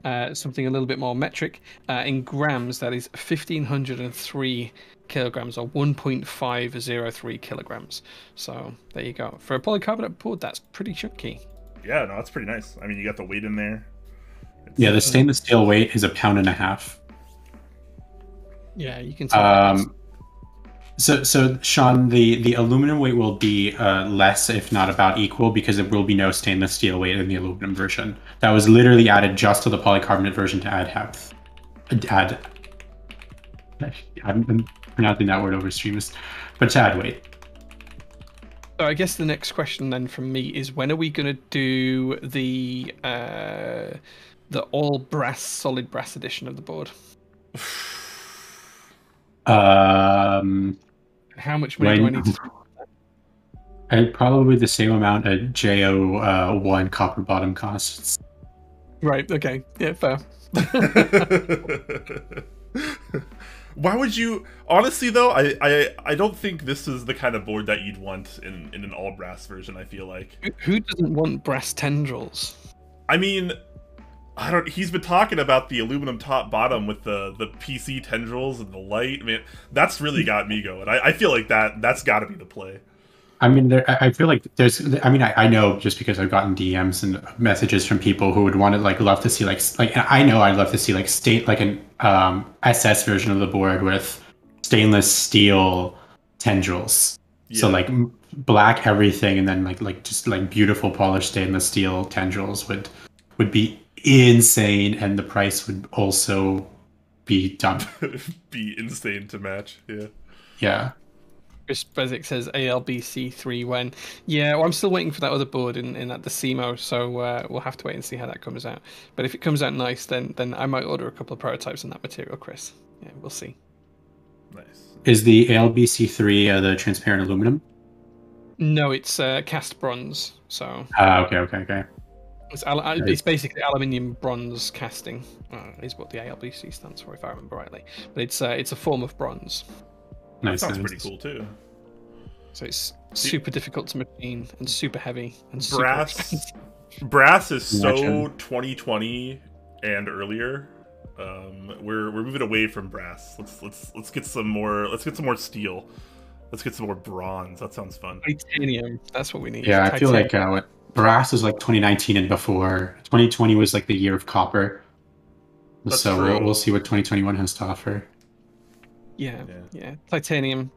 that something a little bit more metric in grams, that is 1,503 kilograms or 1.503 kilograms. So there you go. For a polycarbonate board, that's pretty chunky. Yeah, no, that's pretty nice. I mean, you got the weight in there. Yeah, the stainless steel weight is 1.5 pounds. Yeah, you can tell. So Sean, the aluminum weight will be less, if not about equal, because there will be no stainless steel weight in the aluminum version. That was literally added just to the polycarbonate version to add heft. I'm pronouncing that word over streams, but to add weight. So I guess the next question then from me is, when are we going to do the all brass, solid brass edition of the board? How much money do I need to spend? Probably the same amount a JO1 copper bottom costs. Right, okay. Yeah, fair. Why would you? Honestly, though, I don't think this is the kind of board that you'd want in an all brass version. I feel like Who doesn't want brass tendrils? I mean, I don't. He's been talking about the aluminum top bottom with the PC tendrils and the light. I mean, that's really got me going. I feel like that's got to be the play. I mean, I feel like there's. I mean, I know just because I've gotten DMs and messages from people who would want to love to see I know I'd love to see an SS version of the board with stainless steel tendrils. Yeah. So black everything, and then just beautiful polished stainless steel tendrils would be insane, and the price would also be dumb. Be insane to match. Yeah. Yeah. Chris Bezic says ALBC3 when. Yeah, well, I'm still waiting for that other board in at the CMO, so we'll have to wait and see how that comes out. But if it comes out nice, then I might order a couple of prototypes in that material, Chris. Yeah, we'll see. Nice. Is the ALBC3 the transparent aluminum? No, it's cast bronze. So. Okay. It's basically aluminium bronze casting, is what the ALBC stands for, if I remember rightly. But it's a form of bronze. That sounds pretty cool too. So it's super difficult to machine and super heavy and super brass. Expensive. Brass is so 2020 and earlier. We're moving away from brass. Let's get some more. Let's get some more steel. Let's get some more bronze. That sounds fun. Titanium. That's what we need. Yeah, I feel like brass is 2019 and before. 2020 was the year of copper. That's so true. We'll see what 2021 has to offer. Yeah. Titanium,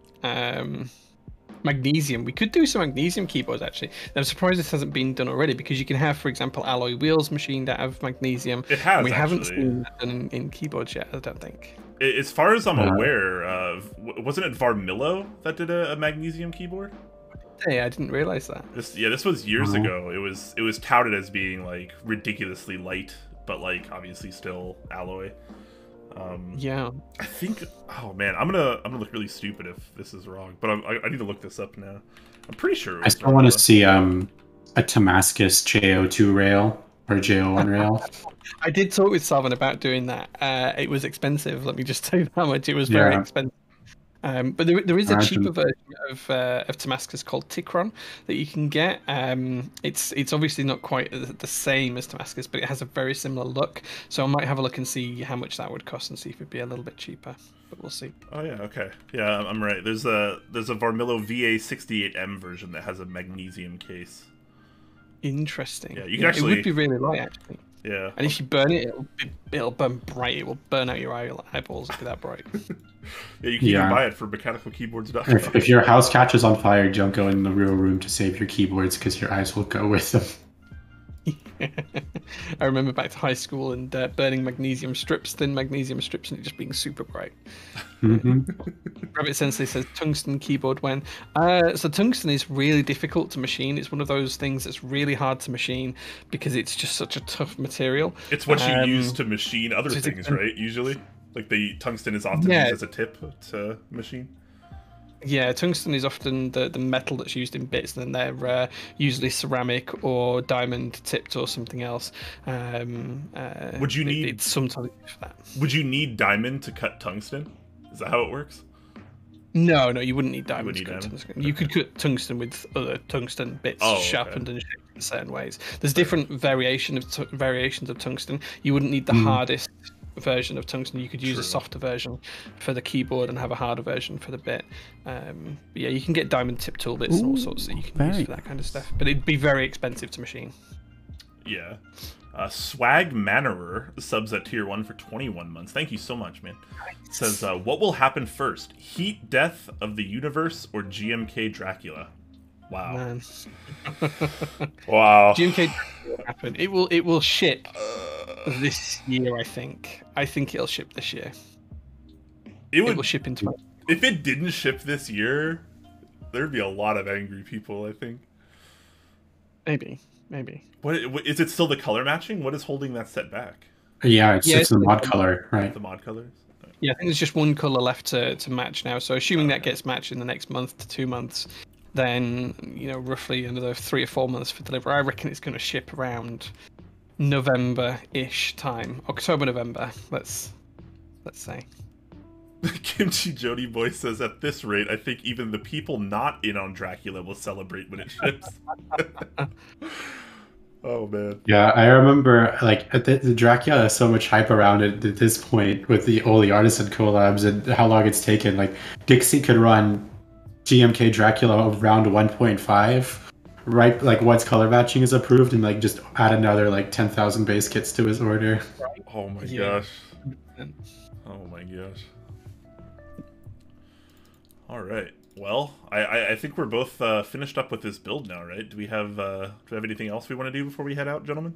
magnesium. We could do some magnesium keyboards actually. I'm surprised this hasn't been done already, because you can have, for example, alloy wheels machined out of magnesium. It has. We haven't seen that done in keyboards yet, I don't think. As far as I'm aware, wasn't it Varmillo that did a magnesium keyboard? Hey, I didn't realize that. This was years ago. It was touted as being like ridiculously light, but like obviously still alloy. Yeah. I think. Oh man, I'm gonna look really stupid if this is wrong, but I need to look this up now. I'm pretty sure. I still want to see a Damascus JO2 rail or JO1 rail. I did talk with Salvan about doing that. It was expensive. Let me just tell you how much it was. Very expensive. But there is a cheaper version of Damascus called Tikron that you can get. It's obviously not quite the same as Damascus, but it has a very similar look. So I might have a look and see how much that would cost and see if it'd be a little bit cheaper. But we'll see. Oh yeah, okay, yeah, I'm right. There's a Varmillo VA68M version that has a magnesium case. Interesting. Yeah, you can actually. It would be really light actually. Yeah. And if you burn it, it'll burn bright. It will burn out your eyeballs. It'll be that bright. Yeah, you can even buy it for mechanicalkeyboards.com. If your house catches on fire, don't go in the real room to save your keyboards because your eyes will go with them. I remember back to high school and burning magnesium strips, thin magnesium strips, and it just being super bright. Rabbit Sensei says tungsten keyboard when. So tungsten is really difficult to machine. It's one of those things that's really hard to machine because it's just such a tough material. It's what you use to machine other things, right? Usually, like the tungsten is often used as a tip to machine. Yeah, tungsten is often the metal that's used in bits, and then they're usually ceramic or diamond tipped or something else. Would you need it's sometimes for that? Would you need diamond to cut tungsten? Is that how it works? No, you wouldn't need diamond. Tungsten. You could cut tungsten with other tungsten bits sharpened and shaped in certain ways. There's different variations of tungsten. You wouldn't need the hardest version of tungsten. You could use a softer version for the keyboard and have a harder version for the bit. But yeah, you can get diamond tip tool bits and all sorts that you can use for that kind of stuff. But it'd be very expensive to machine. Yeah. Swag Mannerer subs at tier 1 for 21 months. Thank you so much, man. Says, what will happen first? Heat death of the universe or GMK Dracula? Wow. Man. Wow. GMK will happen. It will ship this year, I think. I think it'll ship this year. It will ship in 20. If it didn't ship this year, there'd be a lot of angry people, I think. Maybe. What is it still the color matching? What is holding that set back? Yeah, it's the mod color, right? The mod colors? Yeah, I think there's just one color left to match now. So assuming that gets matched in the next month to 2 months, then roughly another 3 or 4 months for delivery. I reckon it's going to ship around November-ish time, October, November. Let's say. Kimchi Jody Boy says, at this rate, I think even the people not in on Dracula will celebrate when it ships. Oh man. Yeah, I remember like the Dracula has so much hype around it at this point with all the artisan collabs and how long it's taken. Like Dixie could run GMK Dracula around 1.5, right? Like once color matching is approved, and like just add another like 10,000 base kits to his order. Oh my gosh. Oh my gosh. All right. Well, I think we're both finished up with this build now, right? Do we have anything else we want to do before we head out, gentlemen?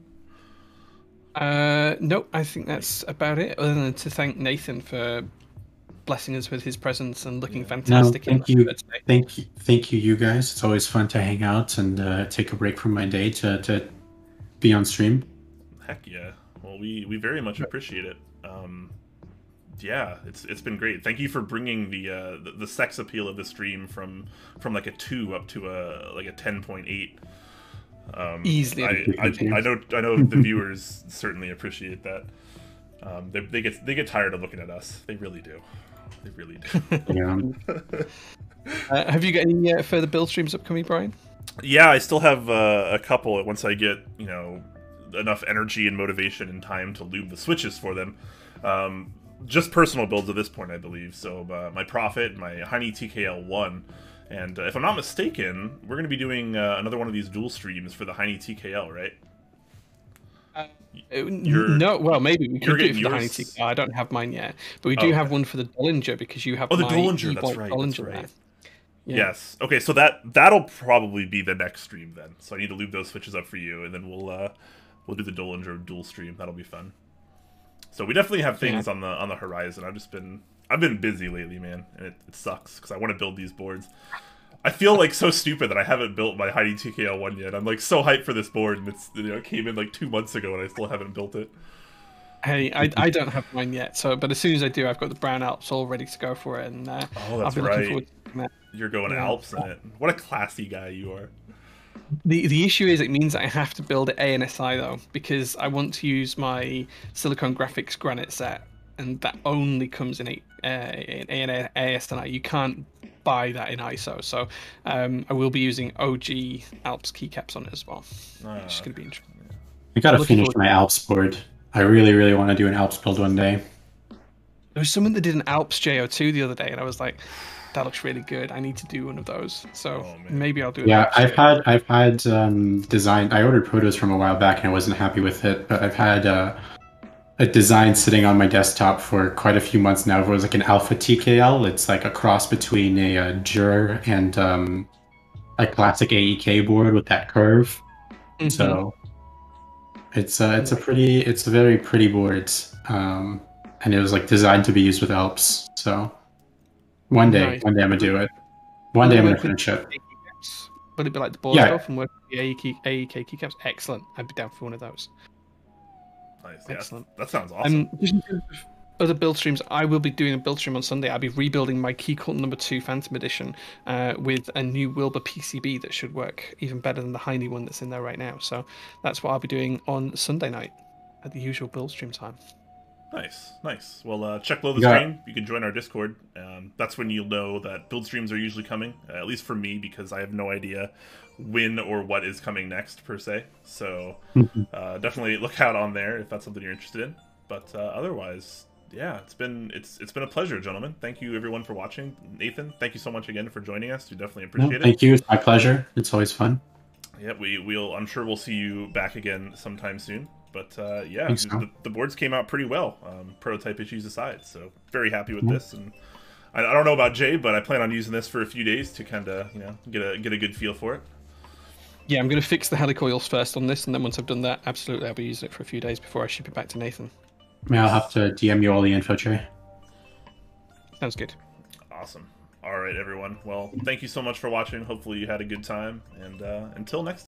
No, I think that's about it. Other than to thank Nathan for blessing us with his presence and looking fantastic. No, thank you, you guys. It's always fun to hang out and take a break from my day to be on stream. Heck yeah! Well, we very much appreciate it. Yeah, it's been great. Thank you for bringing the sex appeal of the stream from like a 2 up to a 10.8. Easily. I know the viewers certainly appreciate that. They get tired of looking at us. They really do. They really do. Yeah. Have you got any further build streams upcoming, Brian? Yeah, I still have a couple. Once I get enough energy and motivation and time to lube the switches for them. Just personal builds at this point, I believe. So my Prophet, my Heine TKL1, and if I'm not mistaken, we're going to be doing another one of these dual streams for the Heine TKL, right? No, well, maybe we could do it for the Heine TKL. I don't have mine yet, but we do have one for the Dollinger because you have the Dollinger. That's right. Dollinger that's right. Yeah. Yes. Okay, so that'll probably be the next stream then. So I need to lube those switches up for you, and then we'll do the Dollinger dual stream. That'll be fun. So we definitely have things on the horizon. I've been busy lately, man, and it sucks because I want to build these boards. I feel like so stupid that I haven't built my Heidi TKL1 yet. I'm like so hyped for this board, and it came in like 2 months ago, and I still haven't built it. Hey, I don't have mine yet, but as soon as I do, I've got the brown Alps all ready to go for it, and I'll be looking forward to that. You're going Alps in it. What a classy guy you are. The issue is it means that I have to build it ANSI though, because I want to use my Silicon Graphics granite set, and that only comes in ASNI. You can't buy that in ISO, so I will be using OG Alps keycaps on it as well. Which is going to be interesting. I gotta finish my Alps board. I really, really want to do an Alps build one day. There was someone that did an Alps JO2 the other day, and I was like, that looks really good. I need to do one of those. So maybe I'll do it. Yeah, I've had design. I ordered protos from a while back and I wasn't happy with it, but I've had a design sitting on my desktop for quite a few months now. It was like an Alpha TKL. It's like a cross between a Jur and a classic AEK board with that curve. Mm-hmm. So it's a very pretty board, and it was like designed to be used with Alps. So one day I'm gonna do it. One day I'm gonna finish it. Would it be like the board stuff and work with the AEK keycaps? Excellent. I'd be down for one of those. Nice. Excellent. Yeah, that sounds awesome. Just in terms of other build streams, I will be doing a build stream on Sunday. I'll be rebuilding my Key Cult number 2 Phantom Edition with a new Wilbur PCB that should work even better than the Heine one that's in there right now. So that's what I'll be doing on Sunday night at the usual build stream time. Nice. Well, check below the stream. You can join our Discord. That's when you'll know that build streams are usually coming, at least for me, because I have no idea when or what is coming next, per se. So definitely look out on there if that's something you're interested in. But otherwise, yeah, it's been a pleasure, gentlemen. Thank you, everyone, for watching. Nathan, thank you so much again for joining us. We definitely appreciate it. Thank you. It's my pleasure. It's always fun. Yeah, I'm sure we'll see you back again sometime soon. But yeah, the boards came out pretty well, prototype issues aside. So very happy with this, and I don't know about Jay, but I plan on using this for a few days to kind of get a good feel for it. Yeah, I'm going to fix the helicoils first on this, and then once I've done that, absolutely, I'll be using it for a few days before I ship it back to Nathan. I'll have to DM you all the info, Jay. Sounds good. Awesome. All right, everyone. Well, thank you so much for watching. Hopefully you had a good time, and until next time.